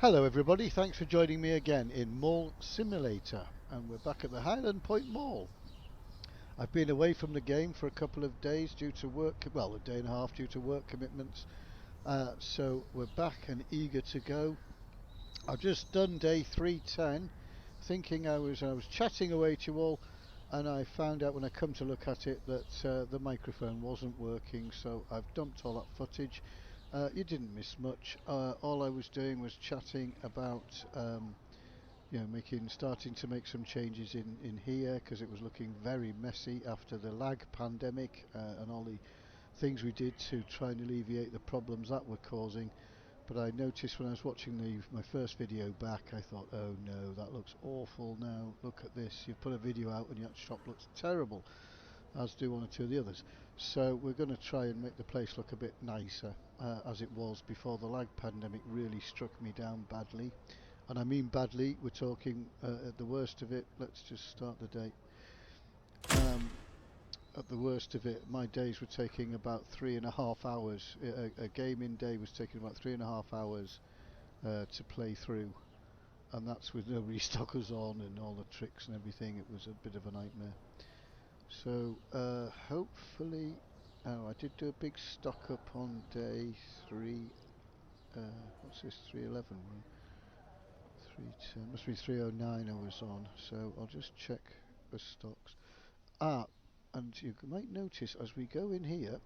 Hello everybody, thanks for joining me again in Mall Simulator, and we're back at the Highland Point Mall. I've been away from the game for a couple of days due to work, well, a day and a half due to work commitments, so we're back and eager to go. I've just done day 310, thinking I was chatting away to you all, and I found out when I come to look at it that the microphone wasn't working, so I've dumped all that footage. You didn't miss much. All I was doing was chatting about, starting to make some changes in here because it was looking very messy after the lag pandemic and all the things we did to try and alleviate the problems that were causing. But I noticed when I was watching my first video back, I thought, oh no, that looks awful now. Look at this. You've put a video out and your shop looks terrible, as do one or two of the others. So we're going to try and make the place look a bit nicer as it was before the lag pandemic really struck me down badly. And I mean badly, we're talking at the worst of it. Let's just start the date. At the worst of it, my days were taking about 3.5 hours. A gaming day was taking about 3.5 hours to play through, and that's with no restockers on and all the tricks and everything. It was a bit of a nightmare. So hopefully, I did do a big stock up on day 3. What's this? 311. 310. Must be 309 I was on. So I'll just check the stocks. And you might notice as we go in here,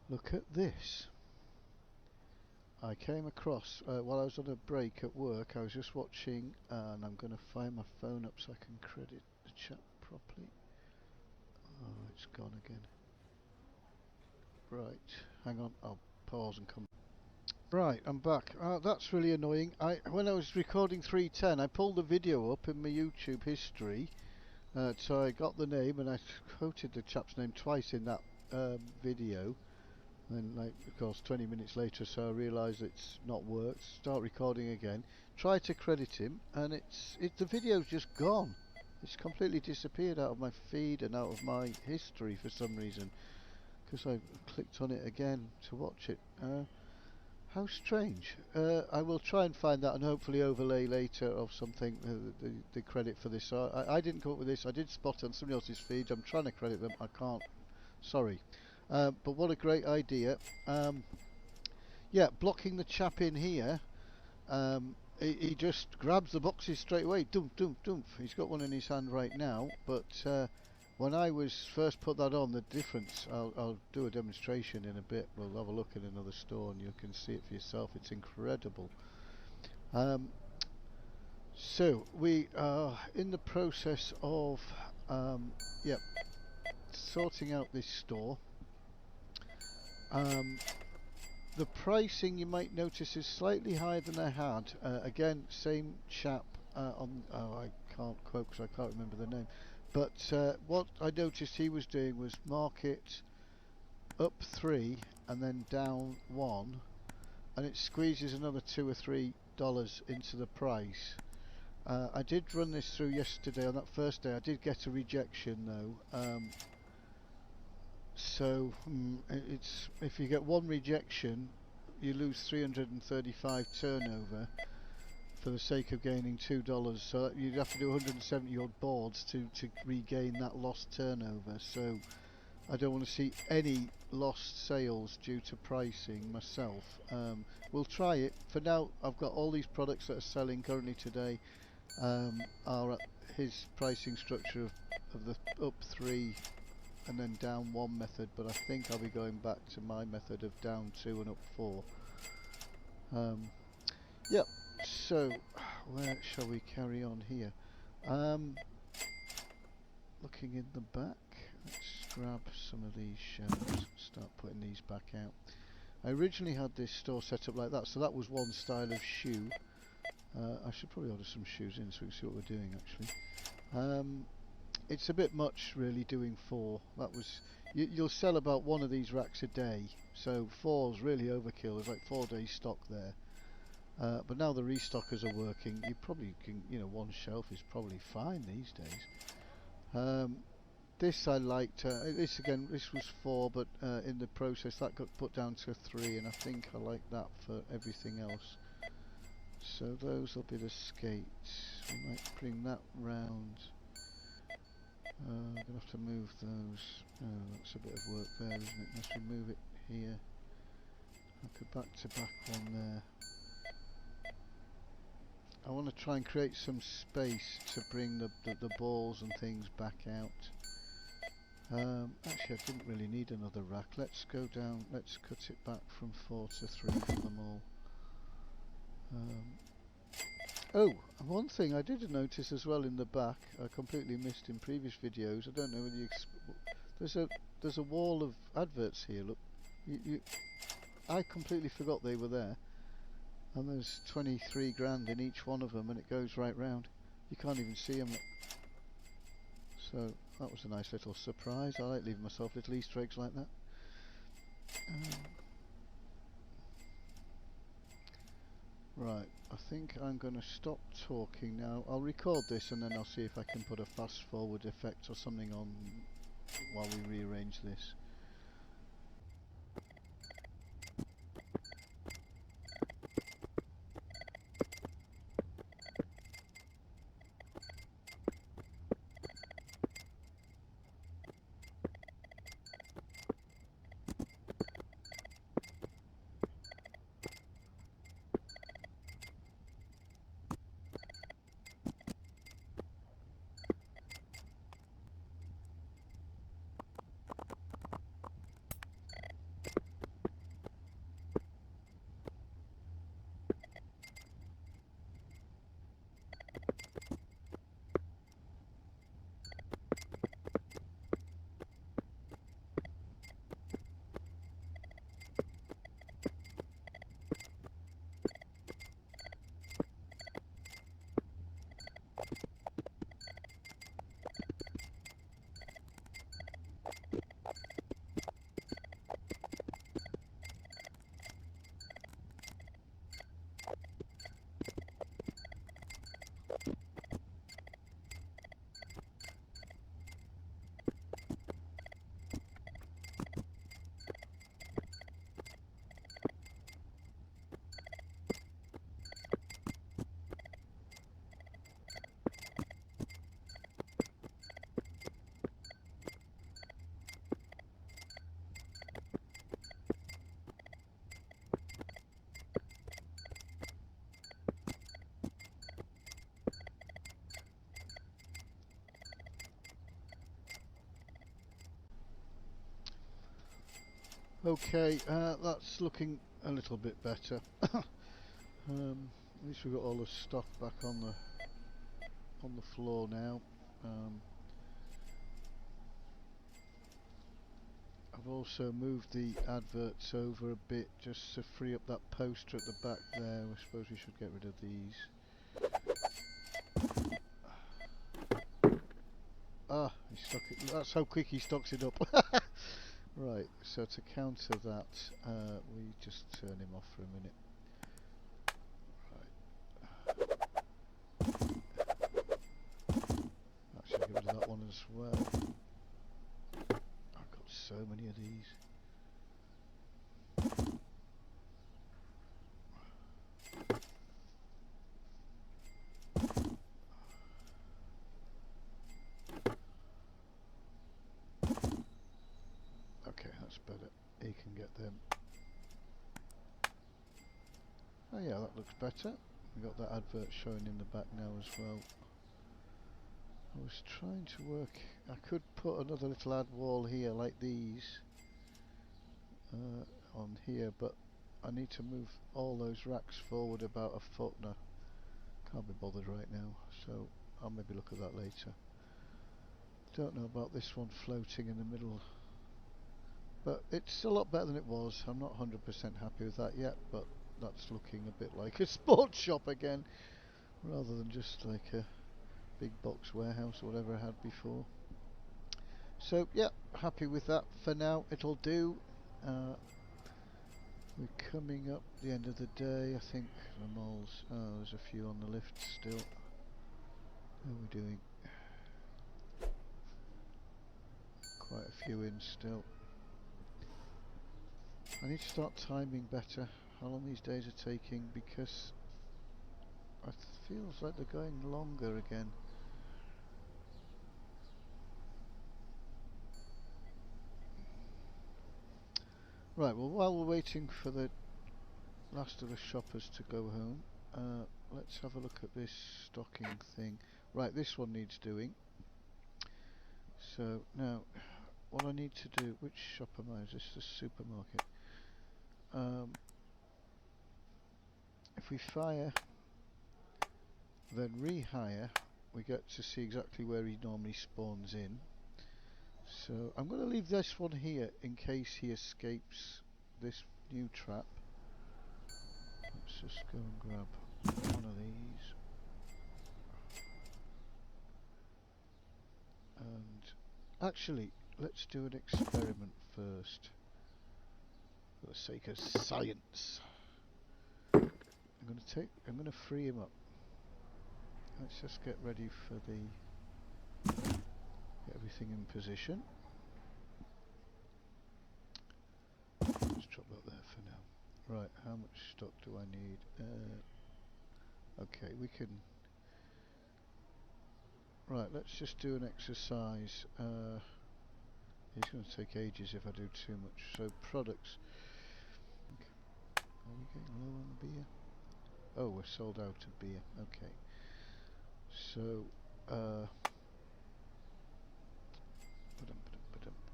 look at this. I came across while I was on a break at work. I was just watching, and I'm going to fire my phone up so I can credit the chat properly. Oh, it's gone again. Right, hang on, I'll pause and come. Right, I'm back. That's really annoying. When I was recording 310, I pulled the video up in my YouTube history, so I got the name and I quoted the chap's name twice in that video. And like, of course, 20 minutes later, so I realised it's not worked. Start recording again. Try to credit him, and the video's just gone. It's completely disappeared out of my feed and out of my history for some reason, because I clicked on it again to watch it. How strange. I will try and find that and hopefully overlay later of something the credit for this. So I didn't come up with this. I did spot on somebody else's feed. I'm trying to credit them. I can't. Sorry. But what a great idea. Yeah, blocking the chap in here. He just grabs the boxes straight away. Doomp, doomp, doomp. He's got one in his hand right now. But when I was first put that on, the difference, I'll do a demonstration in a bit. We'll have a look in another store and you can see it for yourself. It's incredible. So we are in the process of sorting out this store. The pricing you might notice is slightly higher than I had. Again, same chap on. Oh, I can't quote because I can't remember the name. But what I noticed he was doing was market up 3 and then down 1, and it squeezes another $2 or $3 into the price. I did run this through yesterday on that first day. I did get a rejection though. So it's if you get one rejection, you lose 335 turnover for the sake of gaining $2. So you'd have to do 170 odd boards to regain that lost turnover. So I don't want to see any lost sales due to pricing myself. We'll try it. For now, I've got all these products that are selling currently today are at his pricing structure of the up 3 and then down 1 method, but I think I'll be going back to my method of down 2 and up 4. Yep, so where shall we carry on here? Looking in the back, let's grab some of these shelves, start putting these back out. I originally had this store set up like that, so that was one style of shoe. I should probably order some shoes in so we can see what we're doing actually. It's a bit much really doing 4. That was you'll sell about 1 of these racks a day, so 4's really overkill. There's like 4 days stock there. But now the restockers are working, you probably can, 1 shelf is probably fine these days. This I liked. This again, this was 4, but in the process that got put down to 3, and I think I like that for everything else. So those will be the skates. We might bring that round. I'm going to have to move those. Oh, that's a bit of work there, isn't it? Let's remove it here. Like a back-to-back one there. I want to try and create some space to bring the balls and things back out. Actually, I didn't really need another rack. Let's go down. Let's cut it back from 4 to 3 for them all. Oh, one thing I did notice as well in the back, I completely missed in previous videos. I don't know whether you there's a wall of adverts here. Look, I completely forgot they were there, and there's 23 grand in each one of them, and it goes right round. You can't even see them. So that was a nice little surprise. I like leaving myself little Easter eggs like that. Right, I think I'm going to stop talking now. I'll record this and then I'll see if I can put a fast forward effect or something on while we rearrange this. Okay, that's looking a little bit better. At least we've got all the stock back on the floor now. I've also moved the adverts over a bit just to free up that poster at the back there. I suppose we should get rid of these. Ah, he stuck it. That's how quick he stocks it up. Right, so to counter that, we just turn him off for a minute. Right. Actually, get rid of that one as well. I've got so many of these. Okay, that's better. He can get them. Oh yeah, that looks better. We've got that advert showing in the back now as well. I was trying to work, I could put another little ad wall here like these on here, but I need to move all those racks forward about a foot and I can't be bothered right now, so I'll maybe look at that later. Don't know about this one floating in the middle, but it's a lot better than it was. I'm not 100% happy with that yet, but that's looking a bit like a sports shop again rather than just like a big box warehouse or whatever I had before. So yeah, happy with that for now. It'll do. We're coming up the end of the day. I think the moles. Oh, there's a few on the lift still. How are we doing? quite a few in still. I need to start timing better how long these days are taking, because it feels like they're going longer again. Right, well, while we're waiting for the last of the shoppers to go home, let's have a look at this stocking thing. Right, this one needs doing. So now what I need to do, which shop am I? Is this the supermarket? If we fire then rehire, we get to see exactly where he normally spawns in. So I'm going to leave this one here in case he escapes this new trap. Let's just go and grab one of these. And actually, let's do an experiment first, for the sake of science. I'm going to free him up. Let's just get ready for get everything in position. Let's drop that there for now. Right, how much stock do I need? Okay, we can. Right, let's just do an exercise. It's going to take ages if I do too much. So products. Are we getting low on the beer? Oh, we're sold out of beer. Okay. So,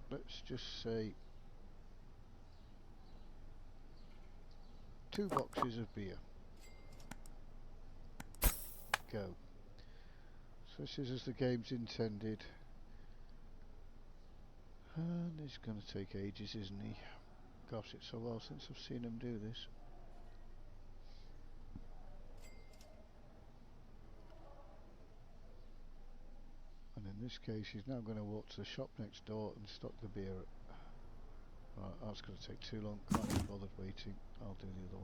let's just say 2 boxes of beer. Go. So this is as the game's intended. And he's going to take ages, isn't he? Gosh, it's a while since I've seen him do this. And in this case, he's now going to walk to the shop next door and stock the beer. Right, that's going to take too long. Can't be bothered waiting. I'll do the other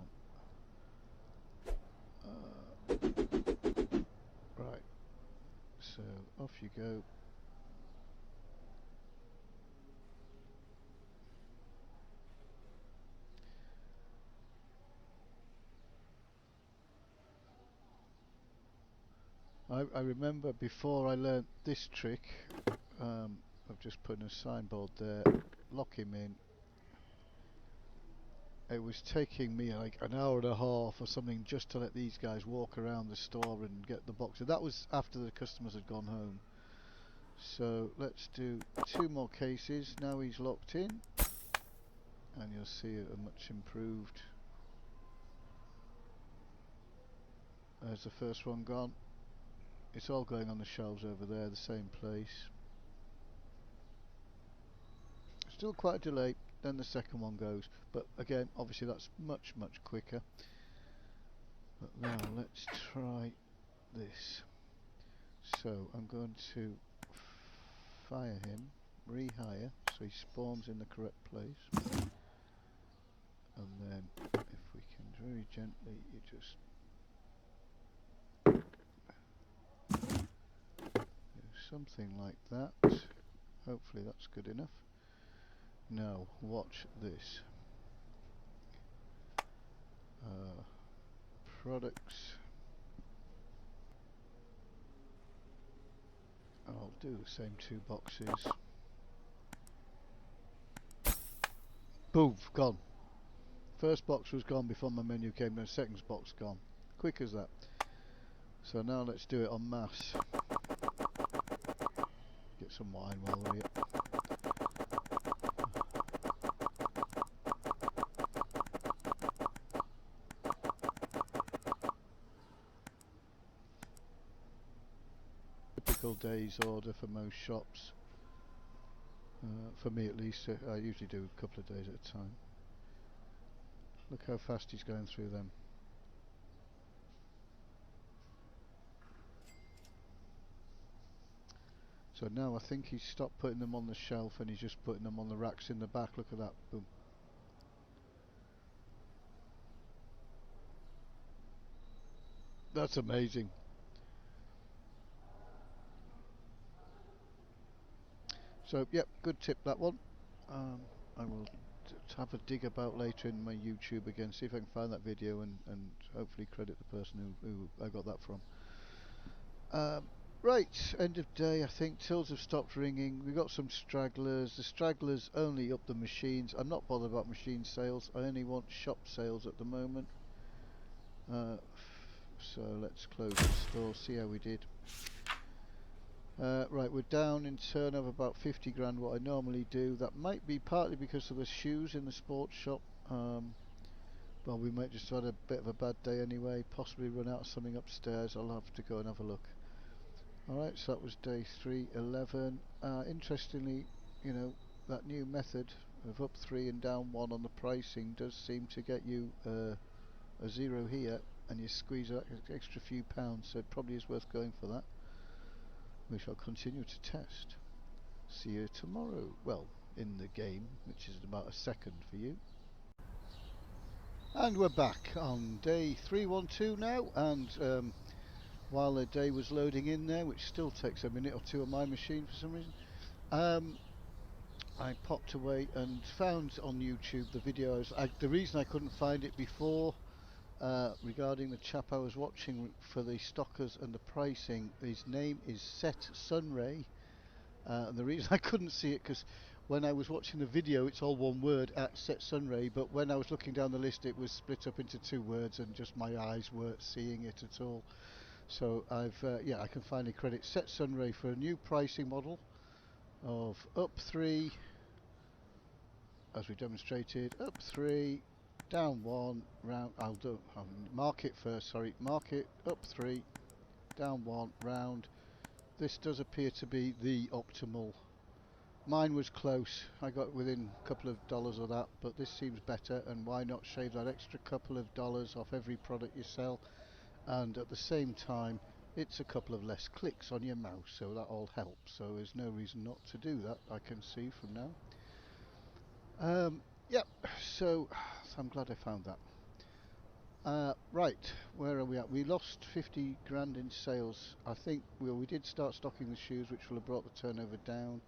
one. Right. So off you go. I remember before I learnt this trick of just putting a signboard there, lock him in. It was taking me like an hour and a half or something just to let these guys walk around the store and get the boxes. That was after the customers had gone home. So let's do 2 more cases. Now he's locked in, and you'll see a much improved. There's the first one gone. It's all going on the shelves over there, the same place. Still quite a delay, then the second one goes, but again, obviously that's much quicker. But now let's try this. So I'm going to fire him, rehire, so he spawns in the correct place. And then if we can very gently, you just do something like that. Hopefully that's good enough. Now watch this. Products. I'll do the same 2 boxes. Boom, gone. First box was gone before my menu came, then second box gone. Quick as that. So now let's do it en masse. Get some wine while we're here. Typical day's order for most shops. For me at least, I usually do a couple of days at a time. Look how fast he's going through them. So now I think he's stopped putting them on the shelf and he's just putting them on the racks in the back. Look at that, boom. That's amazing. So yep, good tip that one. I will have a dig about later in my YouTube again, see if I can find that video and hopefully credit the person who I got that from. Right, end of day. I think tills have stopped ringing. We got some stragglers. The stragglers only up the machines. I'm not bothered about machine sales. I only want shop sales at the moment. So let's close the store, see how we did. Right, we're down in turnover about 50 grand, what I normally do. That might be partly because of the shoes in the sports shop. Well, we might just have had a bit of a bad day anyway, possibly run out of something upstairs. I'll have to go and have a look. Alright, so that was day 311. Interestingly, you know, that new method of up 3 and down 1 on the pricing does seem to get you a 0 here, and you squeeze an extra few pounds, so it probably is worth going for that. We shall continue to test. See you tomorrow. Well, in the game, which is in about a second for you. And we're back on day 312 now, and while the day was loading in there, which still takes a minute or two on my machine for some reason, I popped away and found on YouTube the videos. The reason I couldn't find it before, regarding the chap I was watching for the stockers and the pricing, his name is Set Sunray, and the reason I couldn't see it because when I was watching the video it's all one word, at Set Sunray, but when I was looking down the list it was split up into 2 words and just my eyes weren't seeing it at all. So I can finally credit Set Sunray for a new pricing model of up 3, as we demonstrated, up 3, down 1, round. I'll mark it first, sorry, mark it, up 3, down 1, round. This does appear to be the optimal. Mine was close, I got within a couple of dollars of that, but this seems better, and why not shave that extra couple of dollars off every product you sell, and at the same time it's a couple of less clicks on your mouse, so that all helps. So there's no reason not to do that, I can see from now. Yep, so I'm glad I found that. Right, where are we at? We lost 50 grand in sales. I think we did start stocking the shoes, which will have brought the turnover down.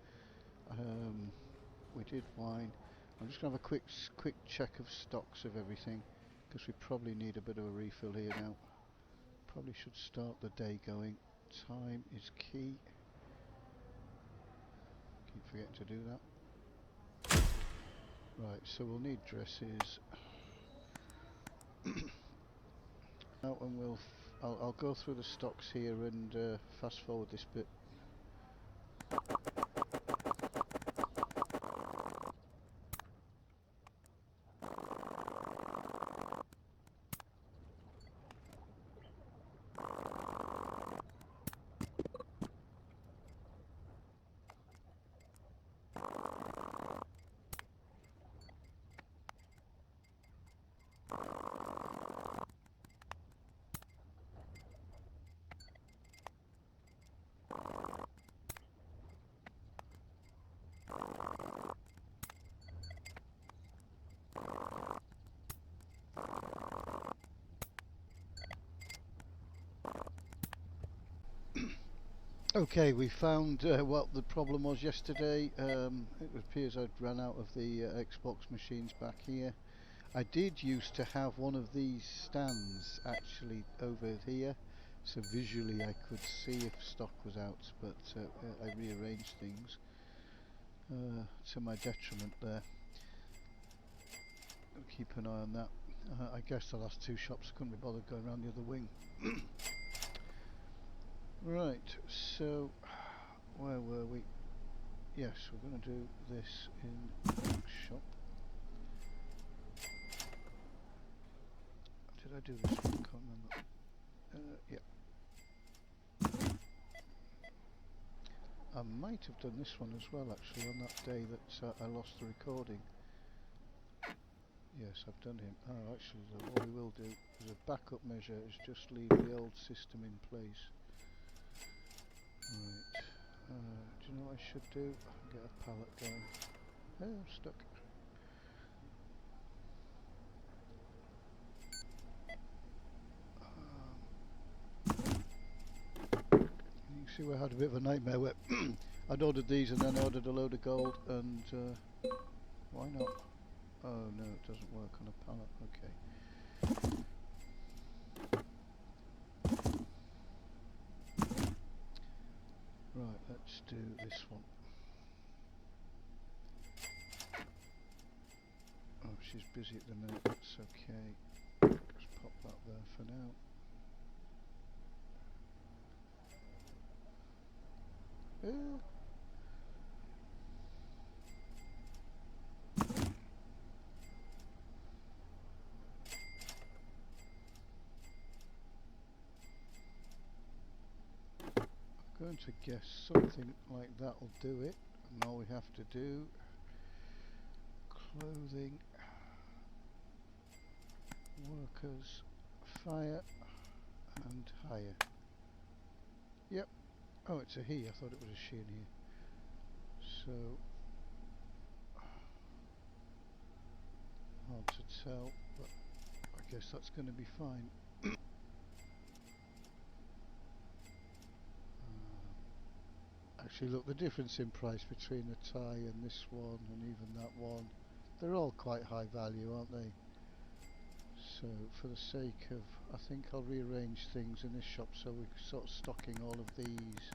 We did wine. I'm just going to have a quick check of stocks of everything, because we probably need a bit of a refill here now. Probably should start the day going. Time is key. Keep forgetting to do that. Right, so we'll need dresses. Now, and I'll go through the stocks here and fast forward this bit. Okay, we found what the problem was yesterday. It appears I'd run out of the Xbox machines back here. I did used to have one of these stands actually over here, so visually I could see if stock was out, but I rearranged things to my detriment there. I'll keep an eye on that. I guess the last 2 shops couldn't be bothered going around the other wing. Right, so where were we? Yes, we're going to do this in the next shop. Did I do this one? I can't remember. Yeah. I might have done this one as well actually on that day that I lost the recording. Yes, I've done him. Oh, actually, what we will do as a backup measure is just leave the old system in place. Right. Do you know what I should do? Get a pallet going. Oh, I'm stuck. You can see I had a bit of a nightmare where I'd ordered these and then ordered a load of gold, and why not? Oh no, it doesn't work on a pallet. Okay. Right, let's do this one. Oh, she's busy at the minute. That's okay. Just pop that there for now. I'm going to guess something like that will do it, and all we have to do, clothing, workers, fire and hire. Yep. Oh, it's a he. I thought it was a she in here. So hard to tell, but I guess that's going to be fine. Actually, look, the difference in price between the tie and this one and even that one, they're all quite high value, aren't they? So for the sake of, I think I'll rearrange things in this shop so we're sort of stocking all of these.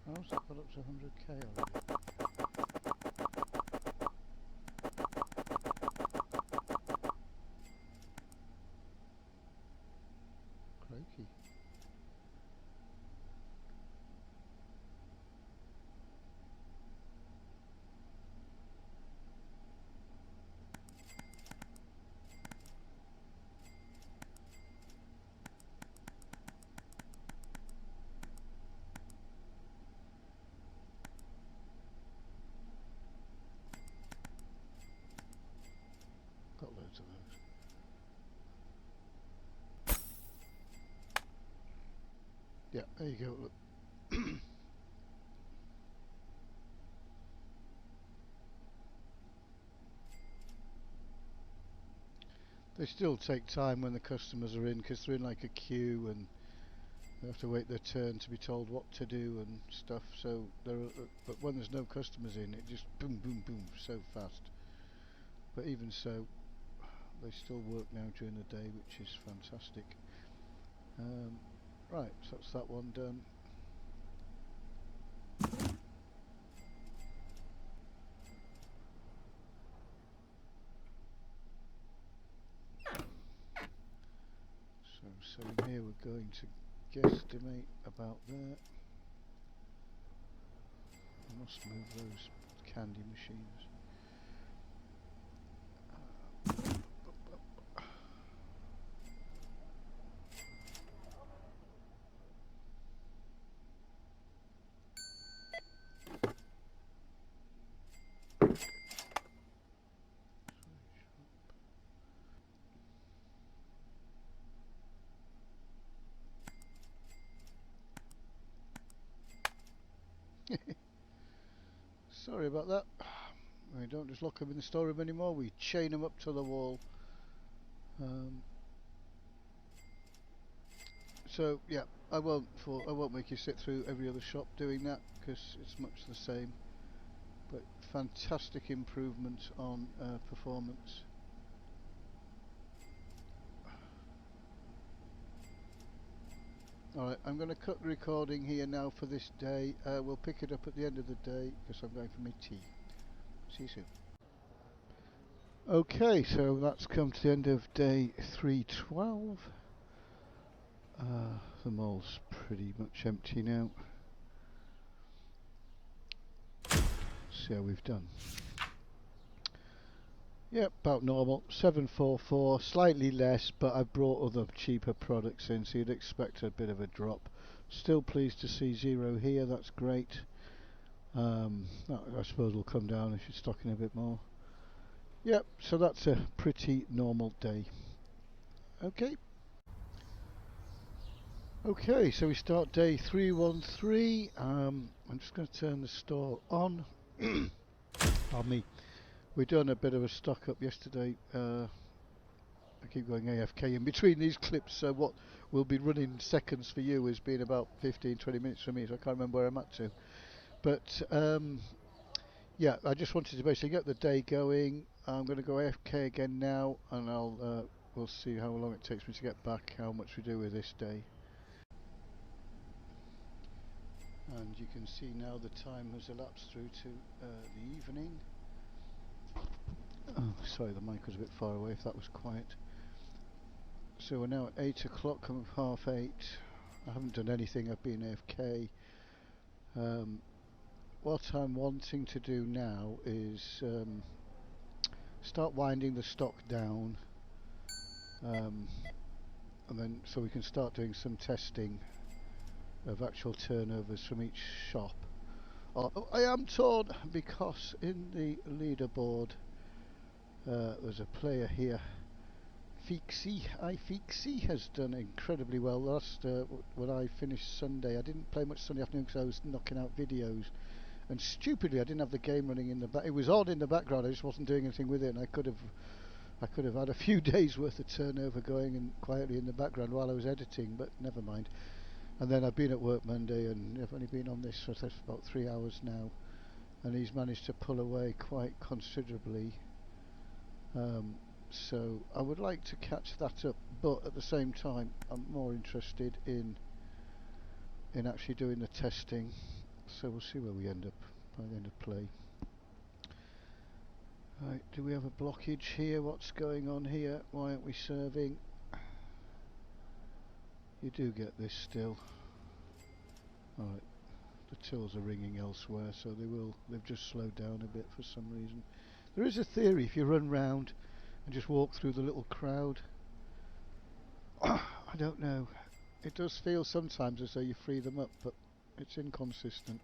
How's that got up to 100k already? Crikey. Got loads of those. Yeah, there you go. Look. They still take time when the customers are in, because they're in like a queue and they have to wait their turn to be told what to do and stuff. So but when there's no customers in, it just boom, boom, boom, so fast. But even so, they still work now during the day, which is fantastic. Right, so that's that one done. So in here we're going to guesstimate about there. I must move those candy machines. Sorry about that. We don't just lock them in the storeroom anymore, we chain them up to the wall. So yeah, I won't make you sit through every other shop doing that, because it's much the same. But fantastic improvement on performance. Alright, I'm going to cut the recording here now for this day. We'll pick it up at the end of the day because I'm going for my tea. See you soon. Okay, so that's come to the end of day 312. The mall's pretty much empty now. See how we've done. Yep, about normal. 744, slightly less, but I've brought other cheaper products in, so you'd expect a bit of a drop. Still pleased to see 0 here, that's great. I suppose we'll come down if you're stocking a bit more. Yep, so that's a pretty normal day. Okay. Okay, so we start day 313. I'm just going to turn the store on. Pardon me. We done a bit of a stock up yesterday. I keep going AFK in between these clips, so what will be running seconds for you is being about 15-20 minutes for me, so I can't remember where I'm at to. But yeah, I just wanted to basically get the day going. I'm going to go AFK again now, and we'll see how long it takes me to get back, how much we do with this day. And you can see now the time has elapsed through to the evening. Oh, sorry, the mic was a bit far away if that was quiet. So we're now at 8 o'clock, come up 8:30. I haven't done anything, I've been AFK. What I'm wanting to do now is start winding the stock down, and then so we can start doing some testing of actual turnovers from each shop. I am torn because in the leaderboard there's a player here, Feeksy has done incredibly well. Last when I finished Sunday, I didn't play much Sunday afternoon because I was knocking out videos, and stupidly I didn't have the game running in the back. It was on in the background, I just wasn't doing anything with it, and I could have had a few days worth of turnover going and quietly in the background while I was editing, but never mind. And then I've been at work Monday, and I've only been on this for about 3 hours now, and he's managed to pull away quite considerably. So I would like to catch that up, but at the same time I'm more interested in actually doing the testing, so we'll see where we end up by the end of play. Right, do we have a blockage here? What's going on here? Why aren't we serving? You do get this still. Alright, the tills are ringing elsewhere, so they've just slowed down a bit for some reason. There is a theory, if you run round and just walk through the little crowd, I don't know, it does feel sometimes as though you free them up, but it's inconsistent.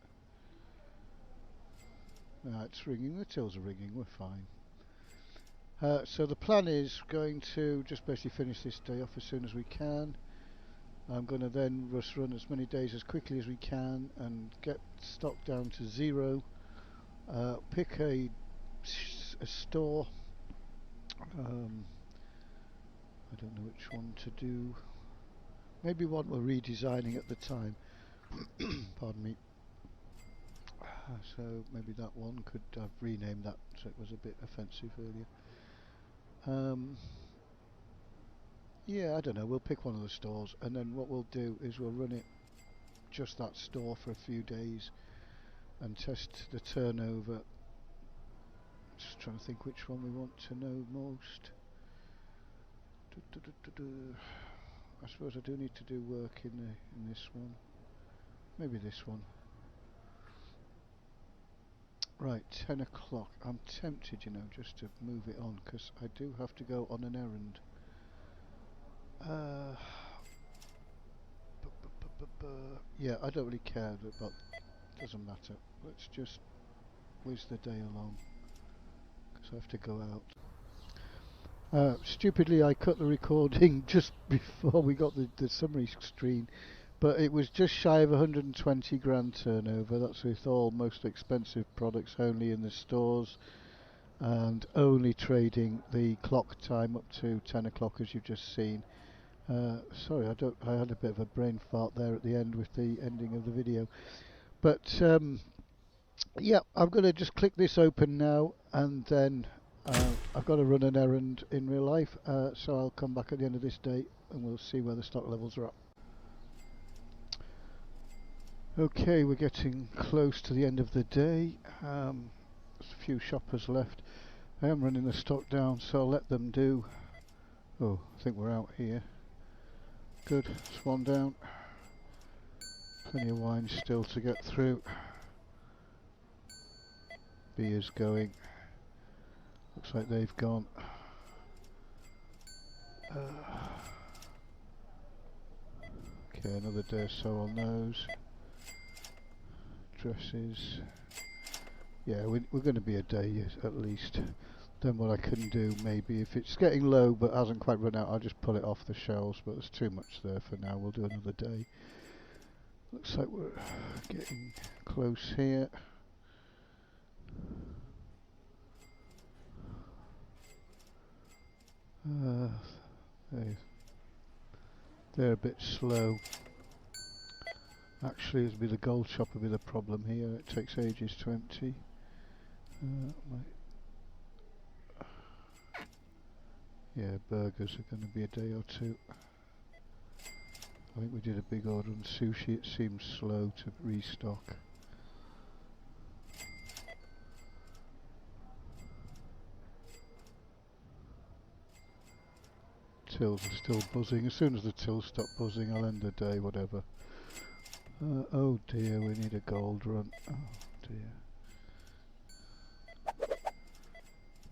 It's ringing, the tills are ringing, we're fine. So the plan is going to just basically finish this day off as soon as we can. I'm going to then just run as many days as quickly as we can and get stock down to 0. Pick a store. I don't know which one to do. Maybe one we're redesigning at the time. Pardon me. So maybe that one could have renamed that, so it was a bit offensive earlier. Yeah, I don't know, we'll pick one of the stores, and then what we'll do is we'll run it just that store for a few days and test the turnover. Just trying to think which one we want to know most. I suppose I do need to do work in this one. Maybe this one. Right, 10 o'clock. I'm tempted, you know, just to move it on, because I do have to go on an errand. Yeah, I don't really care, but it doesn't matter. Let's just whiz the day along, because I have to go out. Stupidly, I cut the recording just before we got the summary screen, but it was just shy of 120 grand turnover. That's with all most expensive products only in the stores, and only trading the clock time up to 10 o'clock as you've just seen. Sorry, I had a bit of a brain fart there at the end with the ending of the video. But yeah, I'm going to just click this open now, and then I've got to run an errand in real life, so I'll come back at the end of this day and we'll see where the stock levels are at. Okay, we're getting close to the end of the day. There's a few shoppers left. I am running the stock down, so I'll let them do. Oh, I think we're out here. Good, swan down. Plenty of wine still to get through. Beer's going. Looks like they've gone. Okay, another day or so on those. Dresses. Yeah, we're going to be a day at least. Then what I can do, maybe if it's getting low but hasn't quite run out, I'll just pull it off the shelves, but there's too much there for now. We'll do another day. Looks like we're getting close here. They're a bit slow. Actually, it'll be the gold shop will be the problem here. It takes ages to empty. Yeah, burgers are going to be a day or two. I think we did a big order on sushi. It seems slow to restock. Tills are still buzzing. As soon as the tills stop buzzing, I'll end the day, whatever. Oh dear, we need a gold run. Oh dear.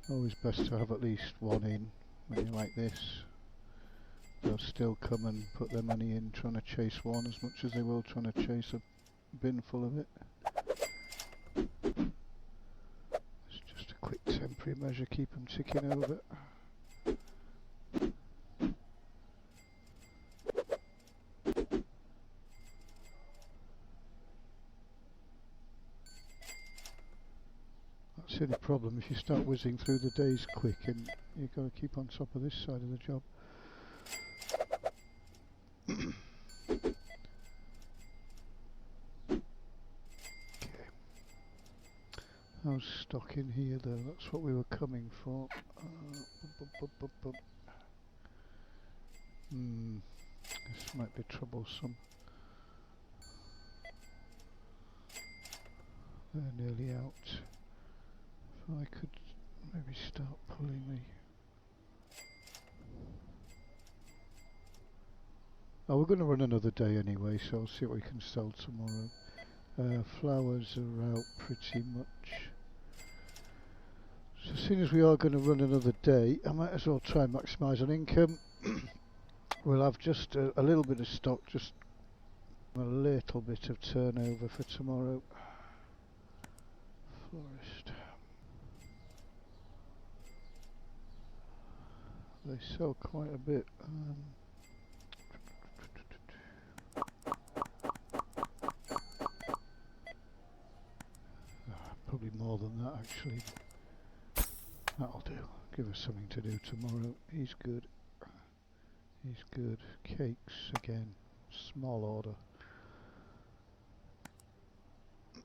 Always best to have at least one in when you're like this. They'll still come and put their money in trying to chase one as much as they will trying to chase a bin full of it. It's just a quick temporary measure, keep them ticking over. That's the only problem, if you start whizzing through the days quick, and you've got to keep on top of this side of the job. How's stock in here though? That's what we were coming for. This might be troublesome. They're nearly out. If I could maybe start pulling the... Oh, we're going to run another day anyway, so I'll see what we can sell tomorrow. Flowers are out pretty much. So as soon as we are going to run another day, I might as well try and maximise on income. We'll have just a little bit of stock, just a little bit of turnover for tomorrow. Florist. They sell quite a bit. Probably more than that actually. That'll do. Give us something to do tomorrow. He's good. He's good. Cakes again. Small order.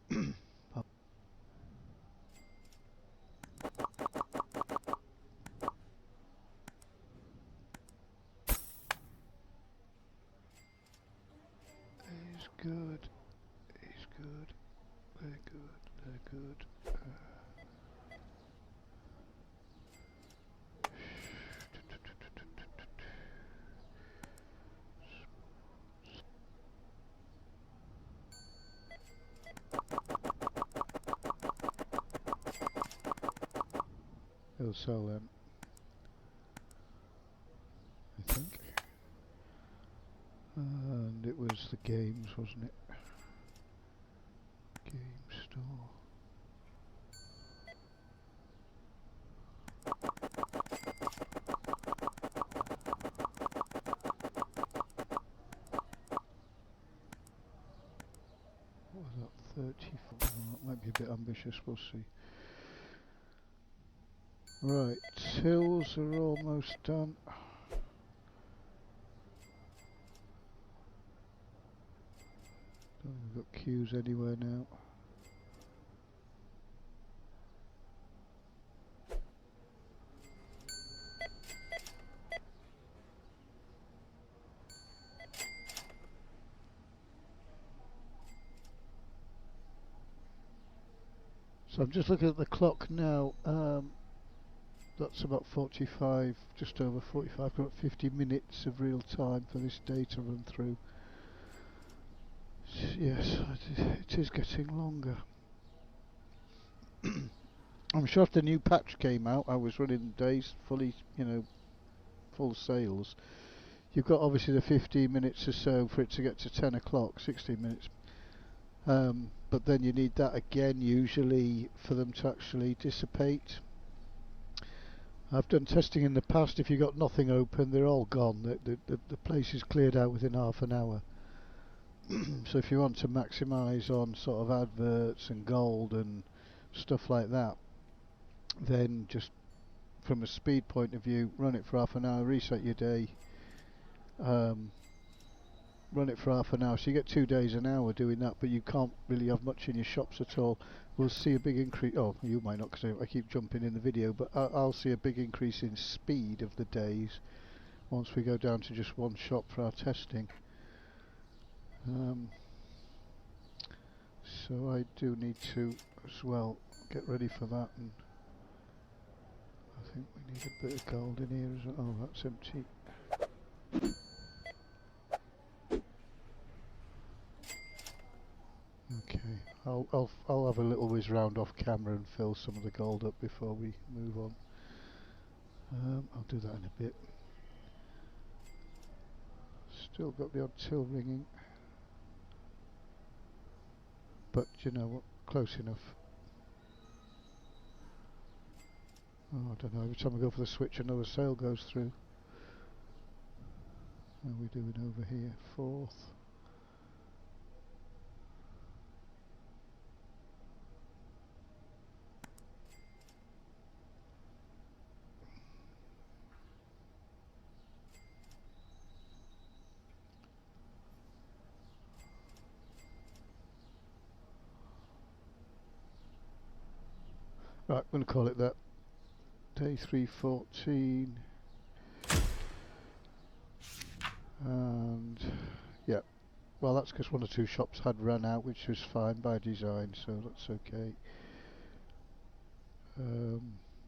He's good. He's good. They're good. They're good. He'll sell them, I think. And it was the games, wasn't it? Game store. What was that? 34. That might be a bit ambitious, we'll see. Right, tills are almost done. Don't think we've got queues anywhere now. So I'm just looking at the clock now. That's about 45, just over 45, about 50 minutes of real time for this day to run through. Yes, it is getting longer. I'm sure if the new patch came out, I was running days fully, full sales. You've got obviously the 15 minutes or so for it to get to 10 o'clock, 16 minutes. But then you need that again usually for them to actually dissipate. I've done testing in the past. If you've got nothing open, they're all gone. The place is cleared out within half an hour. So if you want to maximise on sort of adverts and gold and stuff like that, then just from a speed point of view, run it for half an hour, reset your day, run it for half an hour, so you get 2 days an hour doing that, but you can't really have much in your shops at all. We'll see a big increase, oh you might not because I keep jumping in the video, but I'll see a big increase in speed of the days once we go down to just one shop for our testing. So I do need to as well get ready for that, and I think we need a bit of gold in here as well. Oh, that's empty. Okay, I'll have a little whiz round off camera and fill some of the gold up before we move on. I'll do that in a bit. Still got the odd till ringing, but you know what, close enough. Oh, I don't know, every time I go for the switch another sale goes through. How are we doing over here? 4th. Right, I'm going to call it that. Day 314. And yeah, well that's because 1 or 2 shops had run out, which was fine by design, so that's okay.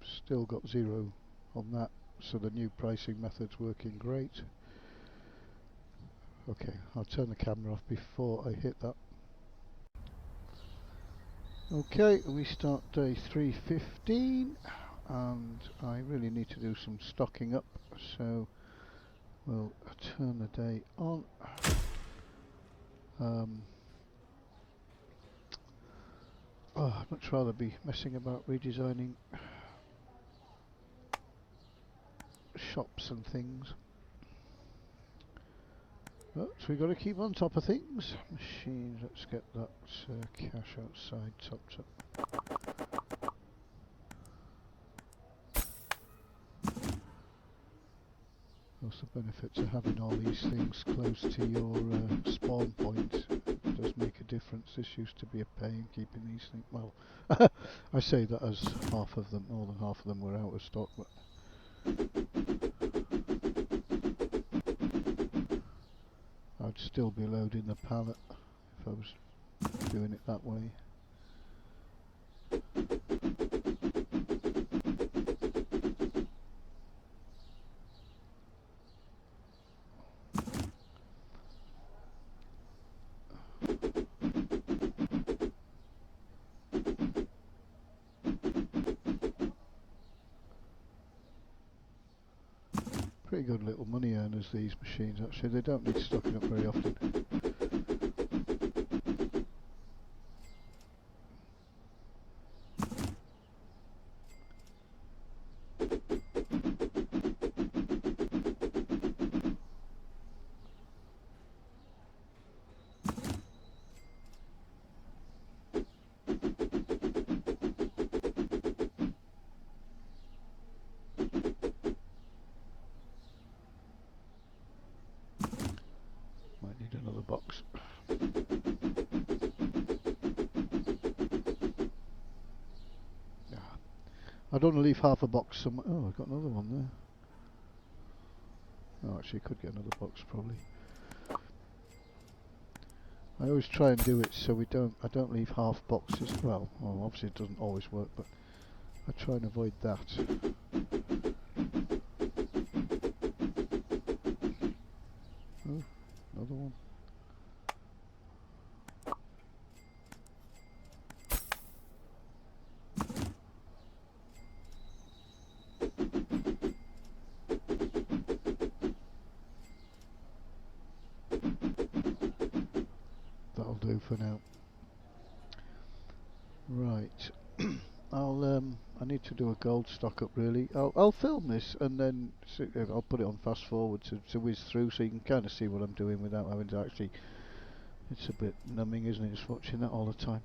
Still got 0 on that, so the new pricing method's working great. Okay, I'll turn the camera off before I hit that. Okay, we start day 315, and I really need to do some stocking up, so we'll turn the day on. Oh, I'd much rather be messing about redesigning shops and things. But we've got to keep on top of things. Machines, let's get that cash outside topped up. What's the benefits of having all these things close to your spawn point? It does make a difference. This used to be a pain keeping these things. Well, I say that as half of them, more than half of them were out of stock, but I'd still be loading the pallet if I was doing it that way. Pretty good little money earners, these machines, actually. They don't need stocking up very often. Might need another box. I don't want to leave half a box somewhere. Oh, I've got another one there. Oh, actually, I could get another box probably. I always try and do it so I don't leave half boxes. Well, obviously it doesn't always work, but I try and avoid that. Oh, another one. That'll do for now. Right. I need to do a gold stock up really. I'll film this and then I'll put it on fast forward to whiz through so you can kind of see what I'm doing without having to actually. It's a bit numbing, isn't it, just watching that all the time.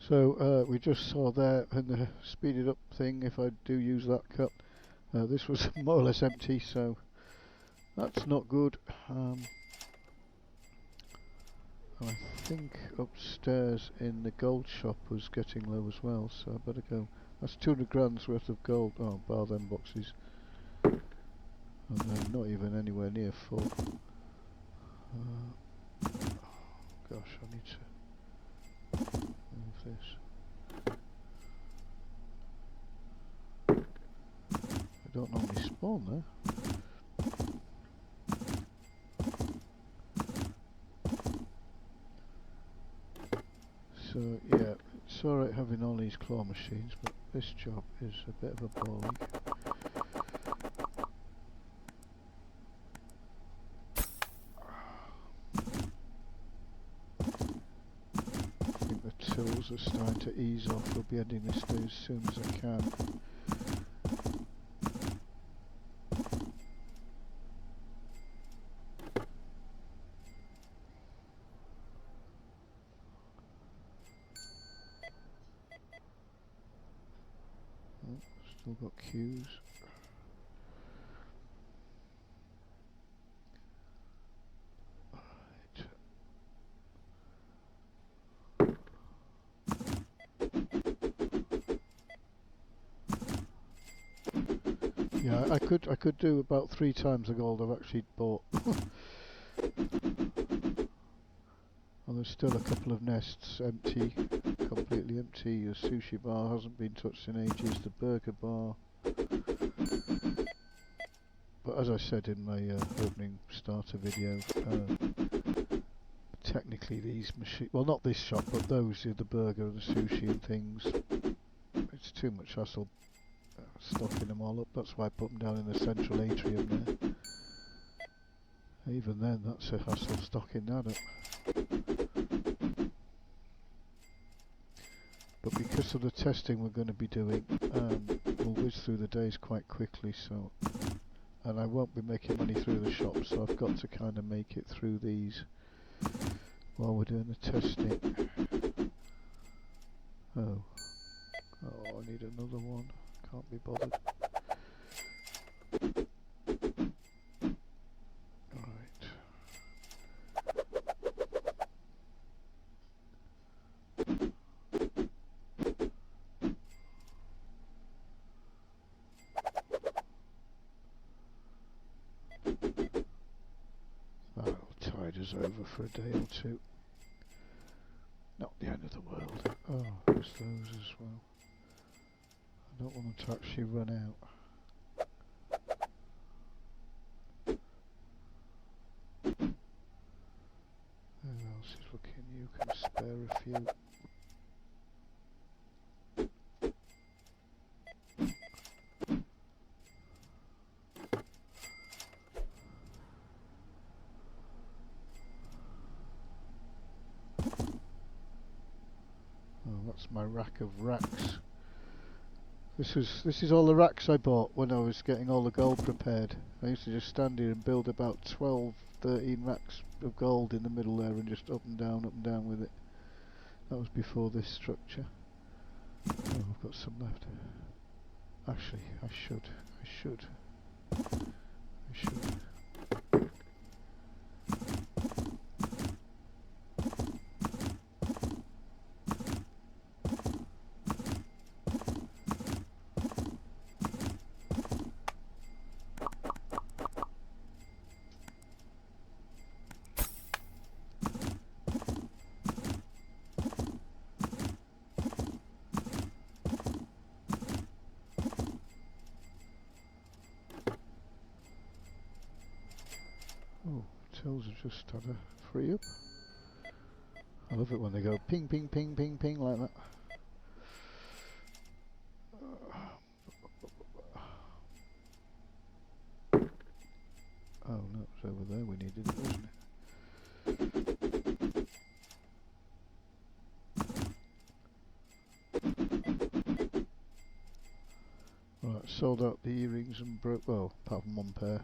So we just saw there in the speeded up thing, if I do use that cut, this was more or less empty, so that's not good. I think upstairs in the gold shop was getting low as well, so I better go. That's 200 grand's worth of gold, oh, bar them boxes. And they're not even anywhere near full. Gosh, I need to move this. I don't normally spawn there. So yeah, it's alright having all these claw machines, but this job is a bit of a ball ache. I think the tools are starting to ease off. We'll be ending this day as soon as I can. Still got queues. Yeah, I could do about 3 times the gold I've actually bought. And there's still a couple of nests empty, completely empty. The sushi bar hasn't been touched in ages, the burger bar. But as I said in my opening starter video, technically these machines, well not this shop, but those, the burger, the sushi and things, it's too much hassle stocking them all up. That's why I put them down in the central atrium there. Even then, that's a hassle stocking that up. But because of the testing we're going to be doing, we'll whiz through the days quite quickly, so, and I won't be making money through the shop, so I've got to kind of make it through these while we're doing the testing. Oh, I need another one. Can't be bothered. Right. That'll tide us over for a day or two. Not the end of the world. Oh, there's those as well. I don't want them to actually run out. Who else is looking? You can spare a few. Oh, that's my rack of racks. This is all the racks I bought when I was getting all the gold prepared. I used to just stand here and build about 12, 13 racks of gold in the middle there and just up and down with it. That was before this structure. Oh, I've got some left. Actually, I should. Oh, tills have just had a free up. I love it when they go ping, ping, ping, ping, ping like that. Oh no, it's over there we needed it, wasn't it? Right, sold out the earrings and broke, well, apart from one pair.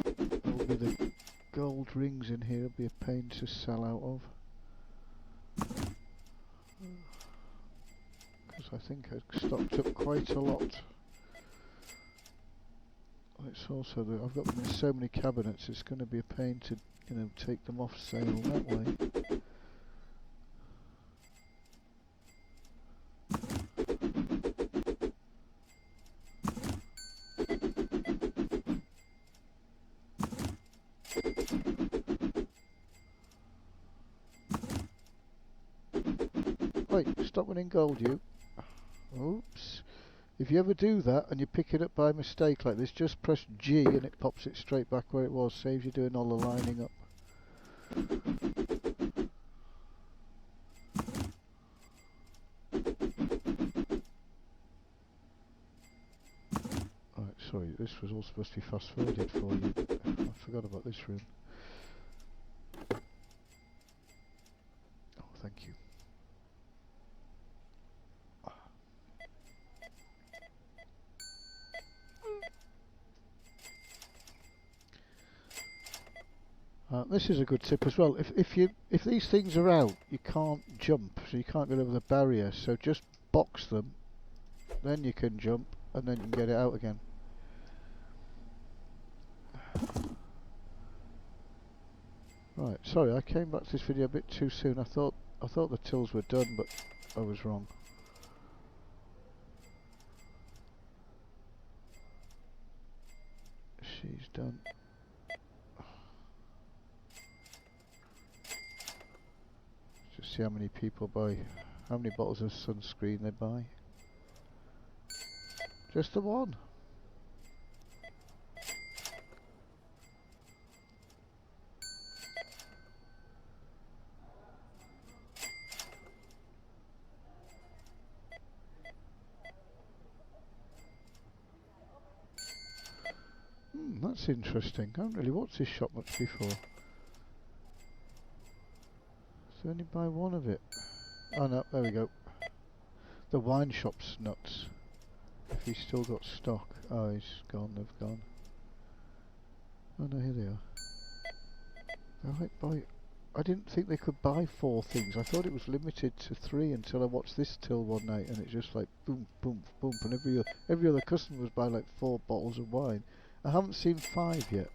There'll be the gold rings in here, it'll be a pain to sell out of. Because I think I stocked up quite a lot. It's also that I've got them in so many cabinets, it's going to be a pain to, you know, take them off sale that way. Wait, stop winning gold, you. Oops. If you ever do that and you pick it up by mistake like this, just press G and it pops it straight back where it was. Saves you doing all the lining up. Right, sorry, this was all supposed to be fast forwarded for you. I forgot about this room. Oh, thank you. This is a good tip as well. If these things are out, you can't jump, so you can't get over the barrier. So just box them, then you can jump, and then you can get it out again. Right, sorry, I came back to this video a bit too soon. I thought the tills were done, but I was wrong. She's done. Just see how many people buy, how many bottles of sunscreen they buy. Just the one. That's interesting. I haven't really watched this shop much before. So only buy one of it. Oh no, there we go. The wine shop's nuts. If he's still got stock. Oh, he's gone, they've gone. Oh no, here they are. I didn't think they could buy 4 things. I thought it was limited to 3 until I watched this till one night, and it's just like boom, boom, boom, and every other customer was buying like 4 bottles of wine. I haven't seen 5 yet.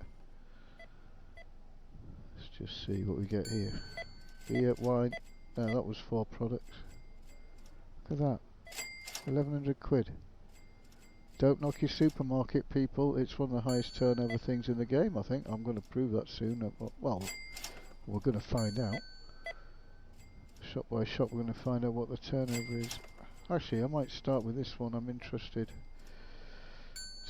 Let's just see what we get here. Beer, wine. No, that was 4 products. Look at that. 1100 quid. Don't knock your supermarket, people. It's one of the highest turnover things in the game, I think. I'm going to prove that soon. Well, we're going to find out. Shop by shop, we're going to find out what the turnover is. Actually, I might start with this one. I'm interested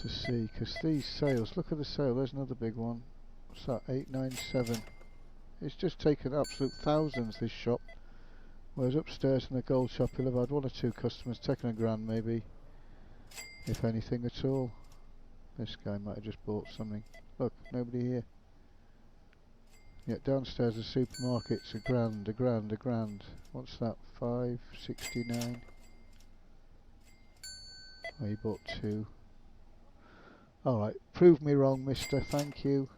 to see, because these sales, look at the sale. There's another big one. What's that? 897. It's just taken absolute thousands, this shop. Whereas upstairs in the gold shop, you'll have had 1 or 2 customers taking a grand, maybe, if anything at all. This guy might have just bought something. Look, nobody here. Yet downstairs the supermarket's a grand, a grand, a grand. What's that? 569. Oh, he bought 2. Alright, prove me wrong, mister, thank you.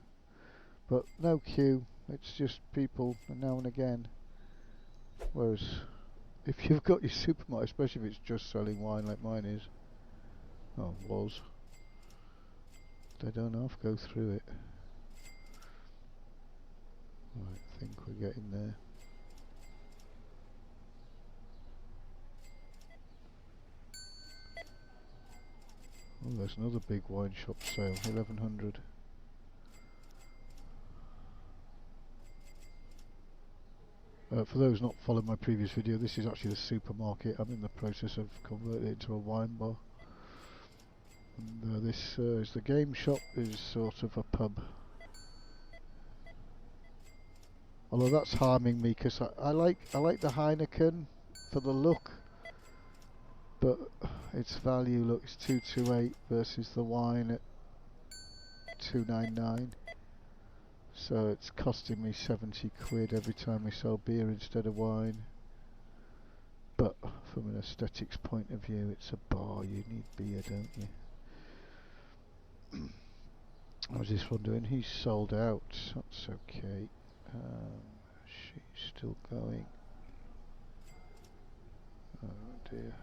But no queue, it's just people now and again. Whereas, if you've got your supermarket, especially if it's just selling wine like mine is, oh, was, they don't half go through it. Right, I think we're getting there. Oh, there's another big wine shop sale, 1100. For those not following my previous video, this is actually the supermarket. I'm in the process of converting it into a wine bar. And, this is the game shop, is sort of a pub. Although that's harming me because I like the Heineken for the look, but its value, look, it's 228 versus the wine at 299. So it's costing me 70 quid every time we sell beer instead of wine. But from an aesthetics point of view, it's a bar, you need beer, don't you? I was just wondering, he's sold out, that's okay. She's still going. Oh dear.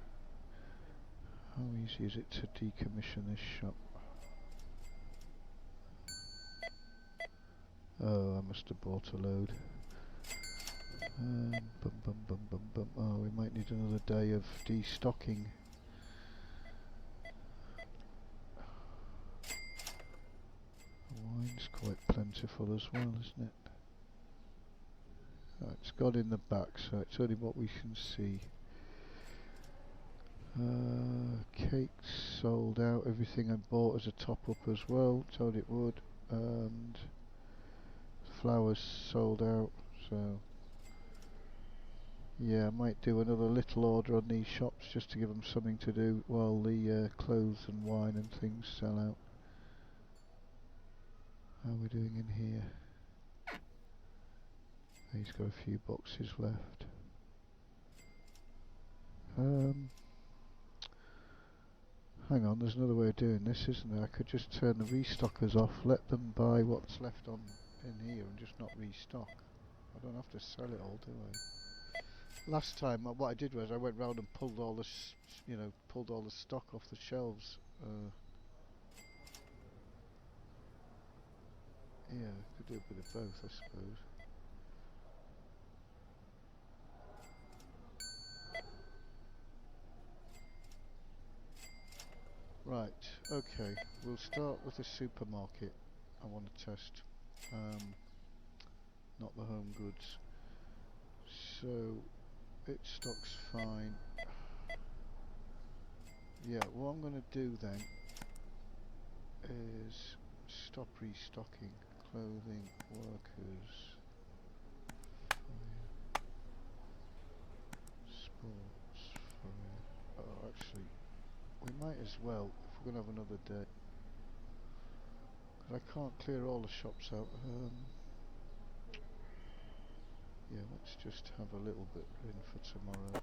How easy is it to decommission this shop? Oh, I must have bought a load. Oh, we might need another day of destocking. The wine's quite plentiful as well, isn't it? Oh, it's got in the back, so it's only what we can see. Cakes sold out, everything I bought as a top up as well, told it would, and flowers sold out, so yeah, I might do another little order on these shops just to give them something to do while the clothes and wine and things sell out. How are we doing in here? He's got a few boxes left. Hang on, there's another way of doing this, isn't there? I could just turn the restockers off, let them buy what's left on in here and just not restock. I don't have to sell it all, do I? Last time, what I did was I went round and pulled all the, pulled all the stock off the shelves. Yeah, could do a bit of both, I suppose. Right, okay, we'll start with the supermarket I want to test, not the home goods. So, it stocks fine. Yeah, what I'm going to do then is stop restocking. Clothing, workers, fire, sports, fire. Oh, actually, we might as well, if we're going to have another day. Because I can't clear all the shops out. Yeah, let's just have a little bit in for tomorrow.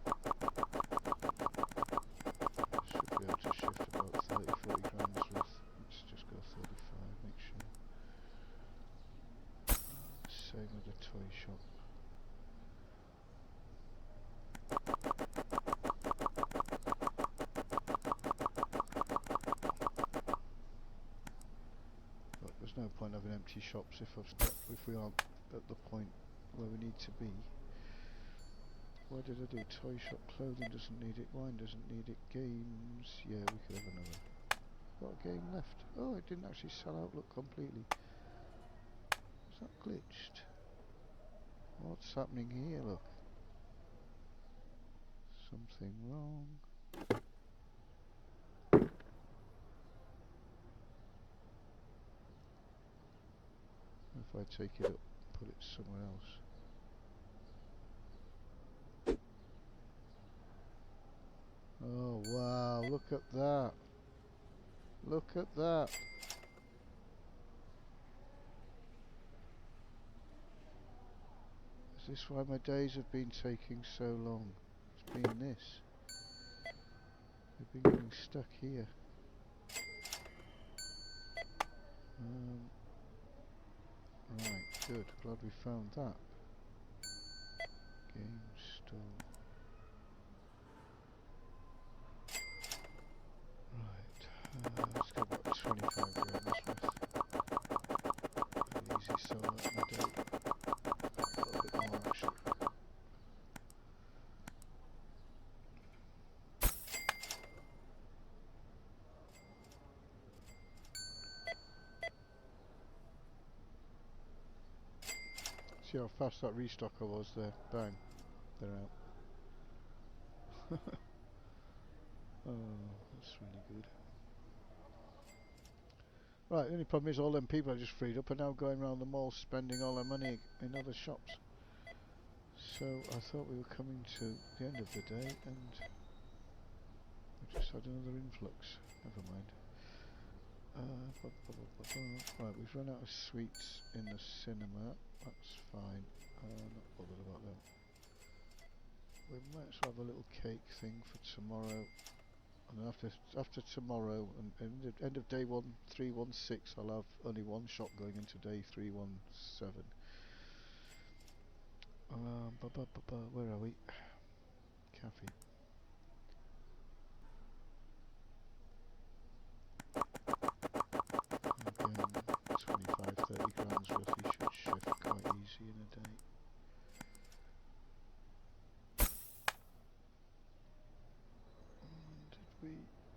Should be able to shift about 30-40 grams worth. Let's just go 35, make sure. Same with the toy shop. But there's no point having empty shops if we aren't at the point where we need to be. Why did I do toy shop? Clothing doesn't need it, wine doesn't need it, games, yeah, we could have another. Got a game left. Oh, it didn't actually sell out, look, completely. Is that glitched? What's happening here, look? Something wrong. If I take it up, put it somewhere else. Oh wow, look at that. Look at that. Is this why my days have been taking so long? It's been this. They've been getting stuck here. Right, good. Glad we found that. Game store. Right, let's go about 25 grams worth. Very easy sell that in a day. A little bit more actually. See how fast that restocker was there. Bang. They're out. Oh, that's really good. Right, the only problem is all them people I just freed up are now going around the mall spending all their money in other shops. So I thought we were coming to the end of the day and we just had another influx. Never mind. Right, we've run out of sweets in the cinema. That's fine. Not bothered about them. We might as well have a little cake thing for tomorrow. And after tomorrow and end of day 1316, I'll have only one shop going into day 317. Where are we? Cafe. Again, 25-30 grams roughly should shift quite easy in a day. Did we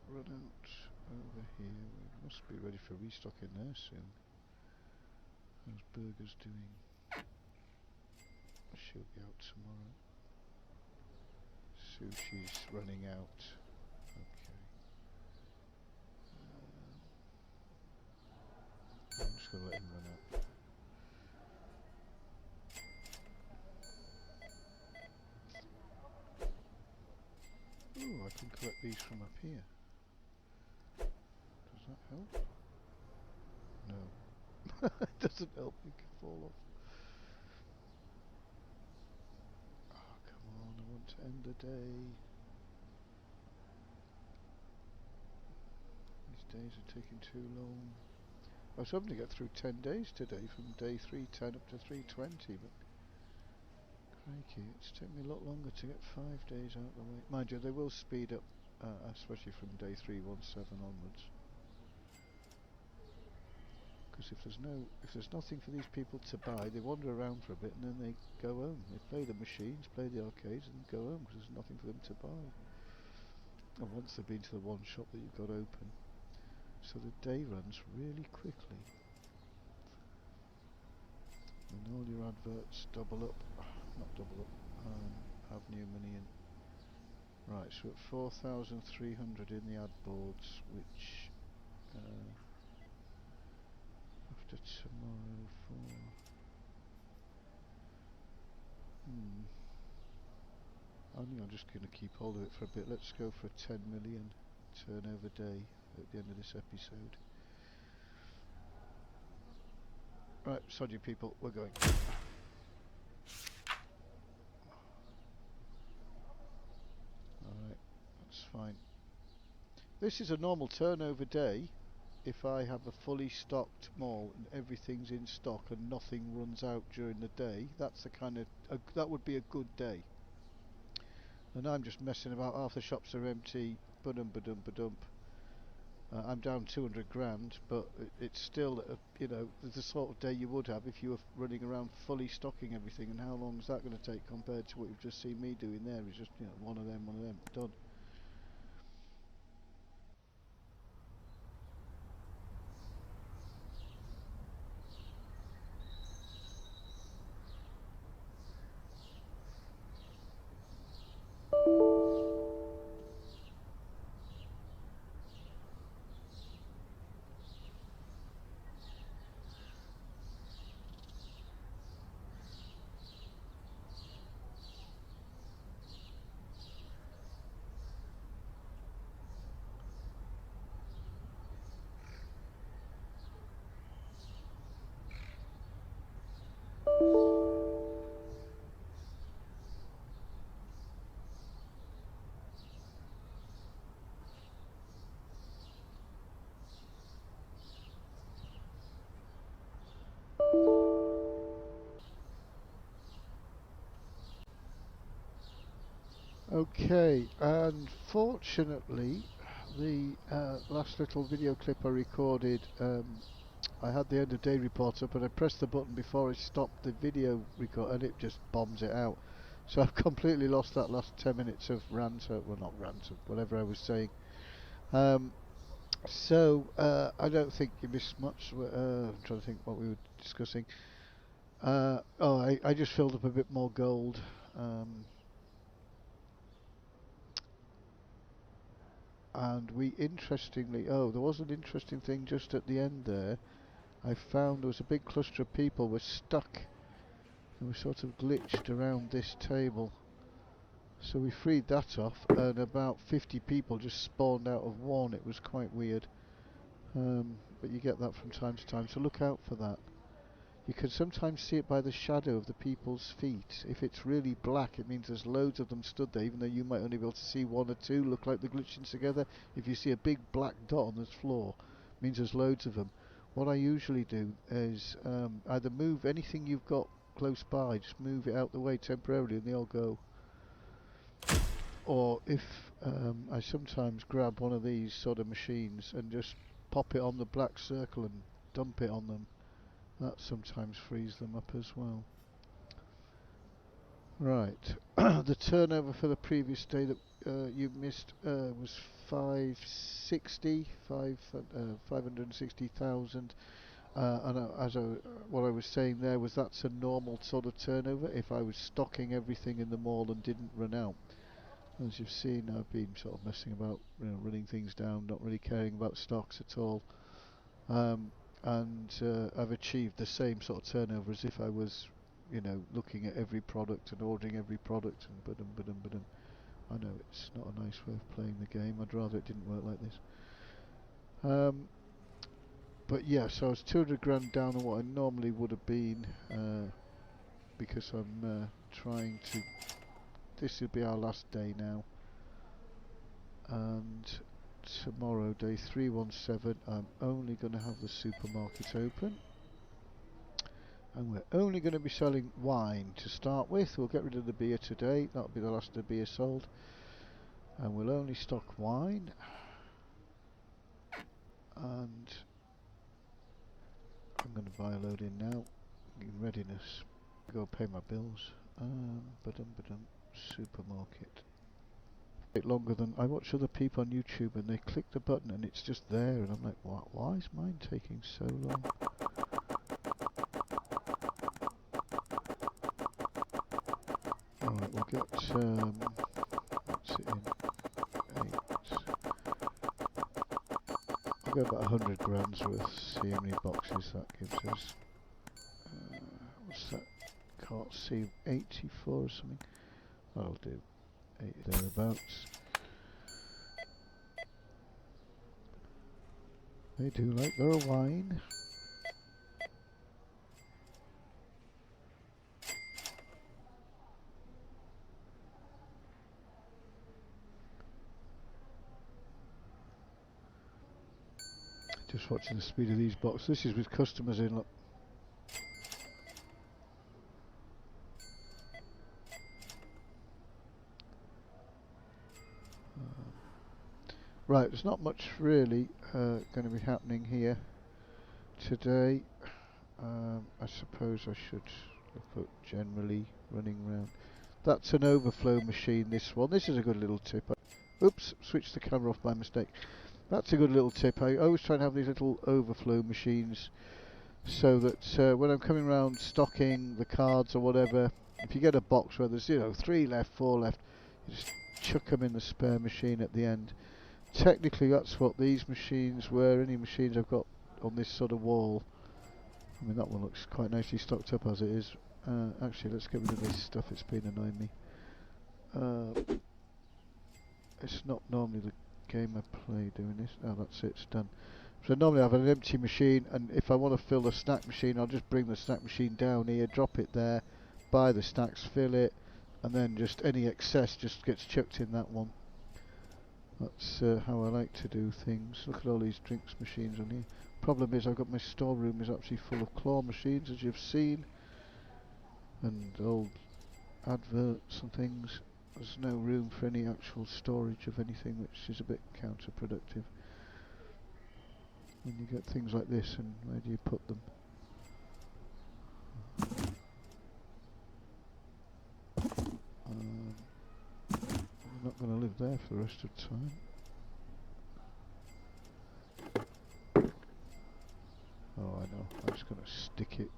run out over here? We must be ready for restocking there soon. How's burgers doing? She'll be out tomorrow. Sushi's running out. Okay. I'm just going to let him run out. Ooh, I can collect these from up here. Does that help? No. It doesn't help, you can fall off. Oh, come on, I want to end the day. These days are taking too long. I was hoping to get through 10 days today, from day 310 up to 320, but crikey, it's taken me a lot longer to get 5 days out of the way. Mind you, they will speed up, especially from day 317 onwards. Because if there's nothing for these people to buy, they wander around for a bit and then they go home. They play the machines, play the arcades, and go home because there's nothing for them to buy. And once they've been to the one shop that you've got open, so the day runs really quickly. And all your adverts double up, not double up, have new money in. Right, so at 4,300 in the ad boards, which after tomorrow for I think I'm just going to keep hold of it for a bit. Let's go for a 10 million turnover day at the end of this episode. Right, sod you people, we're going. Alright, that's fine. This is a normal turnover day if I have a fully stocked mall and everything's in stock and nothing runs out during the day. That's the kind of that would be a good day. And I'm just messing about. Half the shops are empty. Ba-dum. I'm down 200 grand, but it's still the sort of day you would have if you were running around fully stocking everything. And how long is that going to take compared to what you've just seen me doing there? Is just one of them, done. Okay, unfortunately, the last little video clip I recorded, I had the end of day report up and I pressed the button before I stopped the video record and it just bombs it out. So I've completely lost that last 10 minutes of rant, well not rant, whatever I was saying. I don't think you missed much. I'm trying to think what we were discussing. I just filled up a bit more gold. and we interestingly, oh, there was an interesting thing just at the end there. I found there was a big cluster of people were stuck. They were sort of glitched around this table. So we freed that off, and about 50 people just spawned out of one. It was quite weird. But you get that from time to time, so look out for that. You can sometimes see it by the shadow of the people's feet. If it's really black, it means there's loads of them stood there, even though you might only be able to see one or two look like they're glitching together. If you see a big black dot on the floor, it means there's loads of them. What I usually do is either move anything you've got close by, just move it out the way temporarily and they all go. Or if I sometimes grab one of these sort of machines and just pop it on the black circle and dump it on them. That sometimes frees them up as well. Right, the turnover for the previous day that you missed was 560,000. And what I was saying there was that's a normal sort of turnover if I was stocking everything in the mall and didn't run out. As you've seen, I've been sort of messing about, running things down, not really caring about stocks at all. And I've achieved the same sort of turnover as if I was, looking at every product and ordering every product and ba-dum. I know it's not a nice way of playing the game. I'd rather it didn't work like this. But yeah, so I was 200 grand down on what I normally would have been because I'm trying to. This will be our last day now, and tomorrow, day 317, I'm only going to have the supermarket open, and we're only going to be selling wine to start with. We'll get rid of the beer today. That'll be the last of the beer sold, and we'll only stock wine. And I'm going to buy a load in now in readiness. Go pay my bills. Supermarket. Bit longer than I watch other people on YouTube and they click the button and it's just there and I'm like, why is mine taking so long? Alright, we'll get what's it in? 8. I'll go about 100 grams worth, see how many boxes that gives us. What's that? Can't see, 84 or something. That'll do. 80 thereabouts. They do like their wine. Just watching the speed of these boxes. This is with customers in. Look. Right, there's not much really going to be happening here today. I suppose I should put generally running around. That's an overflow machine, this one. This is a good little tip. Oops, switched the camera off by mistake. That's a good little tip. I always try and have these little overflow machines so that when I'm coming around stocking the cards or whatever, if you get a box where there's 3 left, 4 left, you just chuck them in the spare machine at the end. Technically that's what these machines were, any machines I've got on this sort of wall. I mean, that one looks quite nicely stocked up as it is. Actually, let's get rid of this stuff, it's been annoying me. It's not normally the game I play doing this. Oh, that's it, it's done. So normally I have an empty machine, and if I want to fill the snack machine, I'll just bring the snack machine down here, drop it there, buy the snacks, fill it, and then just any excess just gets chucked in that one. That's how I like to do things. Look at all these drinks machines on here. Problem is I've got my storeroom is actually full of claw machines, as you've seen, and old adverts and things. There's no room for any actual storage of anything, which is a bit counterproductive. When you get things like this, and where do you put them? I'm not going to live there for the rest of the time. Oh, I know. I'm just going to stick it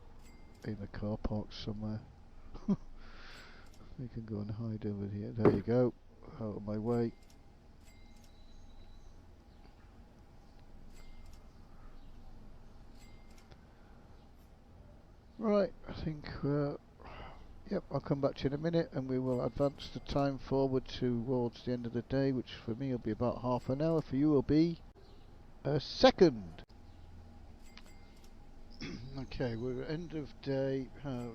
in the car park somewhere. You can go and hide over here. There you go. Out of my way. Right, I think, yep, I'll come back to you in a minute and we will advance the time forward towards the end of the day, which for me will be about half an hour, for you will be a second. Okay, we're end of day,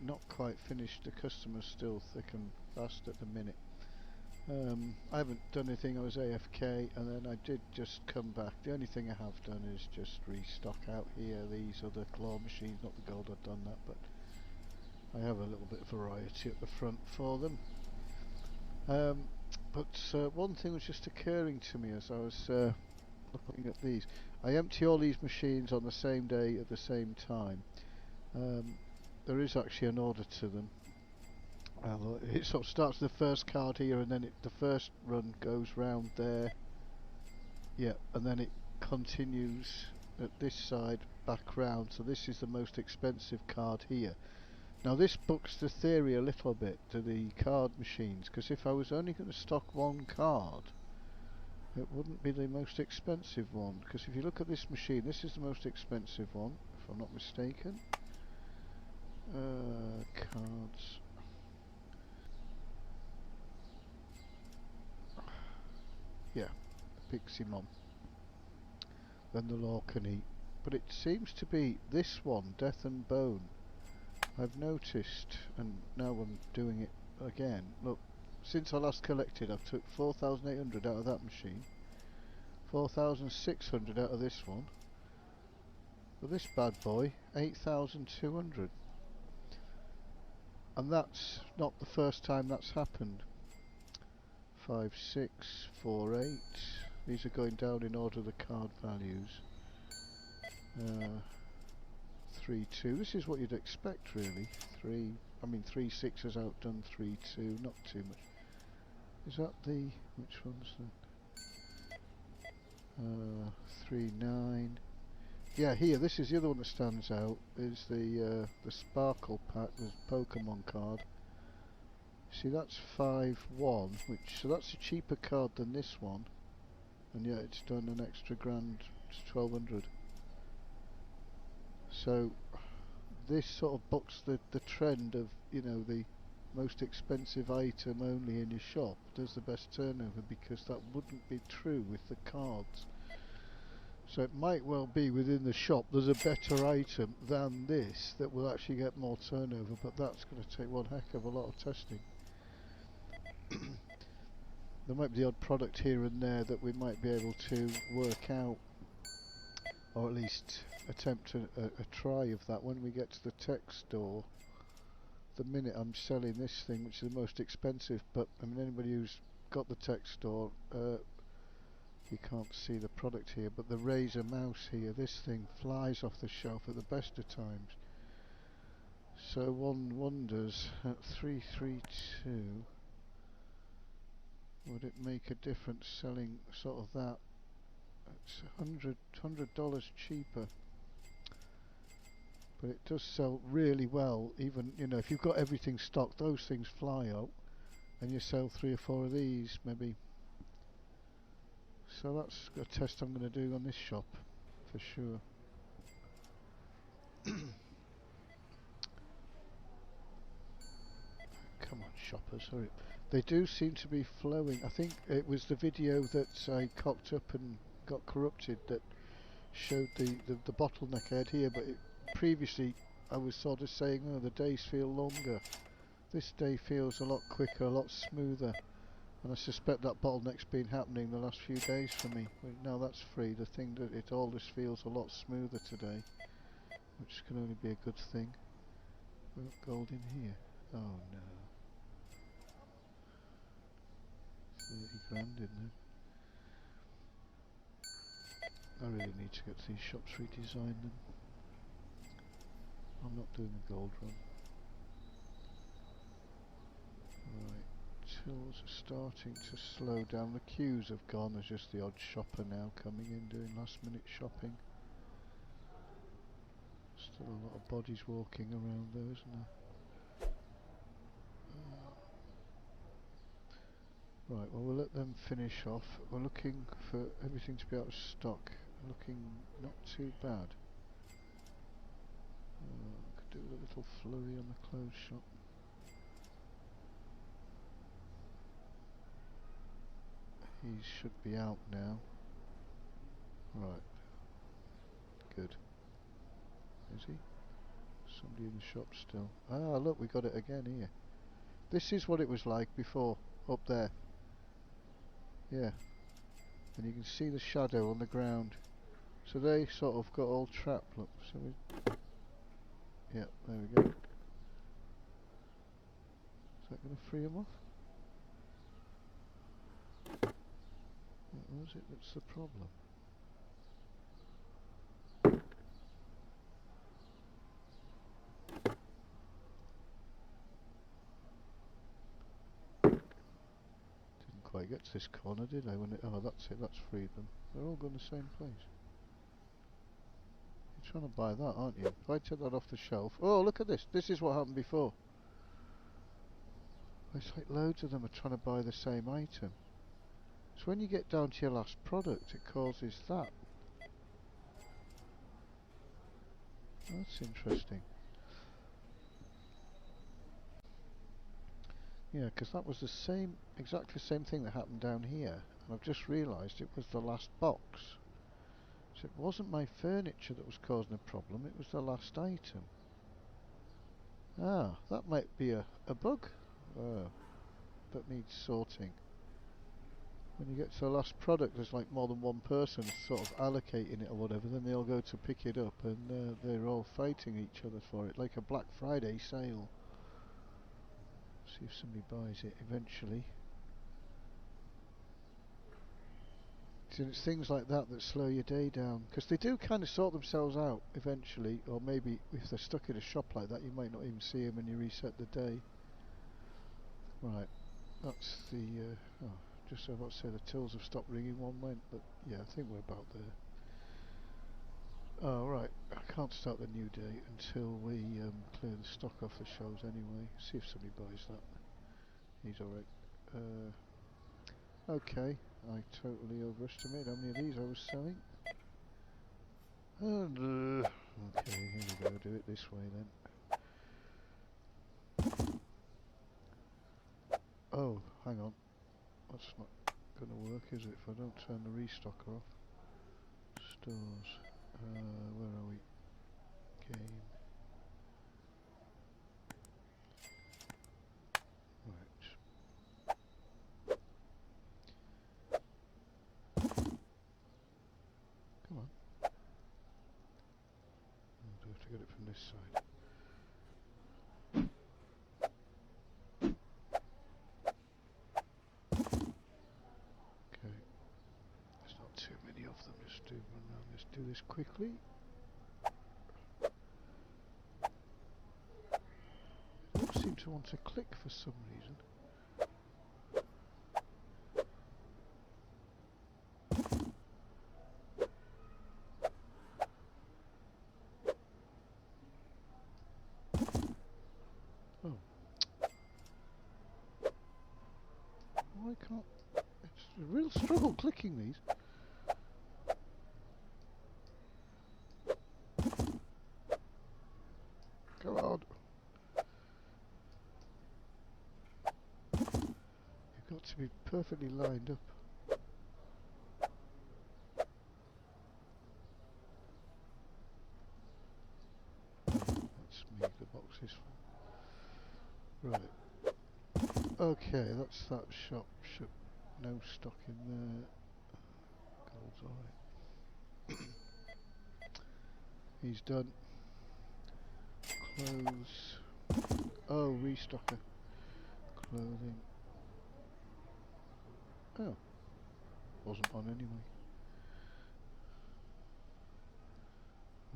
not quite finished, the customer's still thick and fast at the minute. I haven't done anything, I was AFK and then I did just come back. The only thing I have done is just restock out here these other claw machines, not the gold, I've done that, but I have a little bit of variety at the front for them. But one thing was just occurring to me as I was looking at these. I empty all these machines on the same day at the same time. There is actually an order to them. It sort of starts the first card here and then the first run goes round there. Yeah, and then it continues at this side back round. So this is the most expensive card here. Now this books the theory a little bit to the card machines, because if I was only going to stock one card, it wouldn't be the most expensive one, because if you look at this machine, this is the most expensive one, if I'm not mistaken. Cards. Yeah, Pixie Mom. Then the Law Can Eat. But it seems to be this one, Death and Bone. I've noticed, and now I'm doing it again. Look, since I last collected, I've took 4,800 out of that machine, 4,600 out of this one. But this bad boy, 8,200. And that's not the first time that's happened. 5, 6, 4, 8. These are going down in order of the card values. 3, 2. This is what you'd expect, really. 3, 6 has outdone 3, 2. Not too much. Is that the... which one's the... 3, 9. Yeah, here, this is the other one that stands out. Is the Sparkle Pack, the Pokemon card. See, that's 5, 1, which... so that's a cheaper card than this one. And yet it's done an extra grand, it's 1,200. So this sort of bucks the trend of, you know, the most expensive item only in your shop does the best turnover, because that wouldn't be true with the cards. So it might well be within the shop there's a better item than this that will actually get more turnover, but that's going to take one heck of a lot of testing. There might be the odd product here and there that we might be able to work out, or at least attempt a try of that when we get to the tech store. The minute I'm selling this thing, which is the most expensive, but I mean, anybody who's got the tech store, you can't see the product here, but the Razer mouse here, this thing flies off the shelf at the best of times. So one wonders, at 332, would it make a difference selling sort of that? It's $100 cheaper, but it does sell really well. Even, you know, if you've got everything stocked, those things fly out, and you sell 3 or 4 of these maybe. So that's a test I'm going to do on this shop for sure. Come on, shoppers, hurry. They do seem to be flowing. I think it was the video that I cocked up and got corrupted that showed the bottleneck I had here, but previously I was sort of saying, oh, the days feel longer. This day feels a lot quicker, a lot smoother, and I suspect that bottleneck's been happening the last few days for me. But now that's free, the thing that it all just feels a lot smoother today, which can only be a good thing. We've got gold in here. Oh no. 30 grand in there. I really need to get these shops redesigned then. I'm not doing the gold run. Right, tills are starting to slow down. The queues have gone, there's just the odd shopper now coming in doing last minute shopping. Still a lot of bodies walking around though, isn't there? Right, well, we'll let them finish off. We're looking for everything to be out of stock. Looking not too bad. Could do with a little flurry on the clothes shop. He should be out now. Right. Good. Is he? Somebody in the shop still. Ah, look, we got it again here. This is what it was like before, up there. Yeah. And you can see the shadow on the ground. So they sort of got all trapped, look. So we... Yeah, there we go. Is that going to free them off? What was it that's the problem? Didn't quite get to this corner, did I? When it, oh, that's it, that's freed them. They're all going the same place. You're trying to buy that, aren't you? If I take that off the shelf... Oh, look at this. This is what happened before. It's like loads of them are trying to buy the same item. So when you get down to your last product, it causes that. That's interesting. Yeah, because that was the same, exactly the same thing that happened down here. And I've just realised it was the last box. So it wasn't my furniture that was causing a problem, it was the last item. Ah, that might be a bug. That needs sorting. When you get to the last product, there's like more than one person sort of allocating it or whatever, then they all go to pick it up and they're all fighting each other for it, like a Black Friday sale. See if somebody buys it eventually. So it's things like that that slow your day down, because they do kind of sort themselves out eventually, or maybe if they're stuck in a shop like that you might not even see them when you reset the day. Right, that's the... oh, just about to say the tills have stopped ringing, one went, but yeah, I think we're about there. Oh right, I can't start the new day until we clear the stock off the shelves anyway. See if somebody buys that. He's alright. Okay, I totally overestimated how many of these I was selling. And okay, here we go, do it this way then. Oh, hang on. That's not going to work, is it, if I don't turn the restocker off? Stores. Where are we? Game. Right. Come on. I'll have to get it from this side. Okay. There's not too many of them. Just do one round. Let's do this quickly. They don't seem to want to click for some reason. Oh. Why can't... It's a real struggle clicking these. Come on. You've got to be perfectly lined up. That's me, the box is full. Right. Okay, that's that shop. No stock in there. Gold's eye. He's done. Clothes. Oh, restocker. Clothing. Oh. Wasn't on anyway.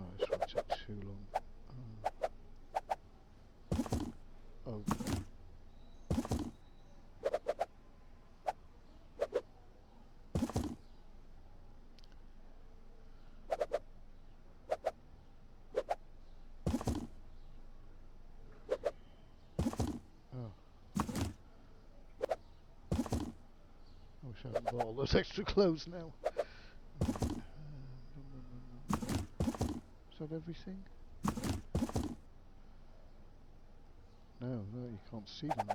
Oh, this won't take too long. Oh. I wish I hadn't bought all those extra clothes now. Is that everything? now. No, you can't see them.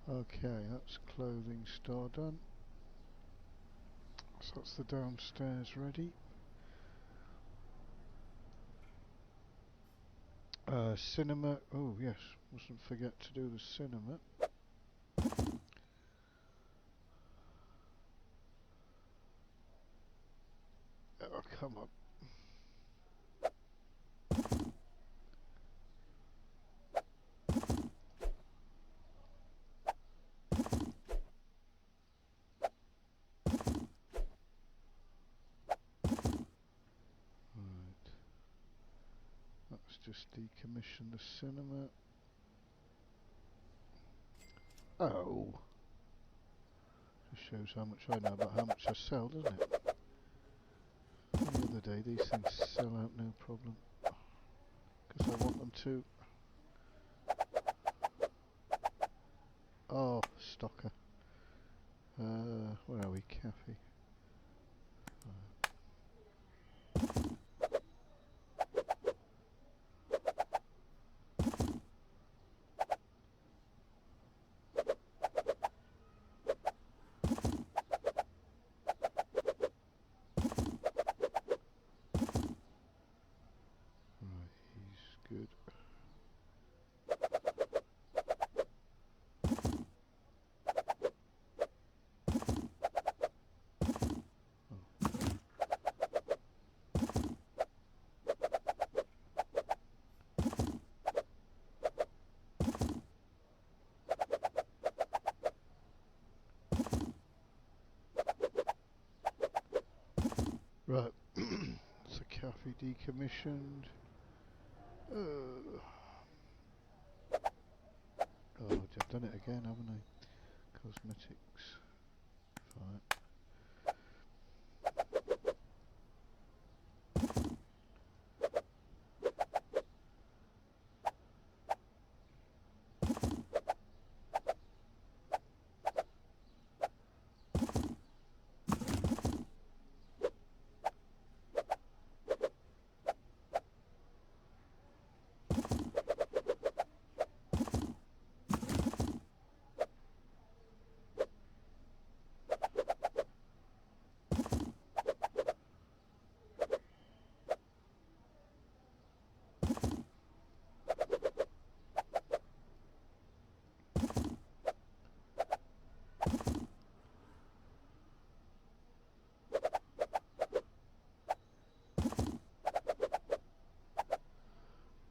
Okay, that's clothing store done. So that's the downstairs ready. Cinema. Oh yes, mustn't forget to do the cinema. Oh, come on. Right. Let's just decommission the cinema. Oh. Just shows how much I know about how much I sell, doesn't it? The other day these things sell out no problem. Because I want them to. Oh, stocker. Where are we? Cafe. Right, he's good. Right, it's a cafe decommissioned. Oh, I've done it again, haven't I? Cosmetics. Fine.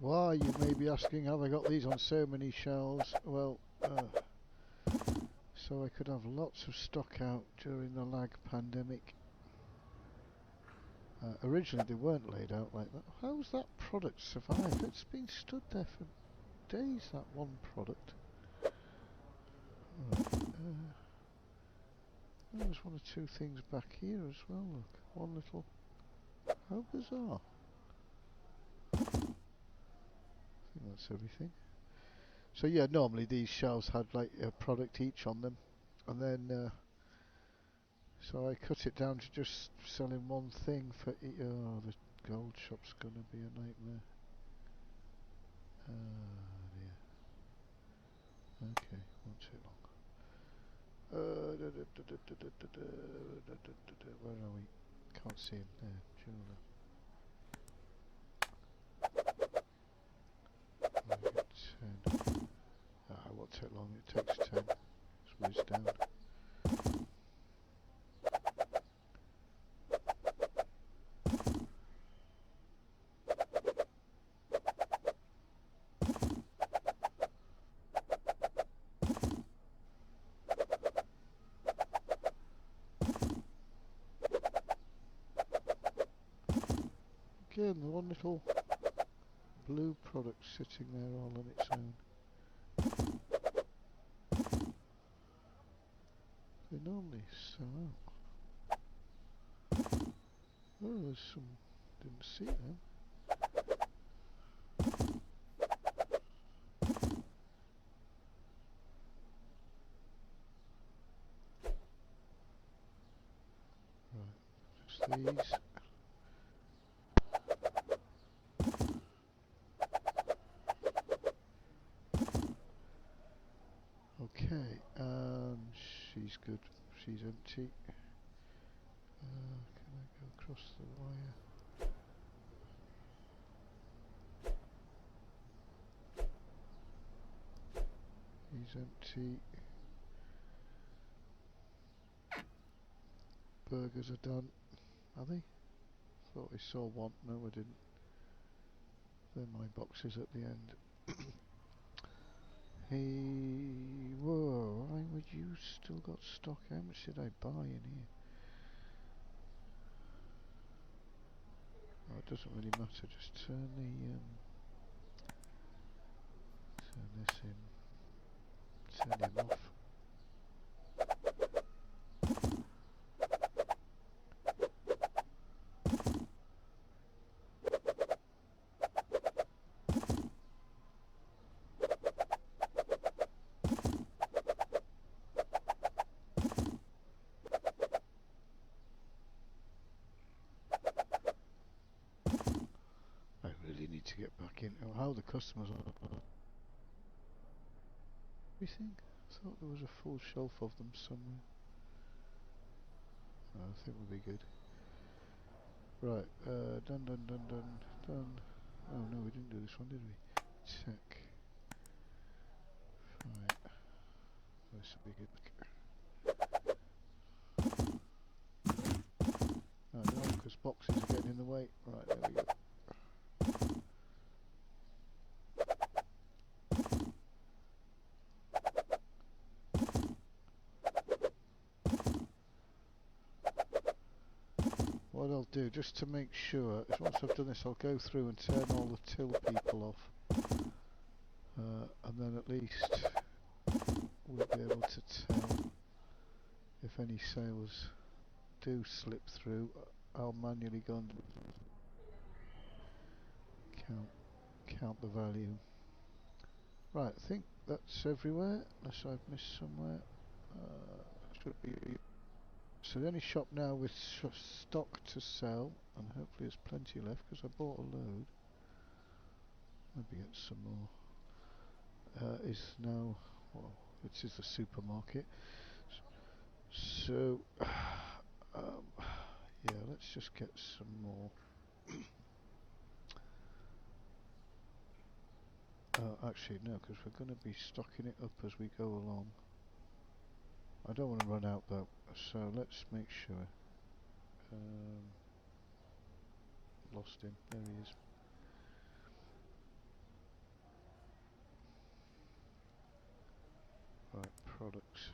Why, you may be asking, have I got these on so many shelves? Well, so I could have lots of stock out during the lag pandemic. Originally they weren't laid out like that. How's that product survived? It's been stood there for days, that one product. Right, there's one or two things back here as well, look. One little... How bizarre. I think that's everything. So yeah, normally these shelves had like a product each on them. And then... so I cut it down to just selling one thing for... oh, the gold shop's gonna be a nightmare. Dear. Okay, won't take long. Where are we? Can't see him there. Jeweler. We get 10. It won't take long. It takes 10. It's whizzed down. Again, the one little blue product sitting there all on its own. They normally sell out. Oh, there's some... Didn't see them. Right, just these. he's empty. Can I go across the wire? He's empty. Burgers are done. Are they? Thought I saw one. No, I didn't. They're my boxes at the end. Hey, whoa, why would you still got stock? How much did I buy in here? Oh, it doesn't really matter, just turn this in, turn him off. I really need to get back in. Oh, how the customers are. Everything? I thought there was a full shelf of them somewhere. Oh, I think we'll be good. Right, done. Oh no, we didn't do this one, did we? Check. Right. This will be good. Oh no, because boxes are getting in the way. Right, there we go. What I'll do, just to make sure, is once I've done this, I'll go through and turn all the till people off. And then at least we'll be able to tell if any sales do slip through. I'll manually go and count the value. Right, I think that's everywhere, unless I've missed somewhere. Should be. So the only shop now with stock to sell, and hopefully there's plenty left because I bought a load. Maybe get some more. Is now, well, it is the supermarket. So, yeah, let's just get some more. Actually, no, because we're going to be stocking it up as we go along. I don't want to run out though, so let's make sure. Lost him. There he is. Right, products.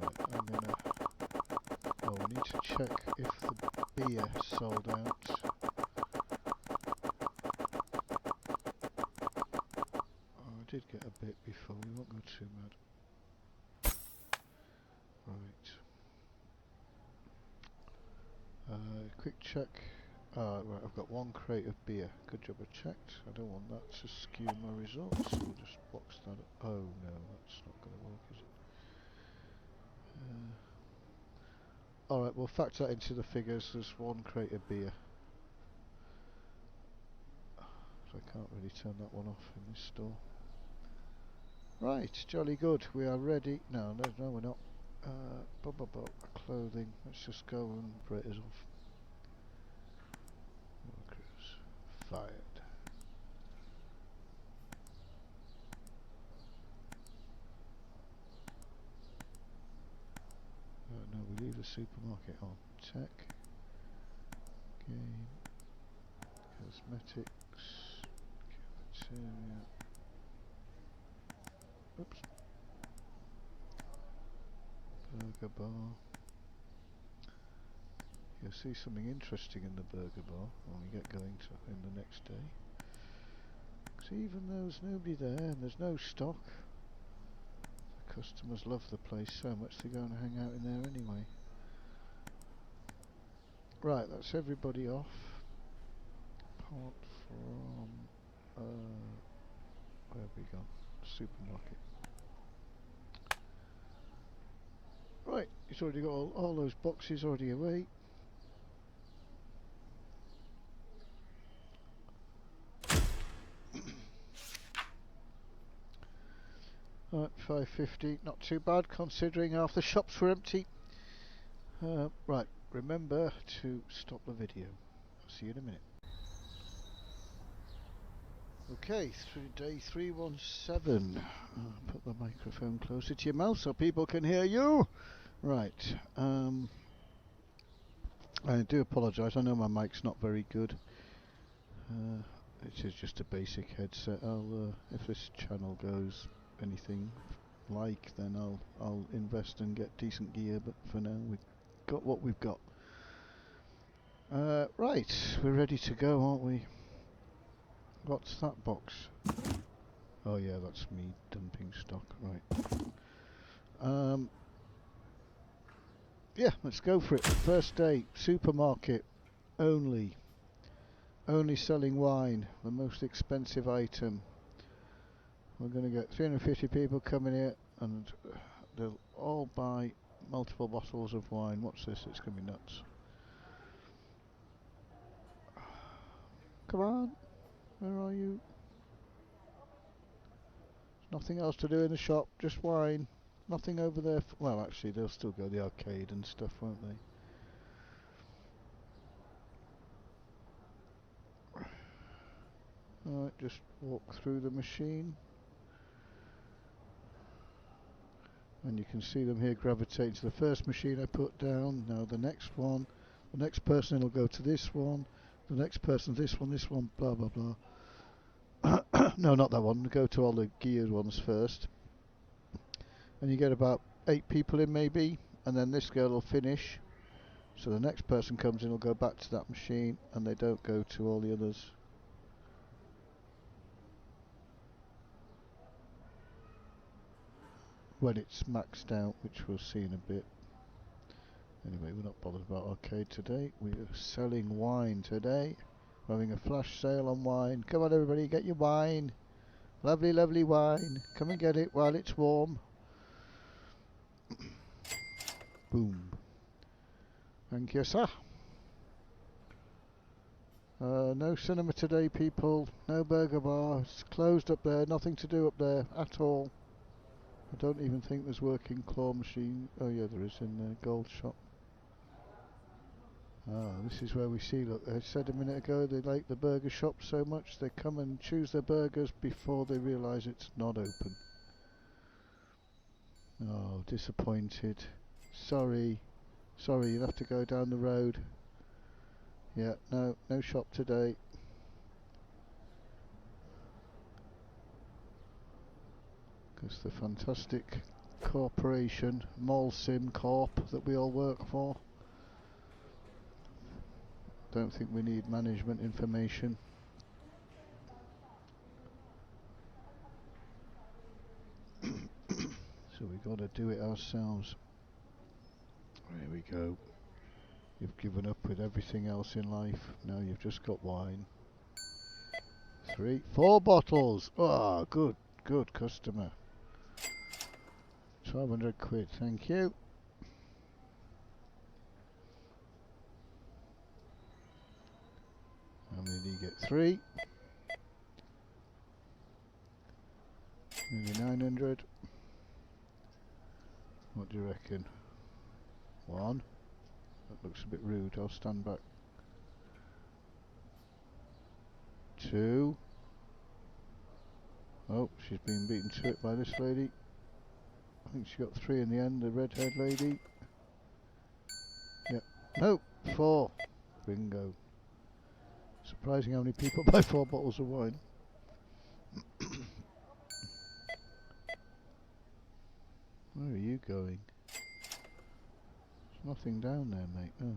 Right, I'm gonna. Oh, we need to check if the beer sold out. Oh, I did get a bit before. We won't go too mad. Right. Quick check. Right, I've got one crate of beer. Good job I checked. I don't want that to skew my results, so we'll just box that up. Oh no, that's not going to work, is it? Alright, we'll factor that into the figures. There's one crate of beer. So I can't really turn that one off in this store. Right, jolly good. We are ready. No, we're not. Clothing. Let's just go and breakers off. Workers fired. No, we leave the supermarket on. Tech. Game. Cosmetics. Cafeteria. Oops. Burger bar. You'll see something interesting in the burger bar when we get going to in the next day. Because even though there's nobody there and there's no stock, the customers love the place so much they go and hang out in there anyway. Right, that's everybody off. Apart from where have we gone? Supermarket. Right, he's already got all those boxes already away. Right, 550, not too bad considering half the shops were empty. Right, remember to stop the video. I'll see you in a minute. Okay, day 317. Put the microphone closer to your mouth so people can hear you. Right, I do apologise, I know my mic's not very good. It is just a basic headset. If this channel goes anything like, then I'll invest and get decent gear, but for now we've got what we've got. Right, we're ready to go, aren't we? What's that box? Oh yeah, that's me dumping stock, right. Yeah, let's go for it. First day, supermarket, only selling wine, the most expensive item. We're going to get 350 people coming here, and they'll all buy multiple bottles of wine. What's this? It's going to be nuts. Come on, where are you? There's nothing else to do in the shop, just wine. Nothing over there. Well, actually, they'll still go to the arcade and stuff, won't they? Alright, just walk through the machine. And you can see them here gravitating to the first machine I put down. Now the next one. The next person will go to this one. The next person this one, blah blah blah. No, not that one. Go to all the geared ones first. And you get about 8 people in maybe. And then this girl will finish. So the next person comes in will go back to that machine. And they don't go to all the others. When it's maxed out, which we'll see in a bit. Anyway, we're not bothered about arcade today. We're selling wine today. We're having a flash sale on wine. Come on everybody, get your wine. Lovely, lovely wine. Come and get it while it's warm. Boom. Thank you, sir. No cinema today, people. No burger bar. It's closed up there. Nothing to do up there at all. I don't even think there's working claw machine. Oh yeah, there is in the gold shop. Ah, this is where we see, look, I said a minute ago they like the burger shop so much they come and choose their burgers before they realise it's not open. Oh, disappointed. Sorry, you'll have to go down the road. Yeah, no shop today. Because the fantastic corporation, Molsim Corp, that we all work for. Don't think we need management information. So we got to do it ourselves. There we go. You've given up with everything else in life. Now you've just got wine. 4 bottles. Ah, good customer. 1,200 quid. Thank you. How many do you get? 3. Maybe 900. What do you reckon? 1. That looks a bit rude. I'll stand back. 2. Oh, she's been beaten to it by this lady. I think she got 3 in the end, the red-haired lady. Yep. No, 4. Bingo. Surprising how many people buy 4 bottles of wine. Where are you going? There's nothing down there, mate. Oh.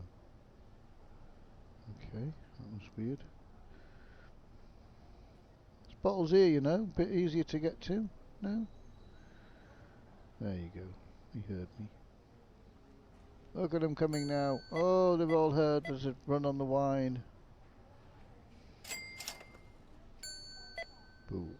Okay, that was weird. There's bottles here, you know, a bit easier to get to. No? There you go. He heard me. Look at them coming now. Oh, they've all heard there's a run on the wine. Boom.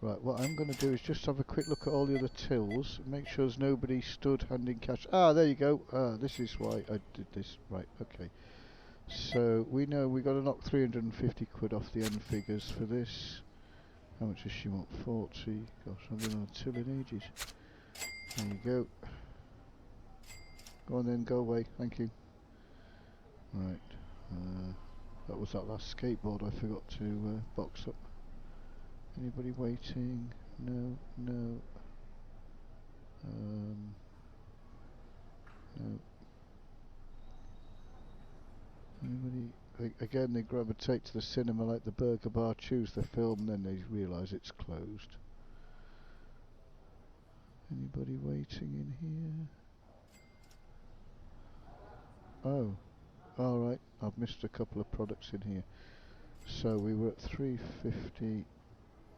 Right, what I'm going to do is just have a quick look at all the other tills. Make sure there's nobody stood handing cash. Ah, there you go. This is why I did this. Right, okay. So, we know we got to knock 350 quid off the end figures for this. How much does she want? 40. Gosh, I've been on a till in ages. There you go. Go on then, go away. Thank you. Right. That was that last skateboard I forgot to box up. Anybody waiting? No, no. No. Anybody? Again, they gravitate to the cinema like the Burger Bar, choose the film, then they realise it's closed. Anybody waiting in here? Oh, alright, I've missed a couple of products in here. So we were at 350.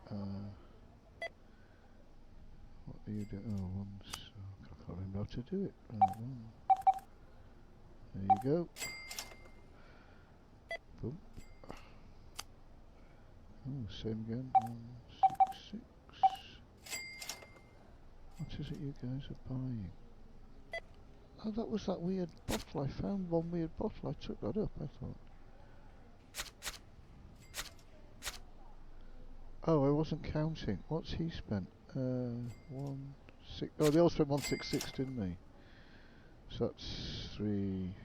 What are you doing? Oh, I can't remember how to do it. Right, there you go. Boom. Oh, same again. 166. What is it you guys are buying? Oh, that was that weird bottle. I found one weird bottle. I took that up, I thought. Oh, I wasn't counting. What's he spent? 166. Oh, they all spent 166, didn't they? So that's 3.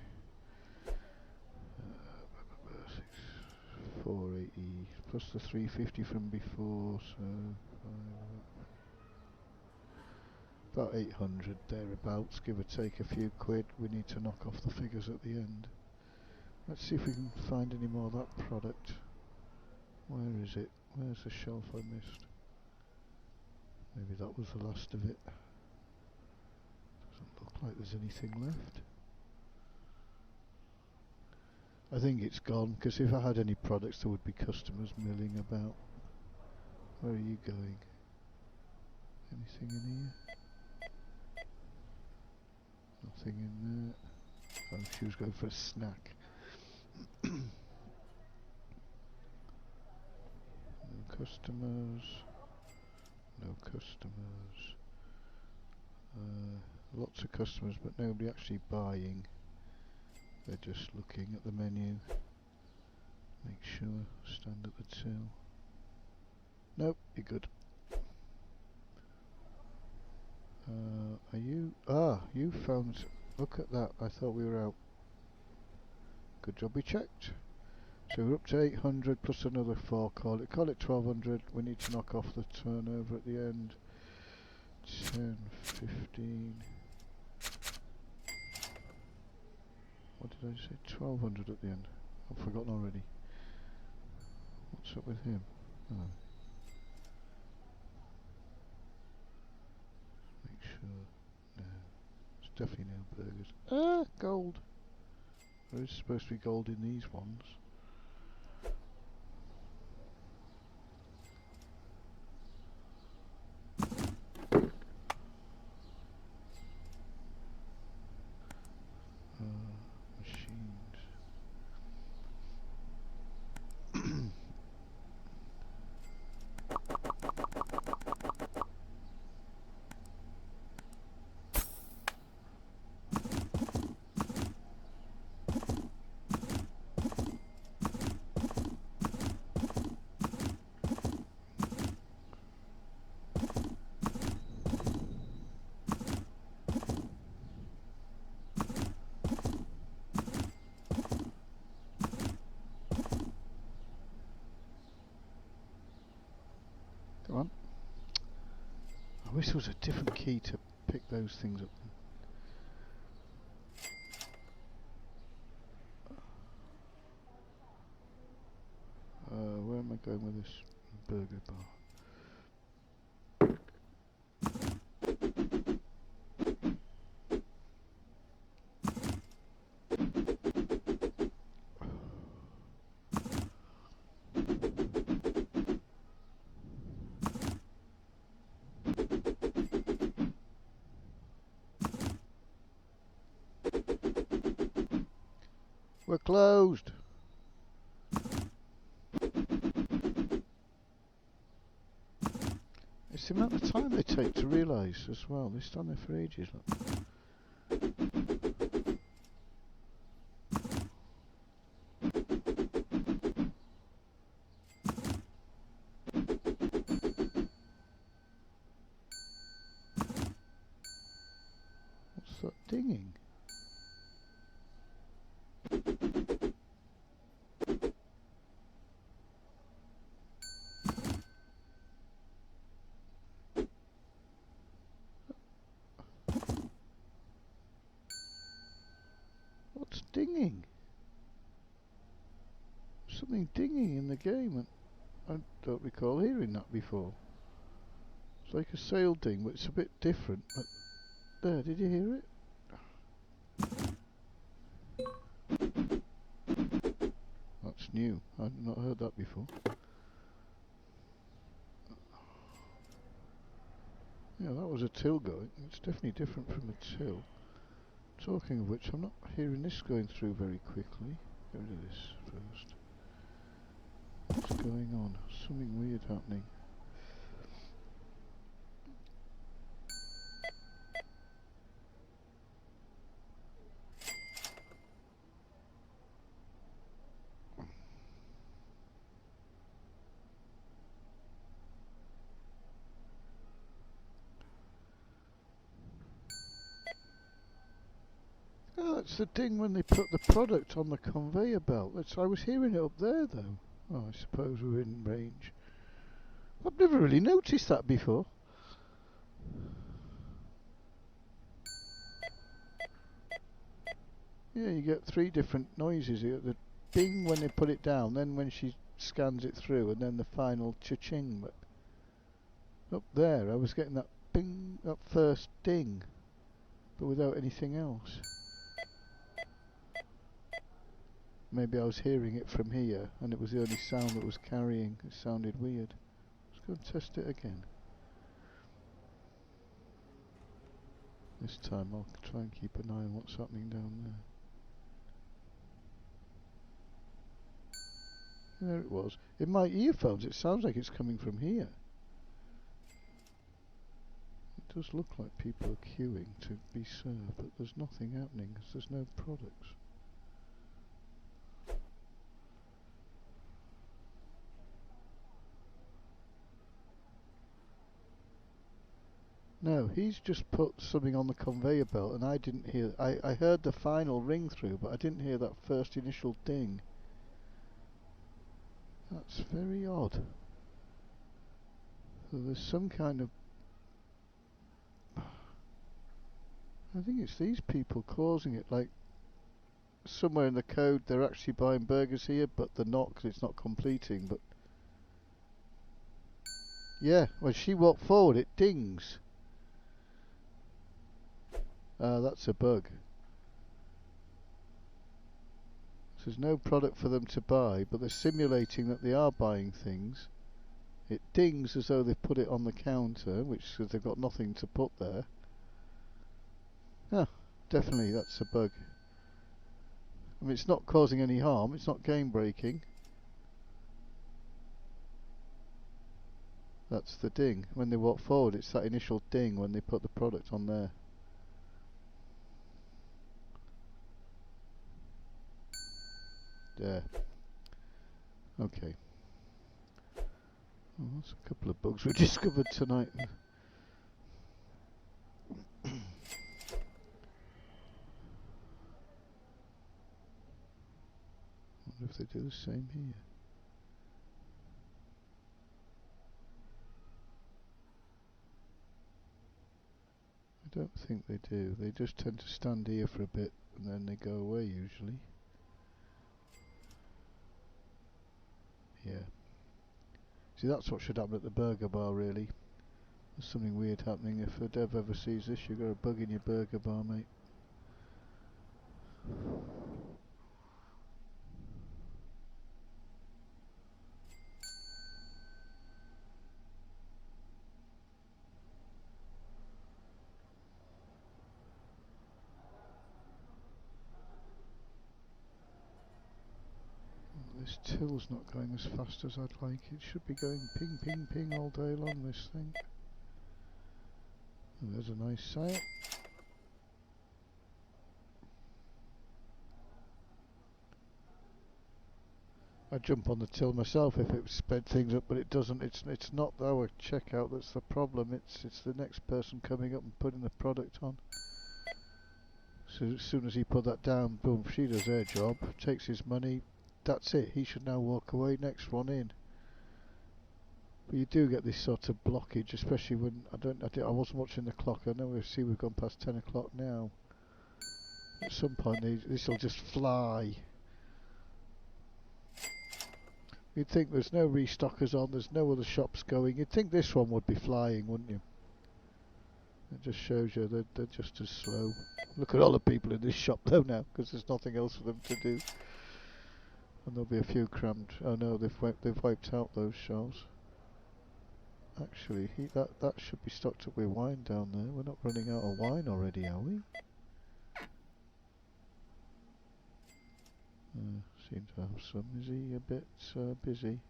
480 plus the 350 from before, so about 800 thereabouts, give or take a few quid. We need to knock off the figures at the end. Let's see if we can find any more of that product. Where is it? Where's the shelf I missed? Maybe that was the last of it. Doesn't look like there's anything left. I think it's gone, because if I had any products there would be customers milling about. Where are you going? Anything in here? Nothing in there. Oh, she was going for a snack. No customers. No customers. Lots of customers, but nobody actually buying. They're just looking at the menu. Make sure, stand at the till. Nope, you're good. Are you? Ah, you found. Look at that. I thought we were out. Good job we checked. So we're up to 800 plus another 4. Call it 1200. We need to knock off the turnover at the end. 10, 15. What did I say? 1200 at the end. I've forgotten already. What's up with him? Oh. Make sure. No. It's definitely no burgers. Ah, gold. There is supposed to be gold in these ones. Machines. Come on. I wish there was a different key to pick those things up. Where am I going with this burger bar? We're closed. It's the amount of time they take to realise as well. They stand there for ages. Look. that dinging? What's dinging? Something dinging in the game, and I don't recall hearing that before. It's like a sail ding, but it's a bit different. But there, did you hear it? That's new. I've not heard that before. Yeah, that was a till going. It's definitely different from a till. Talking of which, I'm not hearing this going through very quickly. Get rid of this first. What's going on? Something weird happening. Oh, it's the ding when they put the product on the conveyor belt. I was hearing it up there though. Oh, I suppose we're in range. I've never really noticed that before. Yeah, you get 3 different noises. You get the ding when they put it down, then when she scans it through, and then the final cha-ching. But up there, I was getting that bing, that first ding, but without anything else. Maybe I was hearing it from here, and it was the only sound that was carrying. It sounded weird. Let's go and test it again. This time I'll try and keep an eye on what's happening down there. There it was. In my earphones it sounds like it's coming from here. It does look like people are queuing to be served, but there's nothing happening because there's no products. No, he's just put something on the conveyor belt and I didn't hear. I heard the final ring through, but I didn't hear that first initial ding. That's very odd. So there's some kind of... I think it's these people causing it, like somewhere in the code they're actually buying burgers here, but they're not because it's not completing, but... Yeah, when she walked forward it dings. That's a bug. So there's no product for them to buy, but they're simulating that they are buying things. It dings as though they've put it on the counter, which because they've got nothing to put there. Yeah, definitely that's a bug. I mean, it's not causing any harm, it's not game breaking. That's the ding. When they walk forward, it's that initial ding when they put the product on there. There. Okay. Well, that's a couple of bugs we discovered tonight. Wonder if they do the same here. I don't think they do. They just tend to stand here for a bit and then they go away usually. Yeah. See, that's what should happen at the burger bar really. There's something weird happening. If a dev ever sees this, you've got a bug in your burger bar, mate. This till's not going as fast as I'd like. It should be going ping, ping, ping all day long, this thing. And there's a nice sale. I'd jump on the till myself if it sped things up, but it doesn't. It's not our checkout that's the problem. It's the next person coming up and putting the product on. So as soon as he put that down, boom, she does her job, takes his money, that's it. He should now walk away, next one in. But you do get this sort of blockage, especially when I wasn't watching the clock. I know we've gone past 10 o'clock now. At some point this will just fly. You'd think there's no restockers on, there's no other shops going. You'd think this one would be flying, wouldn't you? It just shows you that they're just as slow. Look at all the people in this shop though now, because there's nothing else for them to do. And there'll be a few crammed. Oh no, they've wiped out those shelves. Actually, that should be stocked up with wine down there. We're not running out of wine already, are we? Seem to have some. Is he a bit busy?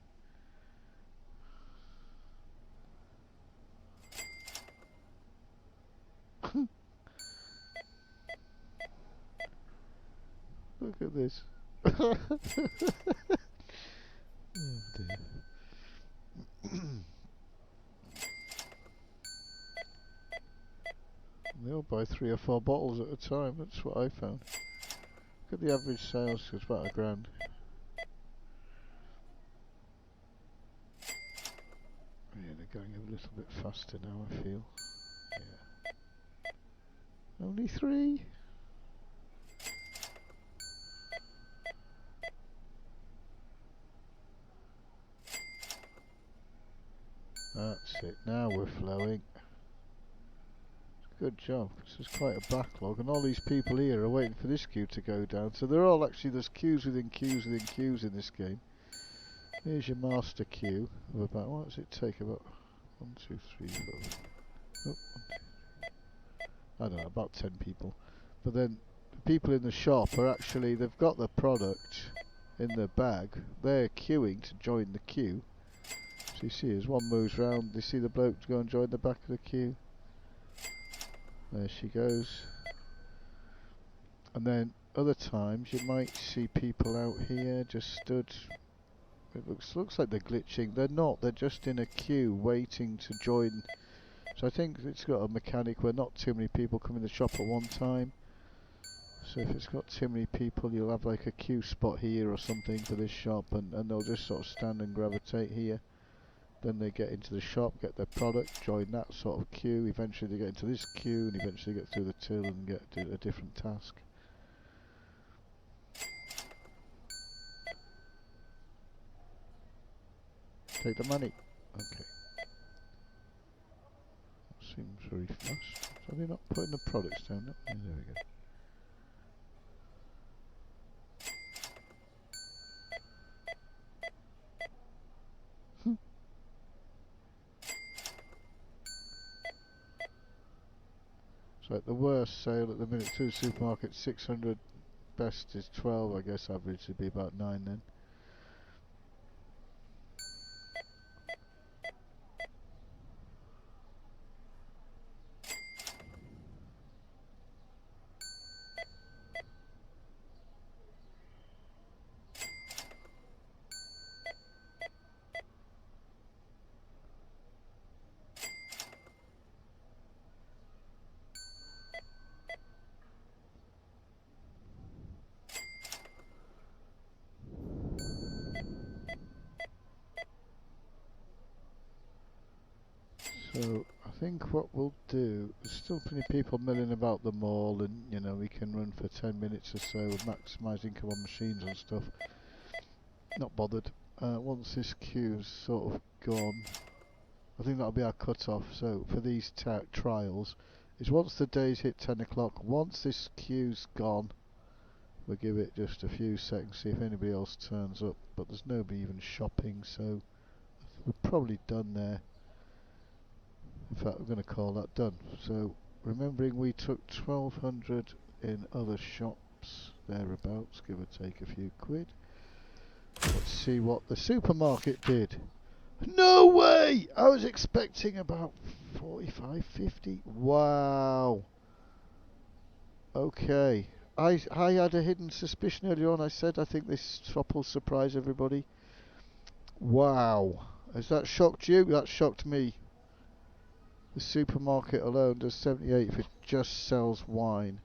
Look at this. Oh dear. They'll buy 3 or 4 bottles at a time, that's what I found. Look at the average sales, it's about £1,000. Yeah, they're going a little bit faster now, I feel. Yeah. Only 3? That's it, now we're flowing. Good job, because there's quite a backlog, and all these people here are waiting for this queue to go down. So they're all actually, there's queues within queues within queues in this game. Here's your master queue of about, what does it take? About 1, 2, 3, 4. Oh, I don't know, about 10 people. But then the people in the shop are actually, they've got the product in their bag. They're queuing to join the queue. So you see, as one moves round, you see the bloke go and join the back of the queue. There she goes. And then other times you might see people out here just stood. It looks like they're glitching. They're not, they're just in a queue waiting to join. So I think it's got a mechanic where not too many people come in the shop at one time. So if it's got too many people, you'll have like a queue spot here or something for this shop, and they'll just sort of stand and gravitate here. Then they get into the shop, get their product, join that sort of queue. Eventually they get into this queue, and eventually get through the till and get a different task. Take the money. Okay. That seems very fast. Are they not putting the products down? No. Oh, there we go. So at the worst sale at the minute, 2 supermarkets, 600, best is 12, I guess average would be about 9 then. So I think what we'll do, there's still plenty of people milling about the mall, and you know, we can run for 10 minutes or so and maximise income on machines and stuff. Not bothered. Once this queue's sort of gone, I think that'll be our cut-off. So for these trials, is once the days hit 10 o'clock, once this queue's gone, we'll give it just a few seconds, see if anybody else turns up. But there's nobody even shopping, so we're probably done there. In fact, I'm going to call that done. So, remembering we took 1200 in other shops, thereabouts, give or take a few quid. Let's see what the supermarket did. No way! I was expecting about 45, 50. Wow. Okay. I had a hidden suspicion earlier on. I said I think this swap will surprise everybody. Wow. Has that shocked you? That shocked me. The supermarket alone does 78 if it just sells wine.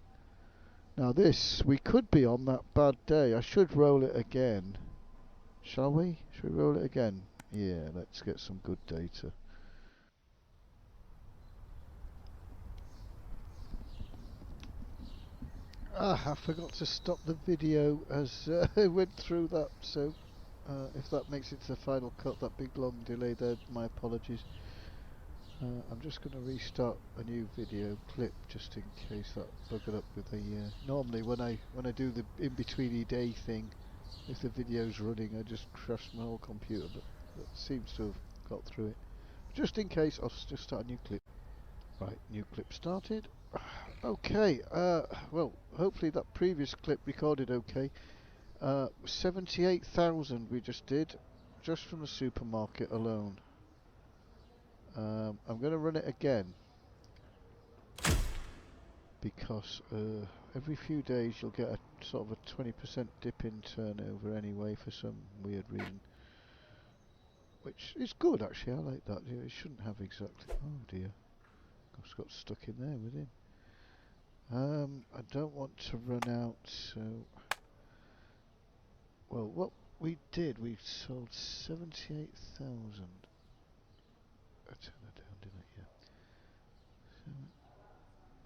Now this, we could be on that bad day. I should roll it again. Shall we? Should we roll it again? Yeah, let's get some good data. I forgot to stop the video as I went through that, so if that makes it to the final cut, that big long delay there, my apologies. I'm just going to restart a new video clip just in case that buggered up with the. Normally when I do the in-betweeny day thing, if the video's running, I just crash my whole computer, but that seems to have got through it. Just in case, I'll just start a new clip. Right, new clip started. Okay, well, hopefully that previous clip recorded okay. 78,000 we just did, just from the supermarket alone. I'm going to run it again, because every few days you'll get a sort of a 20% dip in turnover anyway, for some weird reason. Which is good actually, I like that. It shouldn't have exactly... Oh dear, I've got stuck in there with him. I don't want to run out, so... Well, what we did, we sold 78,000. I turned that down, didn't I?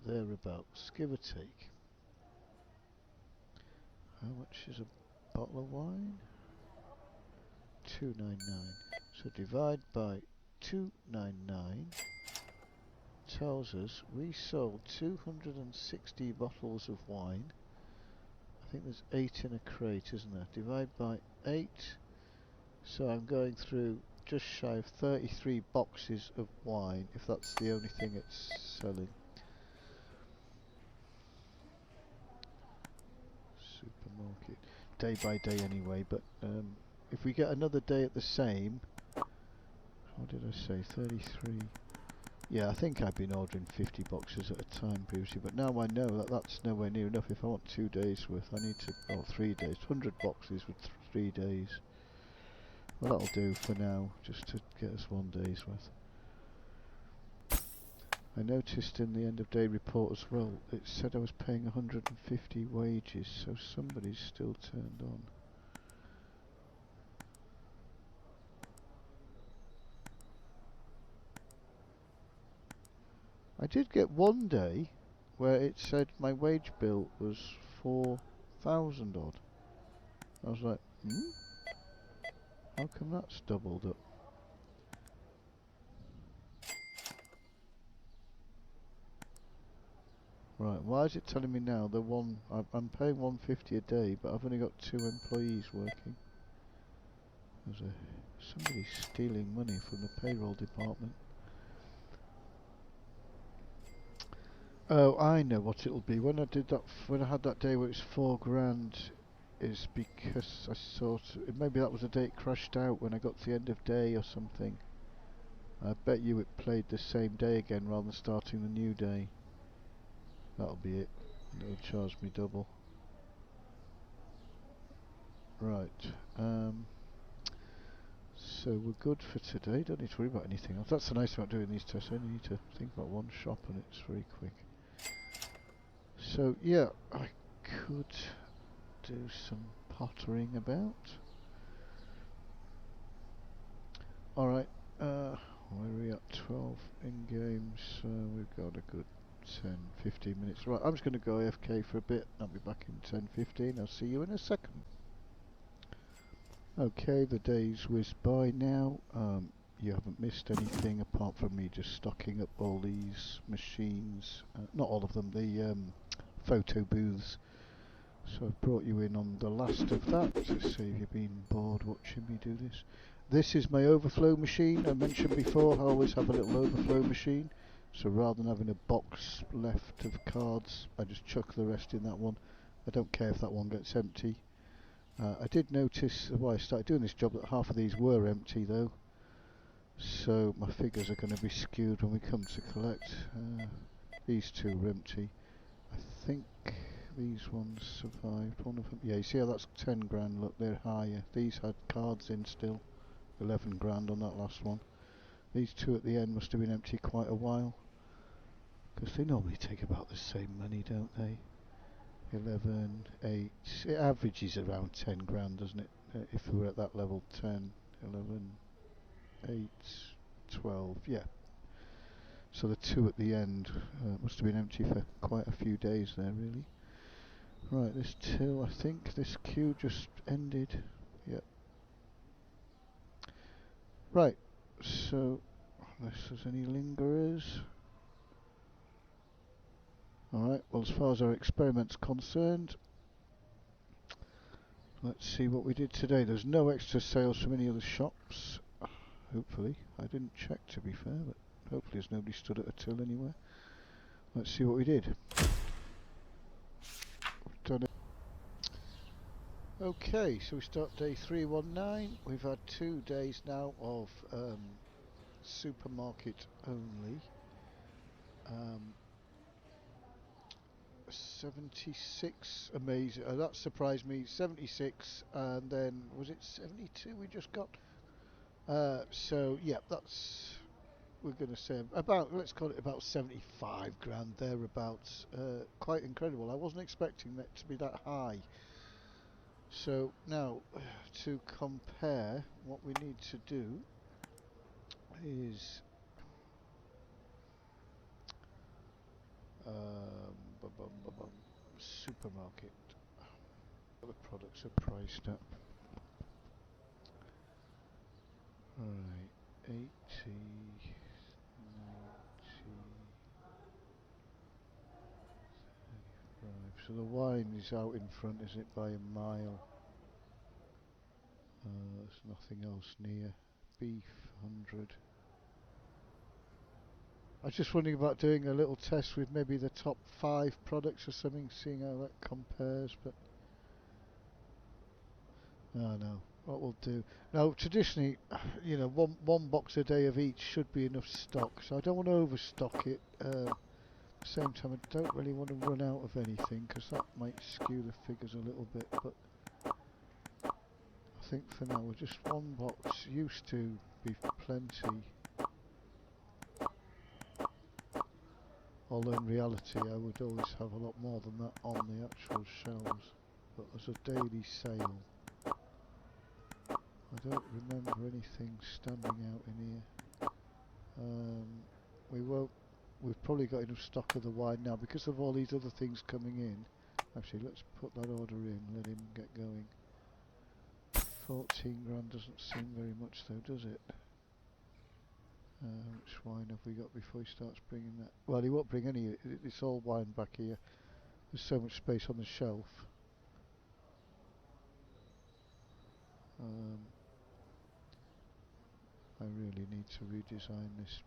Yeah. Thereabouts, give or take. How much is a bottle of wine? 299. So divide by 299 tells us we sold 260 bottles of wine. I think there's 8 in a crate, isn't there? Divide by 8. So I'm going through just shy of 33 boxes of wine, if that's the only thing it's selling. Supermarket. Day by day anyway, but if we get another day at the same... What did I say? 33... Yeah, I think I've been ordering 50 boxes at a time previously, but now I know that that's nowhere near enough. If I want 2 days worth, I need to... Oh, 3 days. 100 boxes with 3 days. Well, that'll do for now, just to get us 1 day's worth. I noticed in the end of day report as well, it said I was paying 150 wages, so somebody's still turned on. I did get one day where it said my wage bill was 4,000 odd. I was like, how come that's doubled up? Right, why is it telling me now the one... I'm paying 150 a day, but I've only got 2 employees working. There's somebody stealing money from the payroll department. Oh, I know what it'll be. When I did that, when I had that day where it's 4 grand, is because I maybe that was the day it crashed out when I got to the end of day or something. I bet you it played the same day again rather than starting the new day. That'll be it. It'll charge me double. Right. So we're good for today. Don't need to worry about anything else. That's the nice thing about doing these tests. I only need to think about one shop and it's very quick. So yeah, I could do some pottering about. Alright, where are we at? 12 in games, so we've got a good 10, 15 minutes. Right, I'm just going to go AFK for a bit. I'll be back in 10, 15. I'll see you in a second. Okay, the day's whizzed by now. You haven't missed anything apart from me just stocking up all these machines. Not all of them, the photo booths. So I've brought you in on the last of that to save you being bored watching me do this. This is my overflow machine. I mentioned before I always have a little overflow machine. So rather than having a box left of cards, I just chuck the rest in that one. I don't care if that one gets empty. I did notice while I started doing this job that half of these were empty though. So my figures are going to be skewed when we come to collect. These 2 were empty. I think these ones survived. One of them, yeah, you see how that's 10 grand, look, they're higher. These had cards in still. 11 grand on that last one. These 2 at the end must have been empty quite a while, because they normally take about the same money, don't they? 11, 8. It averages around 10 grand, doesn't it? If we were at that level, 10, 11, 8, 12, yeah. So the 2 at the end must have been empty for quite a few days there, really. Right, this till, I think this queue just ended. Yep. Right, so unless there's any lingerers. Alright, well, as far as our experiment's concerned, let's see what we did today. There's no extra sales from any other shops. Hopefully. I didn't check, to be fair, but hopefully there's nobody stood at a till anywhere. Let's see what we did. Done it. Okay, so we start day 319. We've had 2 days now of supermarket only. 76, amazing. That surprised me. 76, and then was it 72 we just got? So yeah, that's, we're going to say about, let's call it about 75 grand thereabouts. Quite incredible. I wasn't expecting that to be that high. So now to compare, what we need to do is supermarket. The products are priced up. Right, 80, 90, 35. So the wine is out in front, is it, by a mile? There's nothing else near. Beef, 100. I was just wondering about doing a little test with maybe the top 5 products or something, seeing how that compares, but no. What we'll do now, traditionally, you know, one box a day of each should be enough stock, so I don't want to overstock it. At the same time, I don't really want to run out of anything, because that might skew the figures a little bit, but I think for now we're just one box. Used to be plenty, although in reality I would always have a lot more than that on the actual shelves, but as a daily sale I don't remember anything standing out in here. We've probably got enough stock of the wine now because of all these other things coming in. Actually, let's put that order in, let him get going. 14 grand doesn't seem very much though, does it? Which wine have we got before he starts bringing that? Well, he won't bring any, it's all wine back here. There's so much space on the shelf. I really need to redesign this.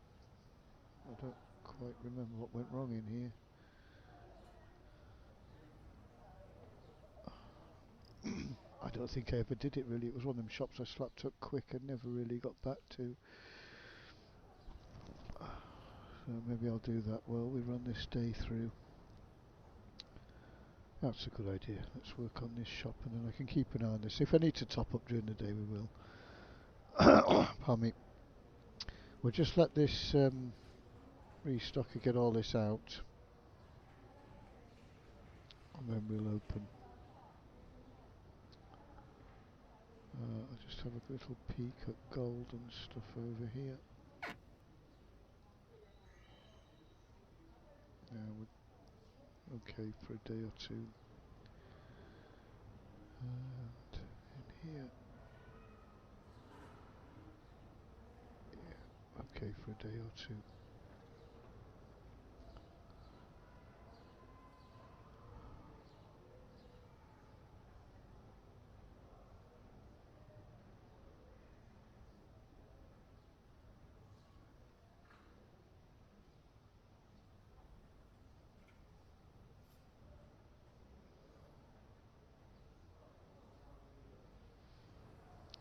I don't quite remember what went wrong in here. I don't think I ever did it really. It was one of them shops I slapped up quick and never really got back to. So maybe I'll do that while we run this day through. That's a good idea. Let's work on this shop and then I can keep an eye on this. If I need to top up during the day, we will. Pardon me. We'll just let this restocker get all this out. And then we'll open. I'll just have a little peek at gold and stuff over here. Yeah, we're okay for a day or two. And in here. Yeah, okay for a day or two.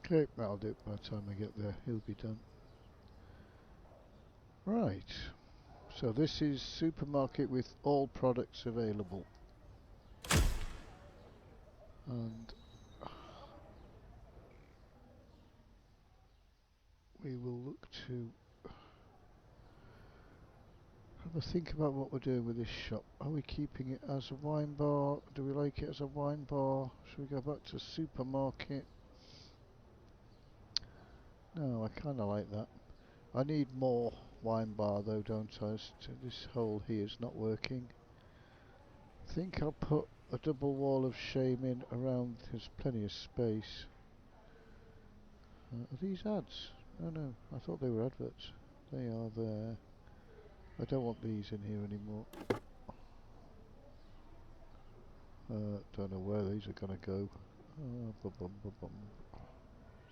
Okay, that'll do it by the time I get there. He'll be done. Right, so this is supermarket with all products available. And we will look to Have a think about what we're doing with this shop. Are we keeping it as a wine bar? Do we like it as a wine bar? Should we go back to supermarket? No, I kind of like that. I need more wine bar though, don't I? This hole here is not working. I think I'll put a double wall of shame in around. There's plenty of space. Are these ads? Oh no, I thought they were adverts. They are there. I don't want these in here anymore. Don't know where these are gonna go. Bum, bum, bum, bum.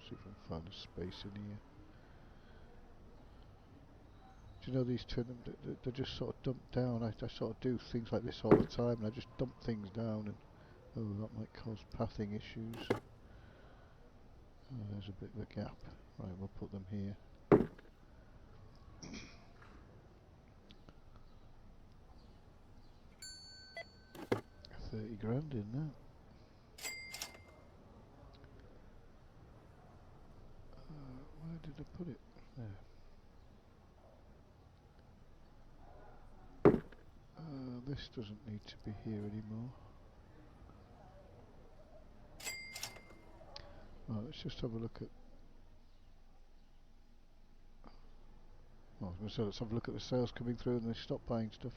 See if I can find a space in here. Do you know these two? They're just sort of dumped down. I sort of do things like this all the time, and I just dump things down, and oh, that might cause pathing issues. Oh, there's a bit of a gap. Right, we'll put them here. 30 grand in that. Where did I put it? There. This doesn't need to be here anymore. Right, let's just have a look at. Well, I was going to say, let's have a look at the sales coming through and they stop buying stuff.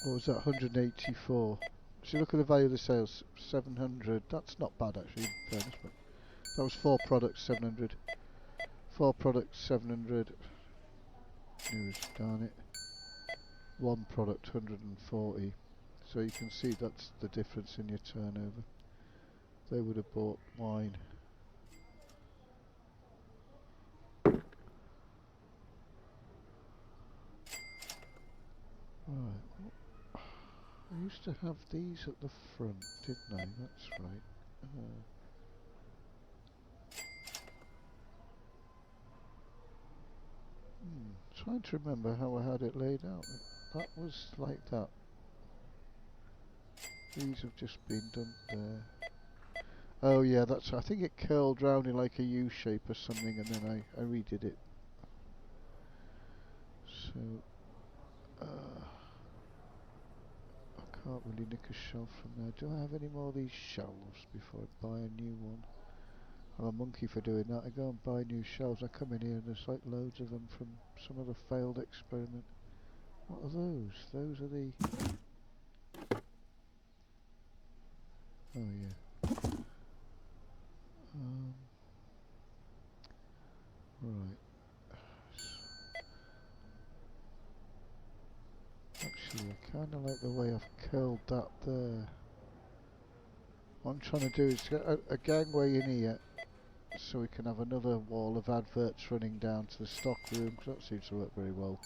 What was that? 184. So look at the value of the sales. 700. That's not bad actually, in fairness, but that was 4 products, 700. 4 products, 700. News, darn it. 1 product, 140. So you can see that's the difference in your turnover. They would have bought wine. Right. I used to have these at the front, didn't I? That's right. Trying to remember how I had it laid out. That was like that. These have just been done there. Oh yeah, that's. I think it curled round in like a U shape or something, and then I redid it. So I can't really nick a shelf from there. Do I have any more of these shelves before I buy a new one? I'm a monkey for doing that. I go and buy new shelves. I come in here and there's like loads of them from some other failed experiment. What are those? Those are the. Oh yeah. Right. Actually, I kind of like the way I've curled that there. What I'm trying to do is get a gangway in here so we can have another wall of adverts running down to the stock room, because that seems to work very well.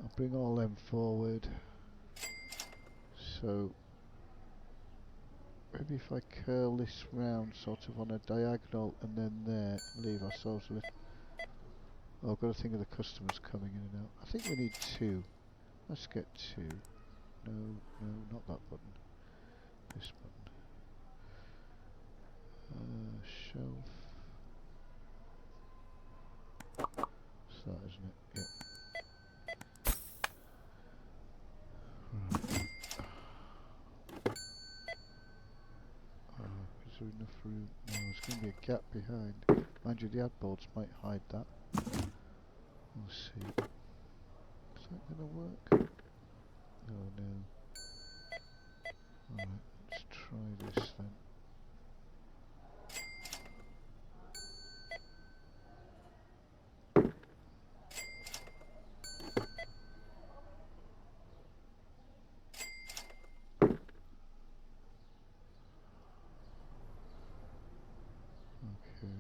I'll bring all them forward. So maybe if I curl this round sort of on a diagonal and then there, leave ourselves a little. Oh, I've got to think of the customers coming in and out. I think we need 2. Let's get 2. No, no, not that button. This button. Shelf. It's that, isn't it? Yep. Right. Is there enough room? No, there's going to be a gap behind. Mind you, the ad boards might hide that. We'll see. Is that going to work? Oh no. Alright, let's try this then. Okay.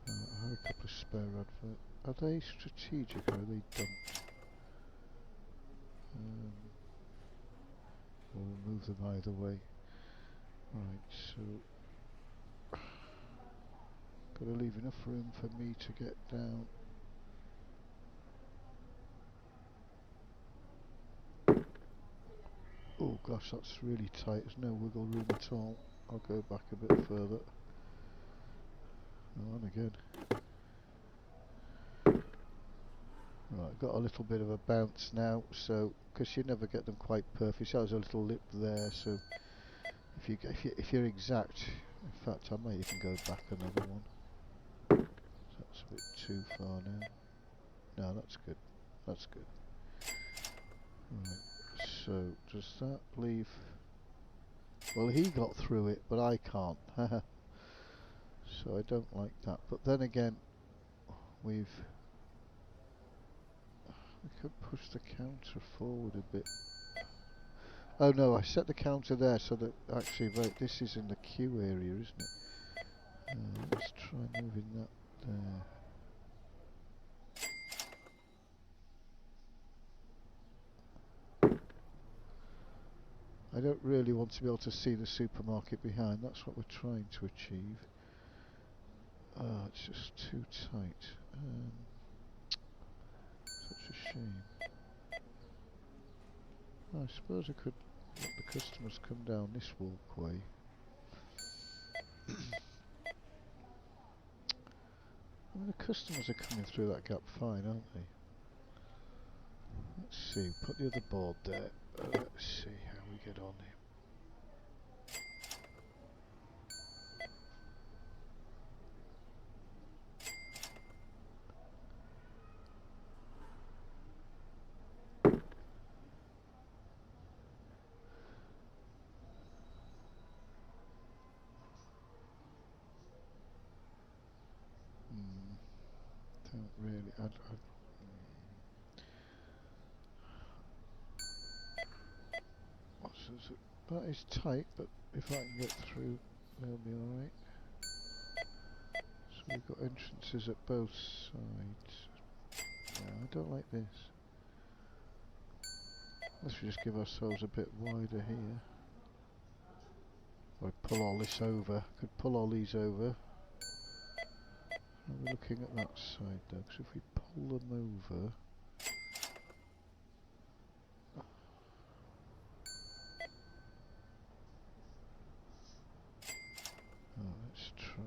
I have a couple of spare adverts. Are they strategic or are they dumped? We'll move them either way. Right, so gotta leave enough room for me to get down. Oh gosh, that's really tight. There's no wiggle room at all. I'll go back a bit further. Oh, and again. Right, got a little bit of a bounce now, so because you never get them quite perfect. So there's a little lip there, so if you're exact, in fact, I might even go back another one. That's a bit too far now. No, that's good. That's good. Right. So does that leave? Well, he got through it, but I can't. So I don't like that. But then again, we could push the counter forward a bit. Oh no, I set the counter there so that actually, right, this is in the queue area, isn't it? Let's try moving that there. I don't really want to be able to see the supermarket behind. That's what we're trying to achieve. It's just too tight. Such a shame. I suppose I could let the customers come down this walkway. I mean, the customers are coming through that gap fine, aren't they? Let's see, put the other board there. Let's see how we get on here. Don't really. That is tight, but if I can get through, they'll be alright. So we've got entrances at both sides. No, I don't like this. Let's just give ourselves a bit wider here. Or pull all this over. Could pull all these over. Are we looking at that side though? Because if we pull them over. Oh, let's try.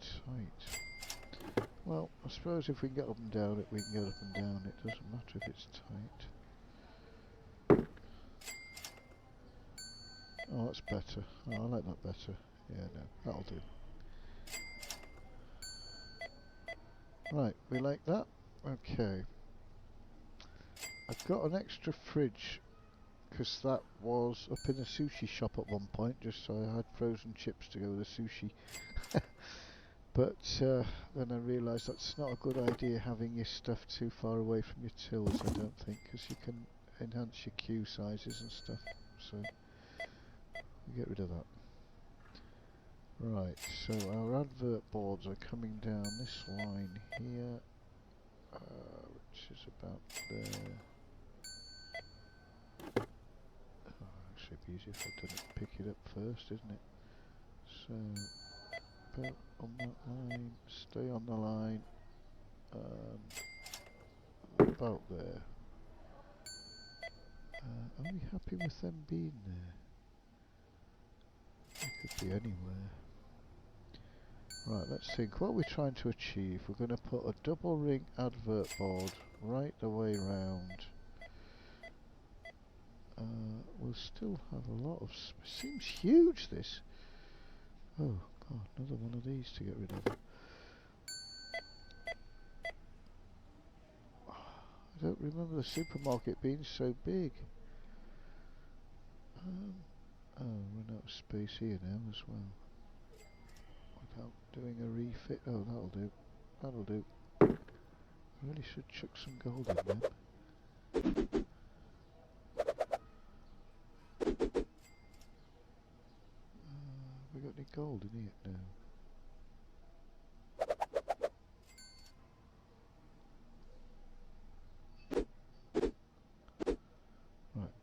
Tight. Well, I suppose if we can get up and down it, we can get up and down it. Doesn't matter if it's tight. Oh, that's better. Oh, I like that better. Yeah, no, that'll do. Right, we like that. Okay. I've got an extra fridge because that was up in a sushi shop at one point, just so I had frozen chips to go with the sushi. But then I realised that's not a good idea having your stuff too far away from your tills, I don't think, because you can enhance your queue sizes and stuff. So we get rid of that. Right, so our advert boards are coming down this line here, which is about there. Oh, actually it'd be easier if I didn't pick it up first, isn't it? So, about on that line, stay on the line, about there. Are we happy with them being there? They could be anywhere. Right, let's think. What are we trying to achieve? We're going to put a double ring advert board right the way round. We'll still have a lot of... Seems huge, this. Oh, God, another one of these to get rid of. I don't remember the supermarket being so big. Oh, run out of space here now as well. Without doing a refit. Oh, that'll do. That'll do. Really should chuck some gold in them. We got any gold in here? No. Right.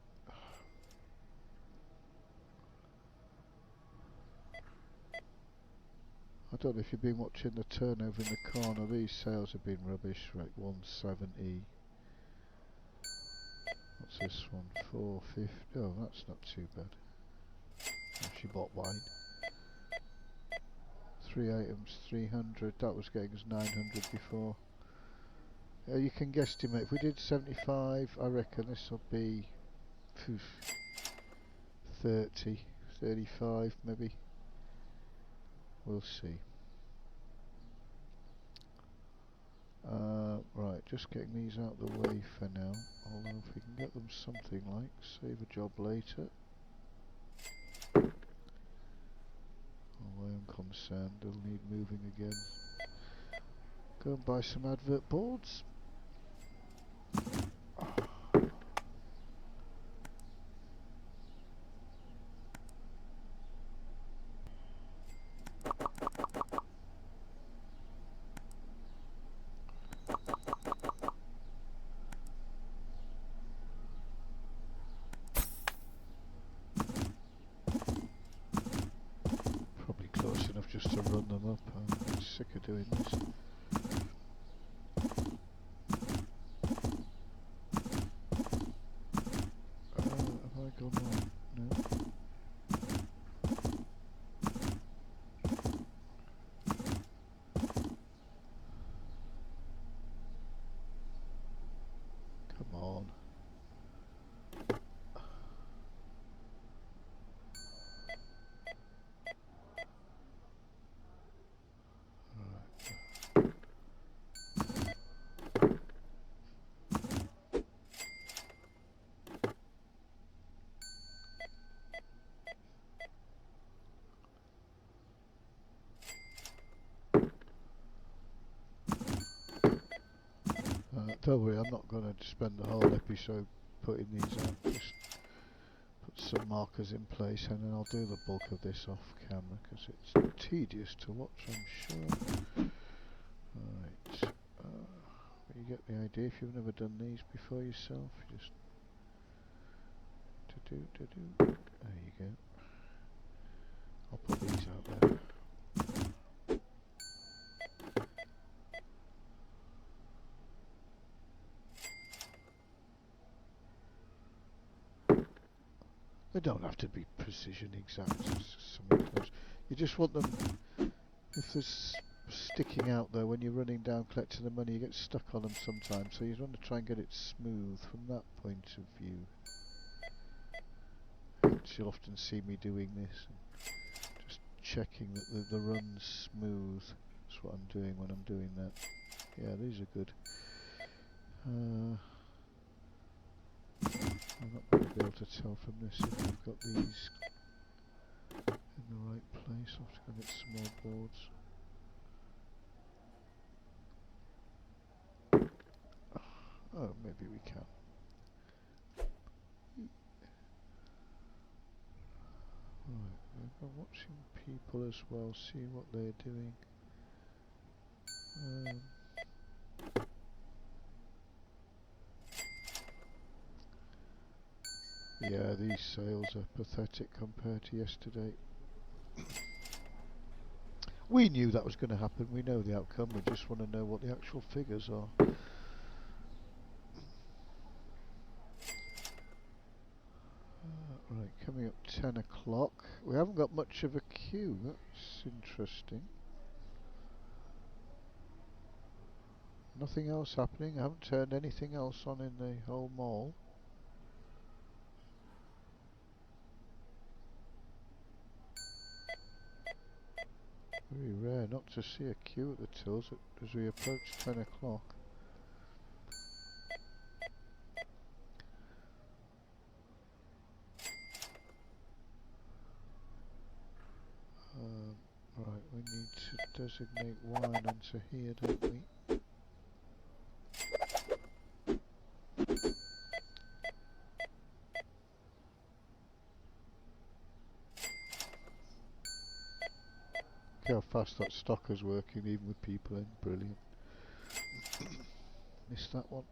I don't know if you've been watching the turnover in the corner. These sales have been rubbish. Right, 170. What's this one? 450. Oh, that's not too bad. Oh, she bought wine. 3 items, 300. That was getting us 900 before. You can guesstimate. If we did 75, I reckon this will be 30, 35 maybe. We'll see. Right, just getting these out of the way for now. Although if we can get them something like save a job later. Away I'm concerned, they'll need moving again. Go and buy some advert boards. Probably close enough just to run them up. I'm sick of doing this. Have I gone on? No. Come on. Don't worry, I'm not going to spend the whole episode putting these out. Just put some markers in place and then I'll do the bulk of this off camera because it's tedious to watch, I'm sure. Right, you get the idea. If you've never done these before yourself, you just there you go. I'll put these out there. They don't have to be precision exact. You just want them. If there's sticking out there when you're running down collecting the money, you get stuck on them sometimes. So you want to try and get it smooth from that point of view. Hence you'll often see me doing this, and just checking that the run's smooth. That's what I'm doing when I'm doing that. Yeah, these are good. I'm not going to be able to tell from this if I've got these in the right place. I'll have to go get some more boards. Oh, maybe we can. Right, I'm watching people as well, see what they're doing. Yeah, these sales are pathetic compared to yesterday. We knew that was going to happen, we know the outcome, we just want to know what the actual figures are. Right, coming up 10 o'clock. We haven't got much of a queue, that's interesting. Nothing else happening, I haven't turned anything else on in the whole mall. Very rare not to see a queue at the tills as we approach 10 o'clock. Right, we need to designate wine onto here, don't we? Look how fast that stocker's working even with people in, brilliant. Missed that one.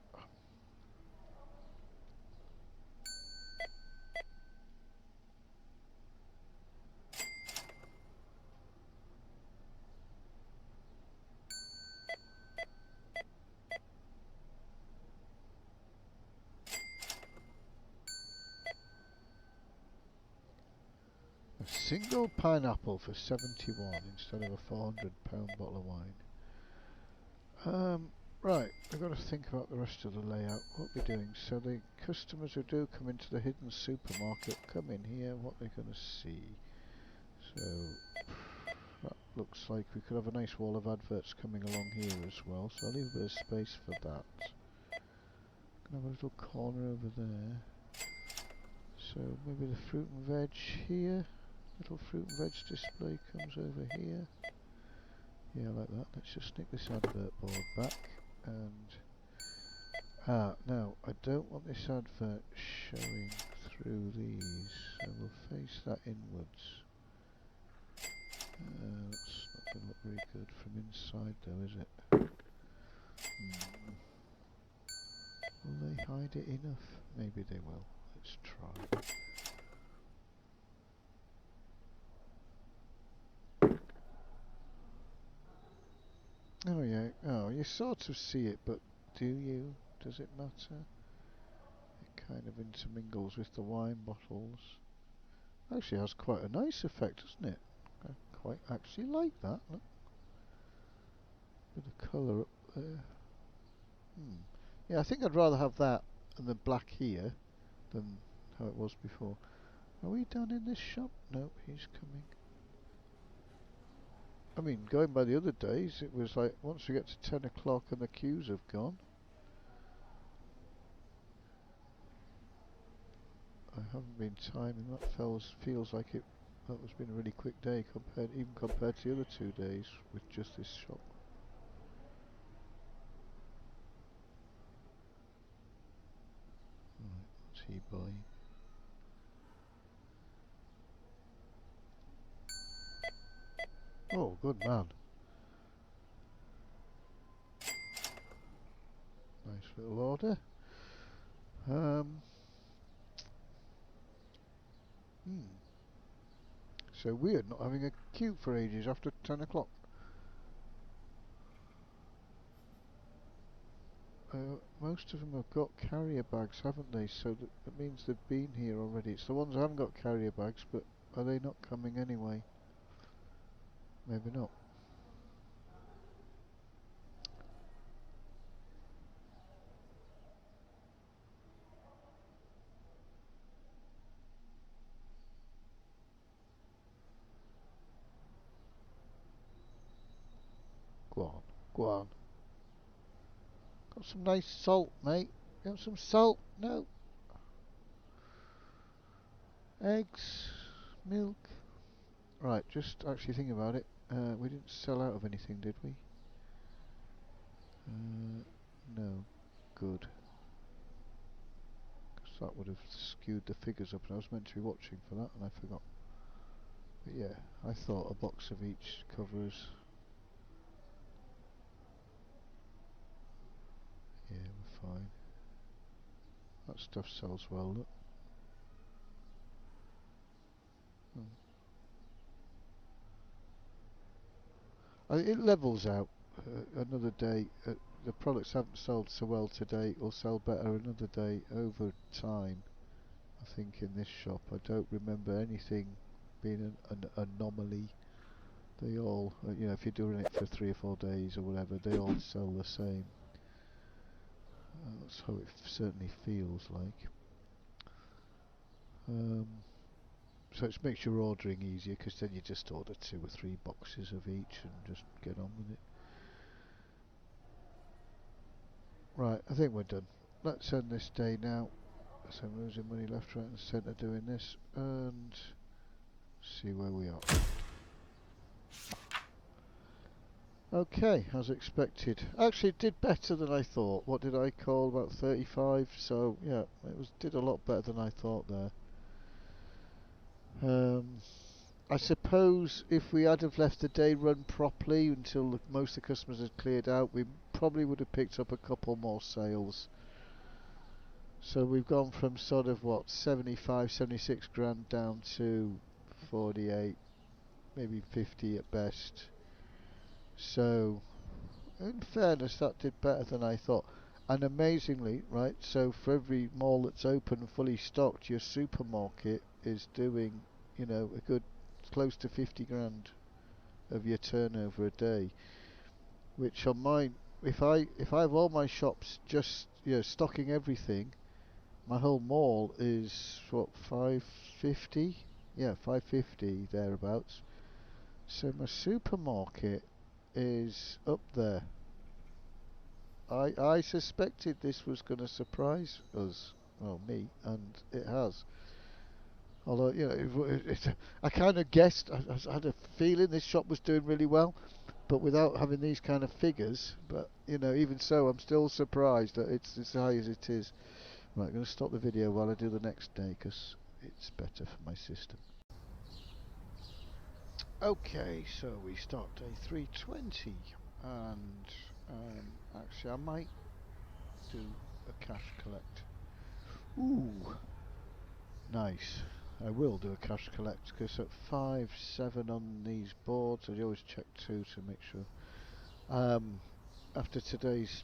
single pineapple for 71 instead of a £400 bottle of wine. Right, we've got to think about the rest of the layout, what we're doing. So the customers who do come into the hidden supermarket come in here, what they're going to see. So that looks like we could have a nice wall of adverts coming along here as well, so I'll leave a bit of space for that. Gonna have a little corner over there. So maybe the fruit and veg here. Little fruit and veg display comes over here. Yeah, like that. Let's just stick this advert board back and now I don't want this advert showing through these, so we'll face that inwards. That's not going to look very good from inside though, is it? Will they hide it enough? Maybe they will. Let's try. Oh yeah, oh you sort of see it, but do you? Does it matter? It kind of intermingles with the wine bottles. Actually has quite a nice effect, doesn't it? I quite actually like that, look. Bit of colour up there. Yeah, I think I'd rather have that and the black here than how it was before. Are we done in this shop? Nope, he's coming. I mean, going by the other days, it was like once we get to 10 o'clock and the queues have gone. I haven't been timing. That feels like it. That has been a really quick day even compared to the other 2 days with just this shop. Right, what's he buying? Oh, good man. Nice little order. So weird not having a queue for ages after 10 o'clock. Most of them have got carrier bags, haven't they? So that means they've been here already. It's the ones who haven't got carrier bags, but are they not coming anyway? Maybe not. Go on, go on. Got some nice salt, mate. Got some salt? No. Eggs, milk. Right, just actually thinking about it. We didn't sell out of anything, did we? No. Good. Because that would have skewed the figures up, and I was meant to be watching for that, and I forgot. But yeah, I thought a box of each covers. Yeah, we're fine. That stuff sells well, look. It levels out another day. The products haven't sold so well today, will sell better another day over time. I think in this shop, I don't remember anything being an anomaly. They all, you know, if you're doing it for 3 or 4 days or whatever, they all sell the same. That's how it certainly feels like. So it makes your ordering easier, because then you just order 2 or 3 boxes of each and just get on with it. Right, I think we're done. Let's end this day now. So I'm losing money left, right and centre doing this, and see where we are. Okay, as expected. Actually, it did better than I thought. What did I call? About 35. So yeah, it did a lot better than I thought there. I suppose if we had have left the day run properly until most of the customers had cleared out, we probably would have picked up a couple more sales. So we've gone from sort of what, 75, 76 grand down to 48, maybe 50 at best. So in fairness, that did better than I thought. And amazingly, right, so for every mall that's open fully stocked, your supermarket is doing, you know, a good close to 50 grand of your turnover a day. Which on mine, if I have all my shops just stocking everything, my whole mall is what, 550? Yeah, 550 thereabouts. So my supermarket is up there. I suspected this was going to surprise us, well, me, and it has. Although, I kind of guessed, I had a feeling this shop was doing really well, but without having these kind of figures. But, even so, I'm still surprised that it's as high as it is. Right, I'm going to stop the video while I do the next day, because it's better for my system. Okay, so we start day 320, and actually I might do a cash collect. Ooh, nice. I will do a cash collect, because at 5-7 on these boards, I always check 2 to make sure. After today's,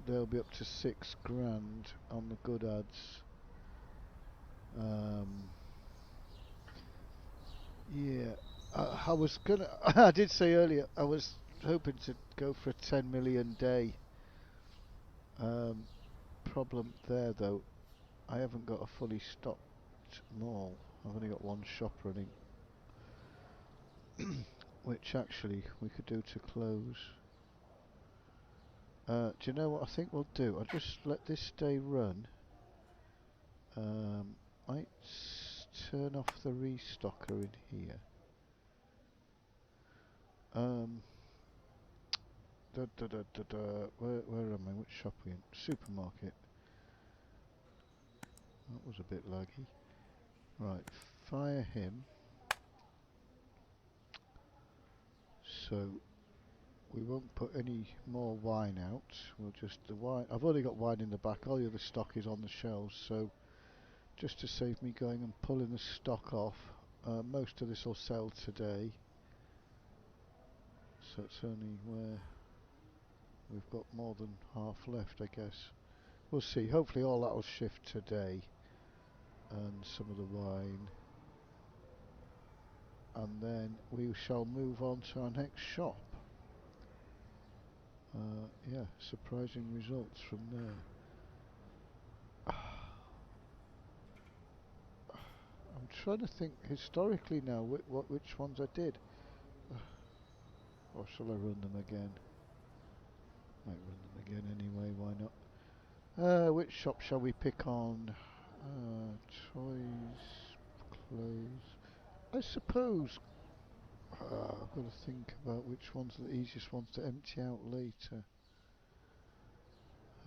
they'll be up to 6 grand on the good ads. Yeah, I was gonna. I did say earlier I was hoping to go for a 10 million day. Problem there though, I haven't got a fully stocked mall. I've only got one shop running, which actually we could do to close. Do you know what I think we'll do? I'll just let this day run. Might turn off the restocker in here. Where am I? Which shop are we in? Supermarket. That was a bit laggy. Right, fire him. So we won't put any more wine out. We'll just the wine. I've already got wine in the back. All the other stock is on the shelves. So just to save me going and pulling the stock off, most of this will sell today. So it's only where we've got more than half left, I guess. We'll see. Hopefully all that will shift today, and some of the wine. And then we shall move on to our next shop. Yeah, surprising results from there. I'm trying to think historically now which ones I did. Or shall I run them again? Might run them again anyway, why not? Which shop shall we pick on? Toys, clothes. I suppose I've got to think about which ones are the easiest ones to empty out later.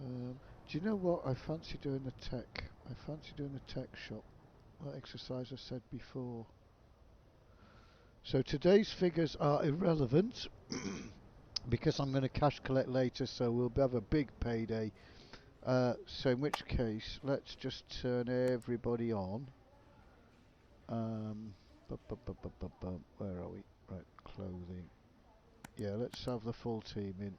Do you know what? I fancy doing the tech. I fancy doing the tech shop. That exercise I said before. So today's figures are irrelevant because I'm going to cash collect later, so we'll have a big payday. So in which case, let's just turn everybody on. Where are we? Right, clothing. Yeah, let's have the full team in.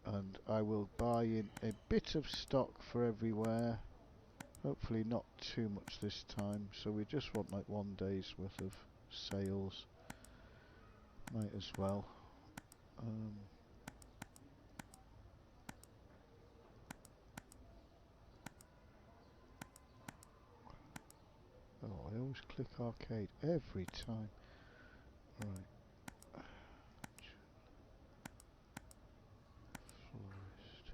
And I will buy in a bit of stock for everywhere. Hopefully not too much this time, so we just want like 1 day's worth of sales. Might as well. Oh, I always click arcade every time. Right. Florist.